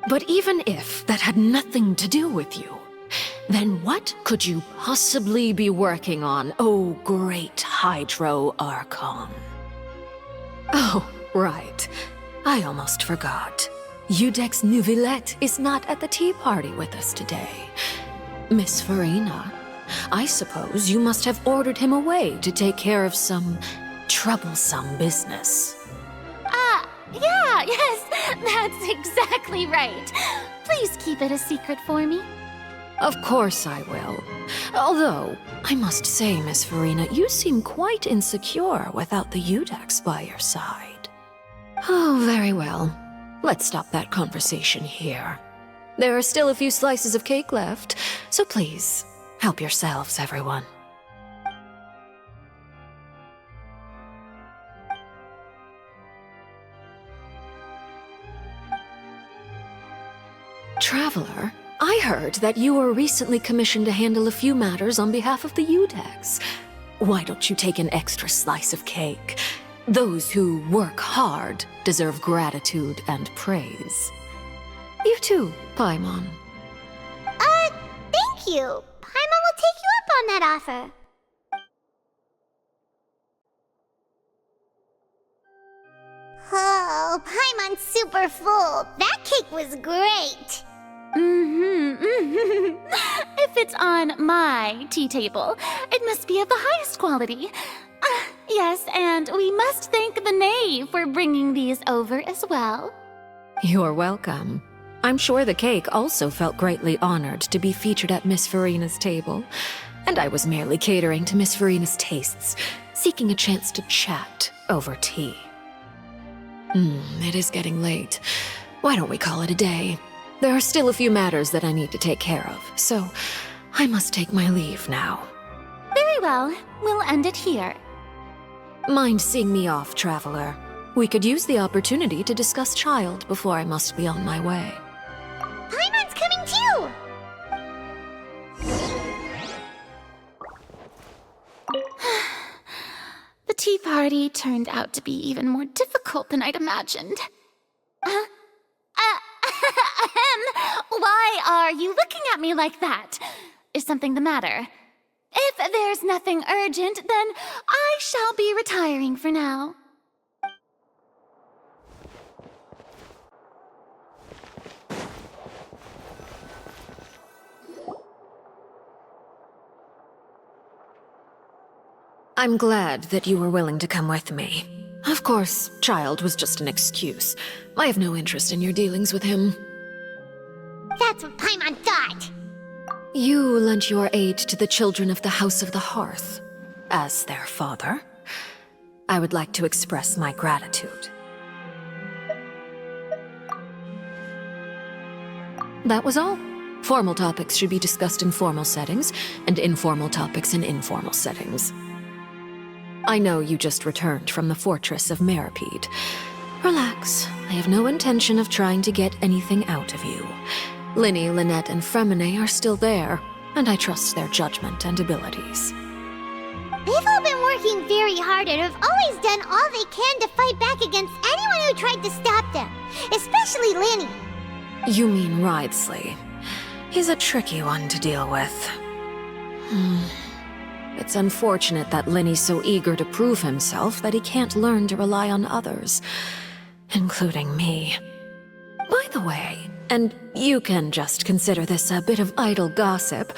Speaker 17: But even if that had nothing to do with you, then what could you possibly be working on, oh great Hydro Archon? Oh, right. I almost forgot. Udex Nouvillette is not at the tea party with us today. Miss Farina, I suppose you must have ordered him away to take care of some troublesome business.
Speaker 14: Yes, that's exactly right. Please keep it a secret for me.
Speaker 17: Of course I will. Although, I must say, Miss Farina, you seem quite insecure without the Udex by your side. Oh, very well. Let's stop that conversation here. There are still a few slices of cake left, so please, help yourselves, everyone. Traveler, I heard that you were recently commissioned to handle a few matters on behalf of the Udex. Why don't you take an extra slice of cake? Those who work hard deserve gratitude and praise. You too, Paimon.
Speaker 1: Thank you. Paimon will take you up on that offer. Oh, Paimon's super full. That cake was great.
Speaker 14: If it's on my tea table, it must be of the highest quality. Yes, and we must thank the knave for bringing these over as well.
Speaker 17: You're welcome. I'm sure the cake also felt greatly honored to be featured at Miss Farina's table, and I was merely catering to Miss Farina's tastes, seeking a chance to chat over tea. It is getting late. Why don't we call it a day? There are still a few matters that I need to take care of, so I must take my leave now.
Speaker 14: Very well. We'll end it here.
Speaker 17: Mind seeing me off, Traveler? We could use the opportunity to discuss Child before I must be on my way.
Speaker 1: Paimon's coming too!
Speaker 14: The tea party turned out to be even more difficult than I'd imagined. Why are you looking at me like that? Is something the matter? If there's nothing urgent, then I shall be retiring for now.
Speaker 17: I'm glad that you were willing to come with me. Of course, Child was just an excuse. I have no interest in your dealings with him.
Speaker 1: That's what Paimon thought.
Speaker 17: You lent your aid to the children of the House of the Hearth. As their father, I would like to express my gratitude. That was all. Formal topics should be discussed in formal settings, and informal topics in informal settings. I know you just returned from the Fortress of Meropide. Relax. I have no intention of trying to get anything out of you. Linny, Lynette, and Fremine are still there, and I trust their judgment and abilities.
Speaker 1: They've all been working working very hard and have always done all they can to fight back against anyone who tried to stop them. Especially Lenny.
Speaker 17: You mean Wriothesley. He's a tricky one to deal with. It's unfortunate that Lenny's so eager to prove himself that he can't learn to rely on others, including me. By the way, and you can just consider this a bit of idle gossip,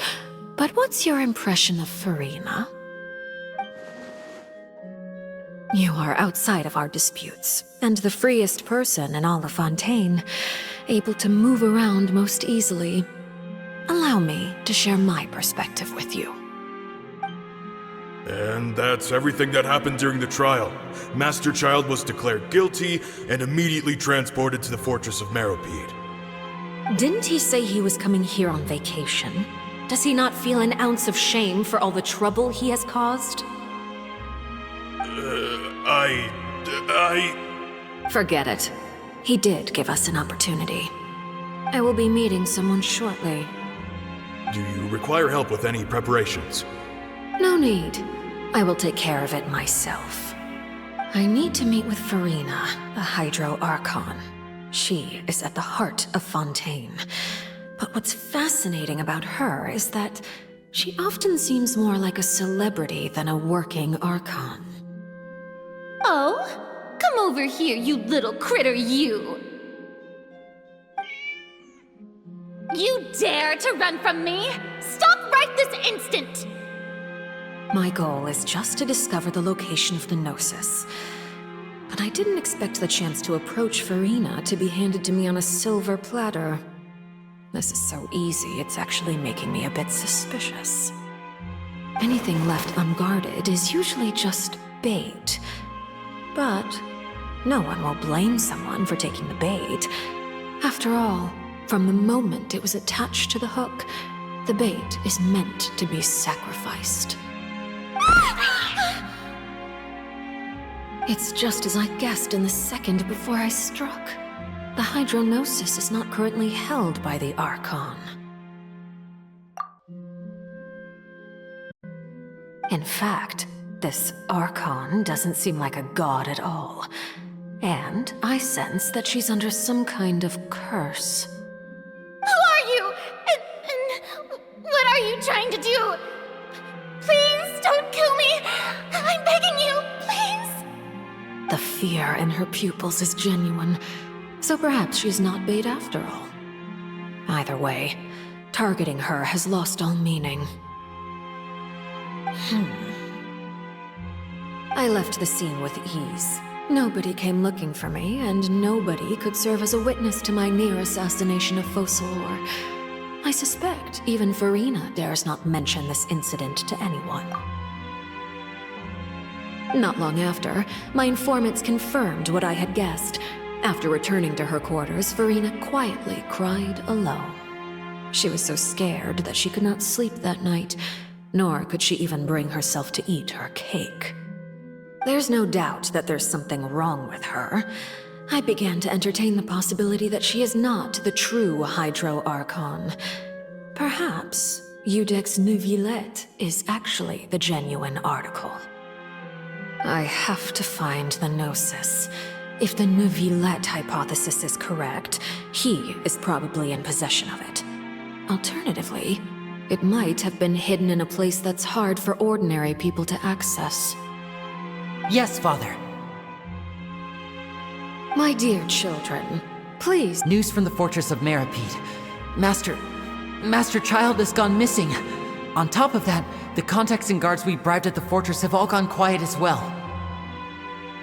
Speaker 17: but what's your impression of Furina? You are outside of our disputes, and the freest person in all of Fontaine, able to move around most easily. Allow me to share my perspective with you.
Speaker 18: And that's everything that happened during the trial. Master Child was declared guilty and immediately transported to the Fortress of Meropide.
Speaker 17: Didn't he say he was coming here on vacation? Does he not feel an ounce of shame for all the trouble he has caused? Forget it. He did give us an opportunity. I will be meeting someone shortly.
Speaker 18: Do you require help with any preparations?
Speaker 17: No need. I will take care of it myself. I need to meet with Furina, the Hydro Archon. She is at the heart of Fontaine. But what's fascinating about her is that she often seems more like a celebrity than a working Archon.
Speaker 14: Oh? Come over here, you little critter, you! You dare to run from me? Stop right this instant!
Speaker 17: My goal is just to discover the location of the Gnosis. But I didn't expect the chance to approach Furina to be handed to me on a silver platter. This is so easy, it's actually making me a bit suspicious. Anything left unguarded is usually just bait. But no one will blame someone for taking the bait. After all, from the moment it was attached to the hook, the bait is meant to be sacrificed. It's just as I guessed in the second before I struck. The Hydrognosis is not currently held by the Archon. In fact, this Archon doesn't seem like a god at all. And I sense that she's under some kind of curse.
Speaker 14: Who are you? And what are you trying to do? Please don't kill me! I'm begging you, please!
Speaker 17: The fear in her pupils is genuine, so perhaps she's not bait after all. Either way, targeting her has lost all meaning. I left the scene with ease. Nobody came looking for me, and nobody could serve as a witness to my near assassination of Focalor. I suspect even Furina dares not mention this incident to anyone. Not long after, my informants confirmed what I had guessed. After returning to her quarters, Furina quietly cried alone. She was so scared that she could not sleep that night, nor could she even bring herself to eat her cake. There's no doubt that there's something wrong with her. I began to entertain the possibility that she is not the true Hydro Archon. Perhaps Iudex Neuvillette is actually the genuine article. I have to find the Gnosis. If the Neuvillette hypothesis is correct, he is probably in possession of it. Alternatively, it might have been hidden in a place that's hard for ordinary people to access.
Speaker 7: Yes, Father.
Speaker 17: My dear children, please.
Speaker 7: News from the Fortress of Meropide. Master Child has gone missing. On top of that, the contacts and guards we bribed at the fortress have all gone quiet as well.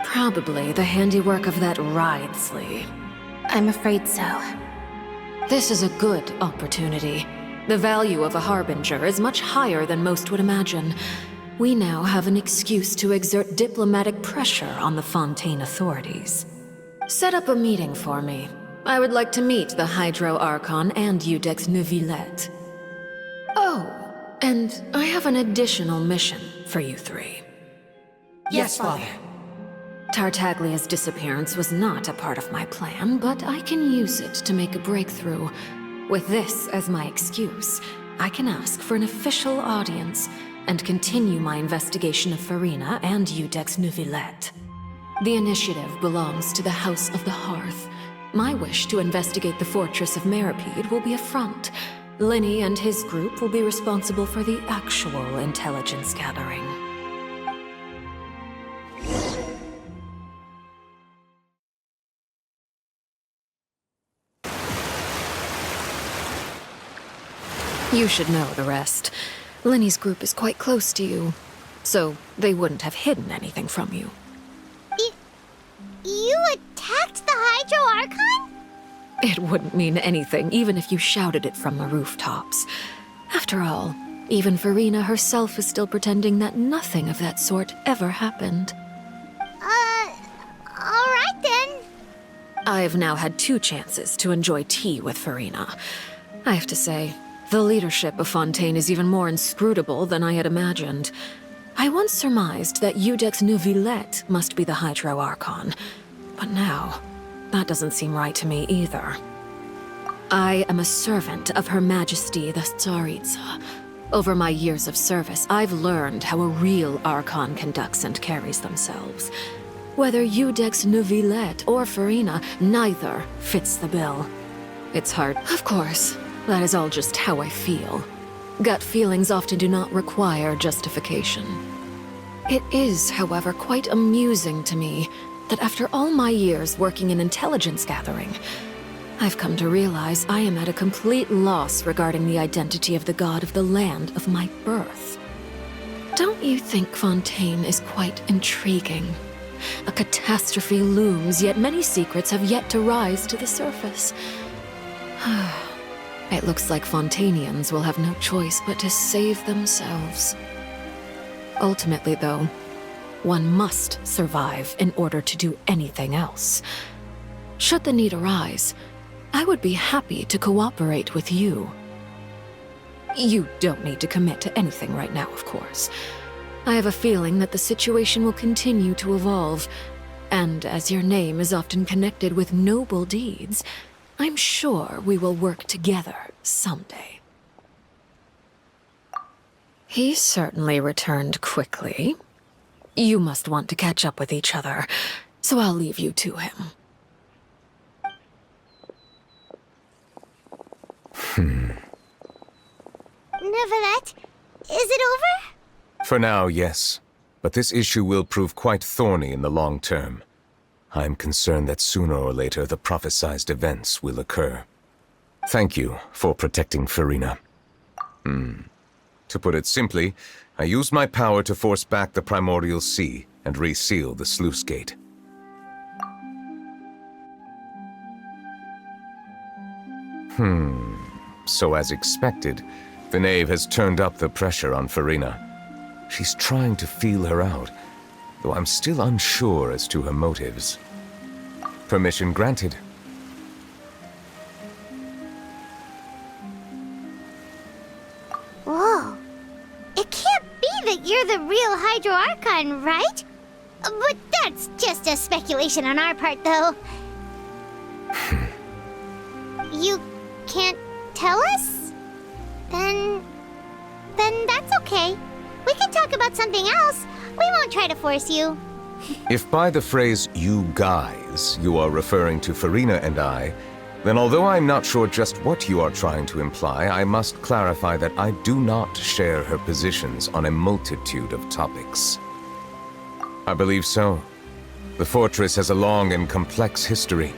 Speaker 17: Probably the handiwork of that Wriothesley.
Speaker 8: I'm afraid so.
Speaker 17: This is a good opportunity. The value of a harbinger is much higher than most would imagine. We now have an excuse to exert diplomatic pressure on the Fontaine authorities. Set up a meeting for me. I would like to meet the Hydro Archon and Iudex Neuvillette. Oh, and I have an additional mission for you three.
Speaker 7: Yes, Father.
Speaker 17: Tartaglia's disappearance was not a part of my plan, but I can use it to make a breakthrough. With this as my excuse, I can ask for an official audience, and continue my investigation of Farina and Iudex Neuvillette. The initiative belongs to the House of the Hearth. My wish to investigate the Fortress of Meropide will be a front. Lenny and his group will be responsible for the actual intelligence gathering. You should know the rest. Lenny's group is quite close to you, so they wouldn't have hidden anything from you.
Speaker 1: You attacked the Hydro Archon?
Speaker 17: It wouldn't mean anything, even if you shouted it from the rooftops. After all, even Farina herself is still pretending that nothing of that sort ever happened.
Speaker 1: Alright then.
Speaker 17: I've now had 2 chances to enjoy tea with Farina. I have to say, the leadership of Fontaine is even more inscrutable than I had imagined. I once surmised that Iudex Neuvillette must be the Hydro Archon, but now, that doesn't seem right to me either. I am a servant of Her Majesty the Tsaritsa. Over my years of service, I've learned how a real Archon conducts and carries themselves. Whether Iudex Neuvillette or Farina, neither fits the bill. It's hard. Of course, that is all just how I feel. Gut feelings often do not require justification. It is, however, quite amusing to me that after all my years working in intelligence gathering, I've come to realize I am at a complete loss regarding the identity of the god of the land of my birth. Don't you think Fontaine is quite intriguing? A catastrophe looms, yet many secrets have yet to rise to the surface. It looks like Fontainians will have no choice but to save themselves. Ultimately, though, one must survive in order to do anything else. Should the need arise, I would be happy to cooperate with you. You don't need to commit to anything right now, of course. I have a feeling that the situation will continue to evolve, and as your name is often connected with noble deeds, I'm sure we will work together someday. He certainly returned quickly. You must want to catch up with each other, so I'll leave you to him.
Speaker 1: Neuvillette, is it over?
Speaker 16: For now, yes. But this issue will prove quite thorny in the long term. I'm concerned that sooner or later the prophesized events will occur. Thank you for protecting Farina. To put it simply, I used my power to force back the primordial sea and reseal the sluice gate. So as expected, the knave has turned up the pressure on Farina. She's trying to feel her out, though I'm still unsure as to her motives. Permission granted.
Speaker 1: Whoa. It can't be that you're the real Hydro Archon, right? But that's just a speculation on our part, though. You can't tell us? Then that's okay. We can talk about something else. We won't try to force you.
Speaker 16: If by the phrase, "you guys," you are referring to Farina and I, then although I'm not sure just what you are trying to imply, I must clarify that I do not share her positions on a multitude of topics. I believe so. The fortress has a long and complex history.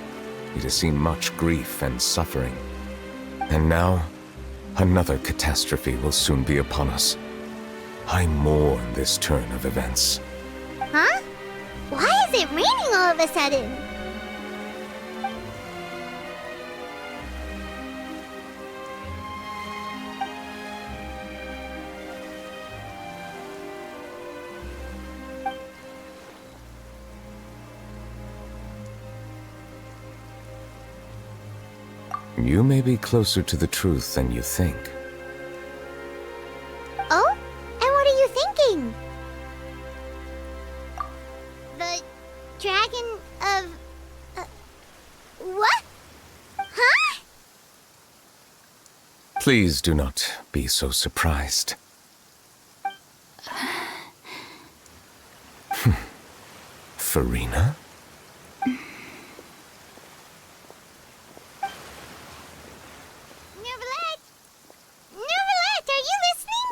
Speaker 16: It has seen much grief and suffering. And now, another catastrophe will soon be upon us. I mourn this turn of events.
Speaker 1: Huh? Why is it raining all of a sudden?
Speaker 16: You may be closer to the truth than you think.
Speaker 1: Oh? And what are you thinking? The dragon of... what? Huh?
Speaker 16: Please do not be so surprised. Farina?
Speaker 1: Neverlet, are you listening?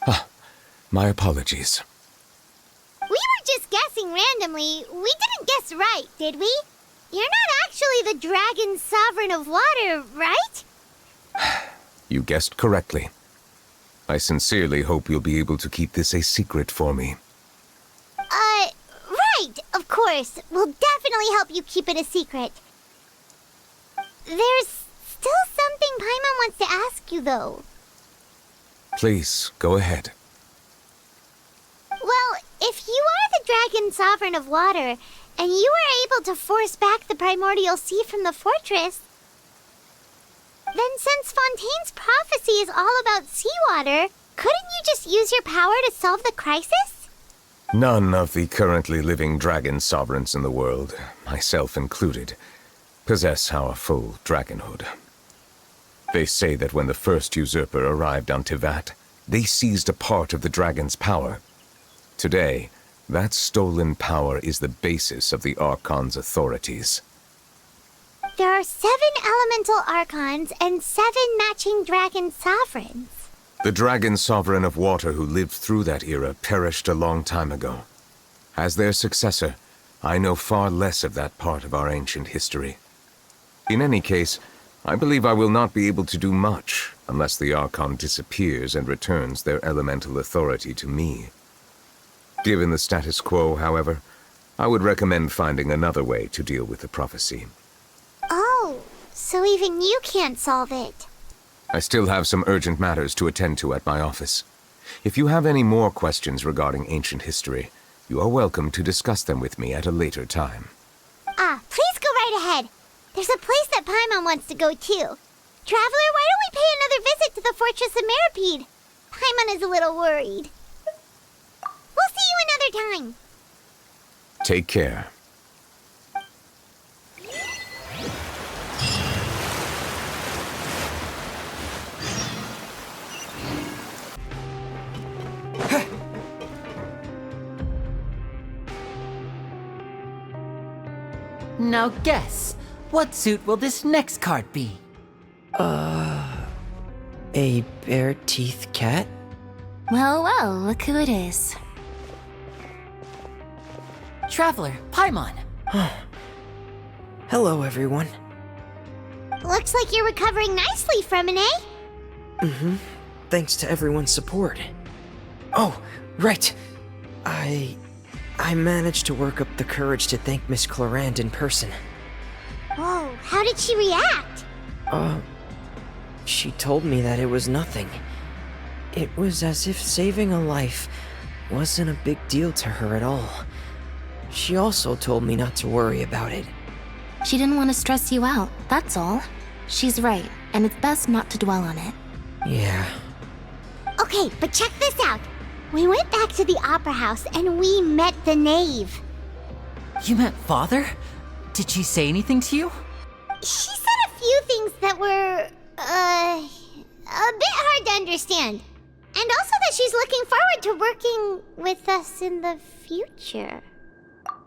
Speaker 16: Ah, my apologies.
Speaker 1: We were just guessing randomly. We didn't guess right, did we? You're not actually the dragon sovereign of water, right?
Speaker 16: You guessed correctly. I sincerely hope you'll be able to keep this a secret for me.
Speaker 1: Right, of course. We'll definitely help you keep it a secret. There's still something Paimon wants to ask you, though.
Speaker 16: Please, go ahead.
Speaker 1: Well, if you are the dragon sovereign of water, and you were able to force back the primordial sea from the fortress, then since Fontaine's prophecy is all about seawater, couldn't you just use your power to solve the crisis?
Speaker 16: None of the currently living dragon sovereigns in the world, myself included, possess our full dragonhood. They say that when the first usurper arrived on Tivat, they seized a part of the dragon's power. Today, that stolen power is the basis of the Archon's authorities.
Speaker 1: There are 7 elemental archons and 7 matching dragon sovereigns.
Speaker 16: The dragon sovereign of water who lived through that era perished a long time ago. As their successor, I know far less of that part of our ancient history. In any case, I believe I will not be able to do much unless the Archon disappears and returns their elemental authority to me. Given the status quo, however, I would recommend finding another way to deal with the prophecy.
Speaker 1: Oh, so even you can't solve it.
Speaker 16: I still have some urgent matters to attend to at my office. If you have any more questions regarding ancient history, you are welcome to discuss them with me at a later time.
Speaker 1: Please go right ahead. There's a place that Paimon wants to go too. Traveler, why don't we pay another visit to the Fortress of Meropide? Paimon is a little worried. We'll see you another time.
Speaker 16: Take care.
Speaker 7: Now guess, what suit will this next card be?
Speaker 13: A bare-teeth cat?
Speaker 14: Well, well, look who it is.
Speaker 7: Traveler, Paimon.
Speaker 13: Hello, everyone.
Speaker 1: Looks like you're recovering nicely from it, eh?
Speaker 13: Mm-hmm. Thanks to everyone's support. Oh, right. I managed to work up the courage to thank Miss Clorand in person.
Speaker 1: Whoa, how did she react?
Speaker 13: She told me that it was nothing. It was as if saving a life wasn't a big deal to her at all. She also told me not to worry about it.
Speaker 14: She didn't want to stress you out, that's all. She's right, and it's best not to dwell on it.
Speaker 13: Yeah.
Speaker 1: Okay, but check this out. We went back to the opera house and we met the knave.
Speaker 7: You met Father? Did she say anything to you?
Speaker 1: She said a few things that were, a bit hard to understand. And also that she's looking forward to working with us in the future.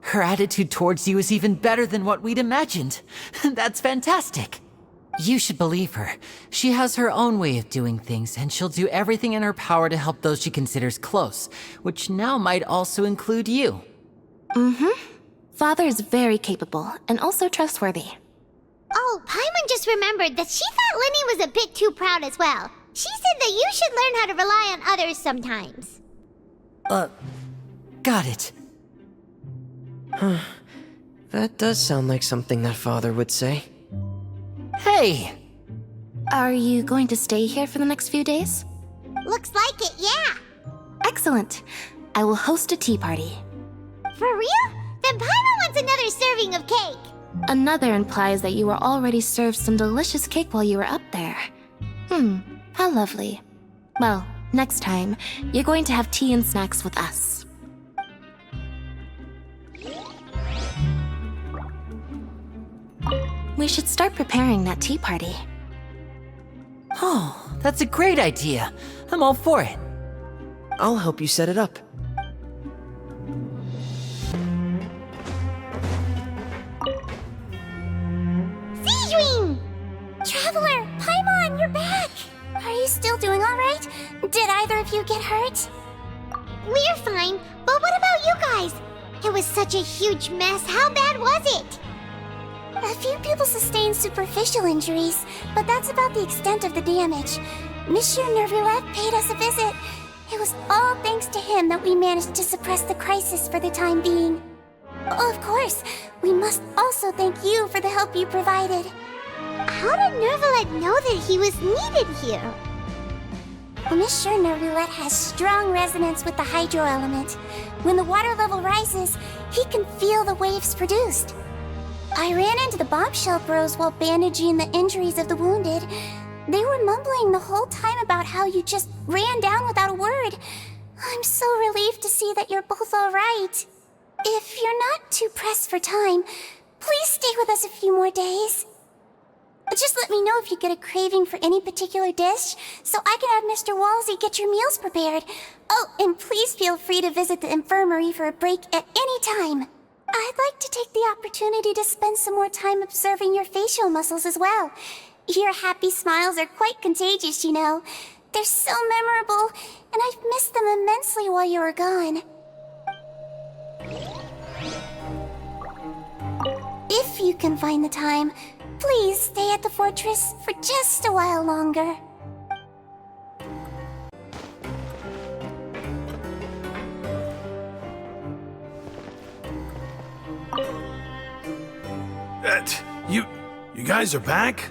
Speaker 7: Her attitude towards you is even better than what we'd imagined. That's fantastic. You should believe her. She has her own way of doing things, and she'll do everything in her power to help those she considers close, which now might also include you.
Speaker 14: Mm-hmm. Father is very capable, and also trustworthy.
Speaker 1: Oh, Paimon just remembered that she thought Lenny was a bit too proud as well. She said that you should learn how to rely on others sometimes.
Speaker 7: Got it.
Speaker 13: Huh. That does sound like something that Father would say.
Speaker 7: Hey!
Speaker 14: Are you going to stay here for the next few days?
Speaker 1: Looks like it, yeah.
Speaker 14: Excellent. I will host a tea party.
Speaker 1: For real? Then Paimon wants another serving of cake.
Speaker 14: Another implies that you were already served some delicious cake while you were up there. How lovely. Well, next time, you're going to have tea and snacks with us. We should start preparing that tea party.
Speaker 7: Oh, that's a great idea. I'm all for it.
Speaker 13: I'll help you set it up.
Speaker 8: still doing alright? Did either of you get hurt?
Speaker 1: We're fine, but what about you guys? It was such a huge mess. How bad was it?
Speaker 8: A few people sustained superficial injuries, but that's about the extent of the damage. Monsieur Nervulet paid us a visit. It was all thanks to him that we managed to suppress the crisis for the time being. Of course, we must also thank you for the help you provided.
Speaker 1: How did Nervulet know that he was needed here?
Speaker 8: Monsieur Nervulet has strong resonance with the hydro element. When the water level rises, he can feel the waves produced. I ran into the bombshell bros while bandaging the injuries of the wounded. They were mumbling the whole time about how you just ran down without a word. I'm so relieved to see that you're both alright. If you're not too pressed for time, please stay with us a few more days. Just let me know if you get a craving for any particular dish, so I can have Mr. Walsey get your meals prepared. Oh, and please feel free to visit the infirmary for a break at any time. I'd like to take the opportunity to spend some more time observing your facial muscles as well. Your happy smiles are quite contagious, you know. They're so memorable, and I've missed them immensely while you were gone. If you can find the time, please stay at the fortress for just a while longer.
Speaker 5: You guys are back?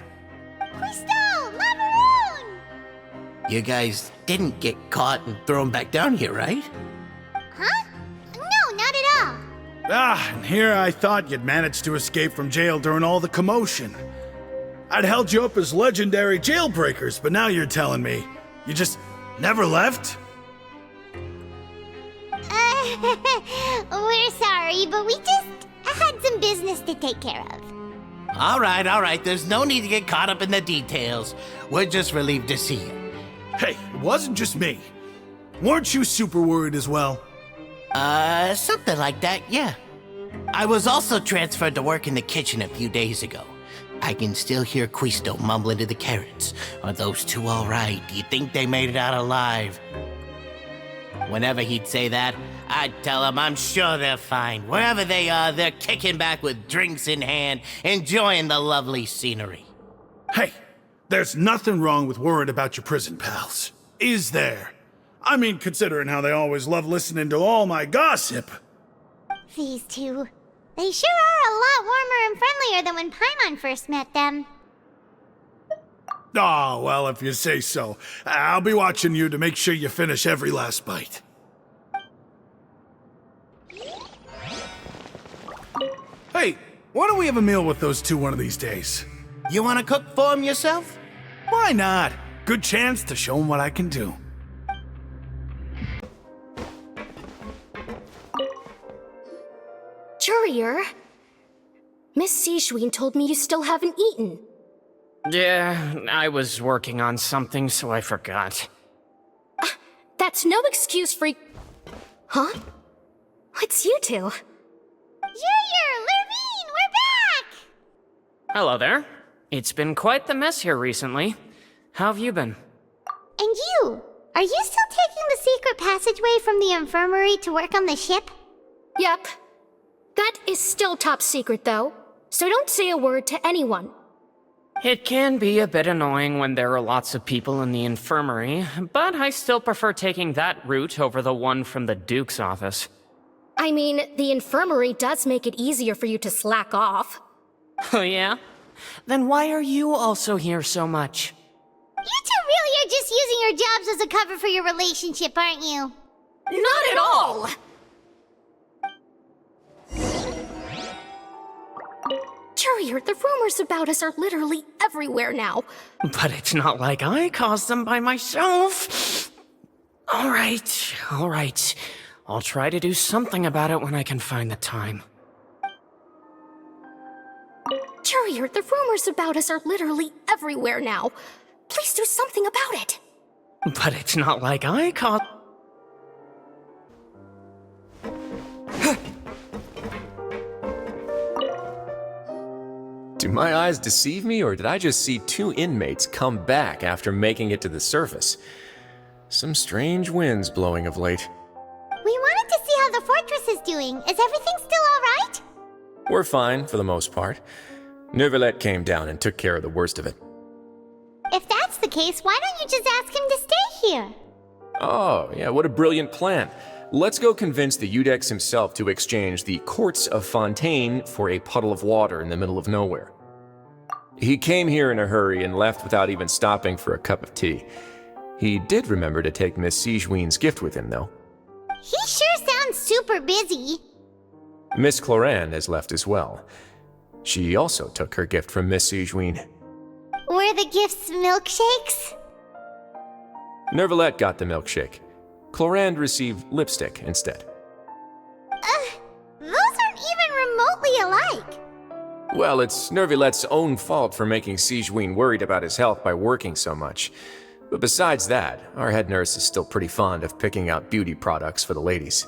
Speaker 6: You guys didn't get caught and thrown back down here, right?
Speaker 1: Huh? No, not at all.
Speaker 5: And here I thought you'd managed to escape from jail during all the commotion. I'd held you up as legendary jailbreakers, but now you're telling me you just never left?
Speaker 1: We're sorry, but we just had some business to take care of.
Speaker 6: All right. There's no need to get caught up in the details. We're just relieved to see you.
Speaker 5: Hey, it wasn't just me. Weren't you super worried as well?
Speaker 6: Something like that, yeah. I was also transferred to work in the kitchen a few days ago. I can still hear Quisto mumbling to the carrots. Are those two all right? Do you think they made it out alive? Whenever he'd say that, I'd tell him I'm sure they're fine. Wherever they are, they're kicking back with drinks in hand, enjoying the lovely scenery.
Speaker 5: Hey, there's nothing wrong with worrying about your prison pals, is there? I mean, considering how they always love listening to all my gossip.
Speaker 1: These two. They sure are a lot warmer and friendlier than when Paimon first met them.
Speaker 5: Oh, well, if you say so. I'll be watching you to make sure you finish every last bite. Hey, why don't we have a meal with those two one of these days?
Speaker 6: You want to cook for them yourself?
Speaker 5: Why not? Good chance to show them what I can do.
Speaker 10: Courier, Miss Sijween told me you still haven't eaten.
Speaker 9: Yeah, I was working on something, so I forgot.
Speaker 10: That's no excuse for... Huh? It's you two.
Speaker 1: Courier, Lurvine, we're back!
Speaker 9: Hello there. It's been quite the mess here recently. How have you been?
Speaker 1: And you? Are you still taking the secret passageway from the infirmary to work on the ship?
Speaker 10: Yep. That is still top secret, though, so don't say a word to anyone.
Speaker 9: It can be a bit annoying when there are lots of people in the infirmary, but I still prefer taking that route over the one from the Duke's office.
Speaker 10: I mean, the infirmary does make it easier for you to slack off.
Speaker 9: Oh yeah? Then why are you also here so much?
Speaker 1: You two really are just using your jobs as a cover for your relationship, aren't you?
Speaker 10: Not at all! Courier, the rumors about us are literally everywhere now.
Speaker 9: But it's not like I caused them by myself. All right. I'll try to do something about it when I can find the time.
Speaker 10: Courier, the rumors about us are literally everywhere now. Please do something about it.
Speaker 9: But it's not like I caused...
Speaker 11: Do my eyes deceive me, or did I just see 2 inmates come back after making it to the surface? Some strange winds blowing of late.
Speaker 1: We wanted to see how the fortress is doing. Is everything still alright?
Speaker 11: We're fine, for the most part. Neuvillette came down and took care of the worst of it.
Speaker 1: If that's the case, why don't you just ask him to stay here?
Speaker 11: Oh, yeah, what a brilliant plan. Let's go convince the Eudex himself to exchange the courts of Fontaine for a puddle of water in the middle of nowhere. He came here in a hurry and left without even stopping for a cup of tea. He did remember to take Miss Sigewinne's gift with him, though.
Speaker 1: He sure sounds super busy.
Speaker 11: Miss Clorinde has left as well. She also took her gift from Miss Sigewinne.
Speaker 1: Were the gifts milkshakes?
Speaker 11: Neuvillette got the milkshake. Clorinde received lipstick instead.
Speaker 1: Those aren't even remotely alike.
Speaker 11: Well, it's Neuvillette's own fault for making Sigewinne worried about his health by working so much. But besides that, our head nurse is still pretty fond of picking out beauty products for the ladies.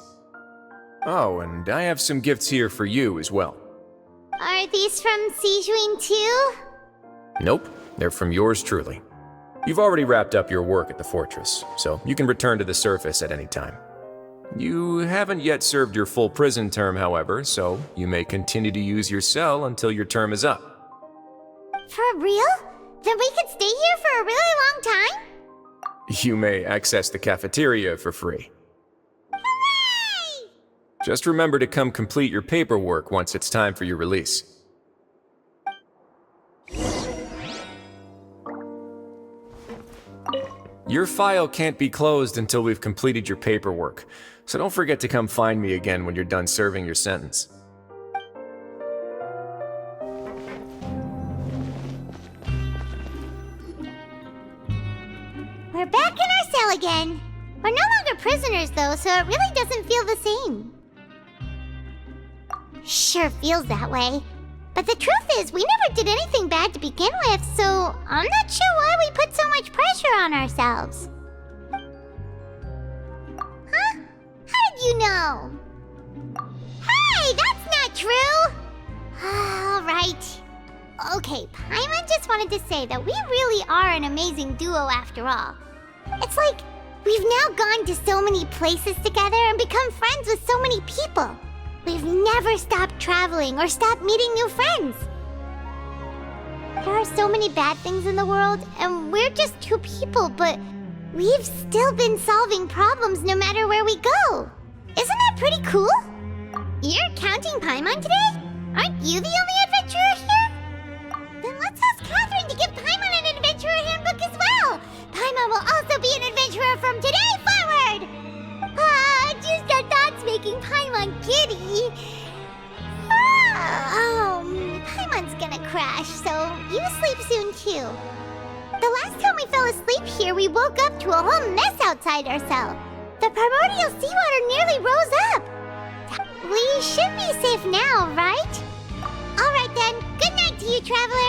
Speaker 11: Oh, and I have some gifts here for you as well.
Speaker 1: Are these from Sigewinne too?
Speaker 11: Nope, they're from yours truly. You've already wrapped up your work at the fortress, so you can return to the surface at any time. You haven't yet served your full prison term, however, so you may continue to use your cell until your term is up.
Speaker 1: For real? Then we could stay here for a really long time?
Speaker 11: You may access the cafeteria for free.
Speaker 1: Hooray!
Speaker 11: Just remember to come complete your paperwork once it's time for your release. Your file can't be closed until we've completed your paperwork, so don't forget to come find me again when you're done serving your sentence.
Speaker 1: We're back in our cell again. We're no longer prisoners though, so it really doesn't feel the same. Sure feels that way. But the truth is, we never did anything bad to begin with, so I'm not sure why we put so much pressure on ourselves. Huh? How did you know? Hey, that's not true! Alright. Okay, Paimon just wanted to say that we really are an amazing duo after all. It's like we've now gone to so many places together and become friends with so many people. We've never stopped traveling or stopped meeting new friends. There are so many bad things in the world, and we're just 2 people, but we've still been solving problems no matter where we go. Isn't that pretty cool? You're counting Paimon today? Aren't you the only adventurer here? Then let's ask Catherine to give Paimon an adventurer handbook as well. Paimon will also be an adventurer from today forward. Just the thoughts making Paimon giddy. Paimon's gonna crash, so you sleep soon too. The last time we fell asleep here, we woke up to a whole mess outside our cell. The primordial seawater nearly rose up. We should be safe now, right? Alright then, good night to you, traveler.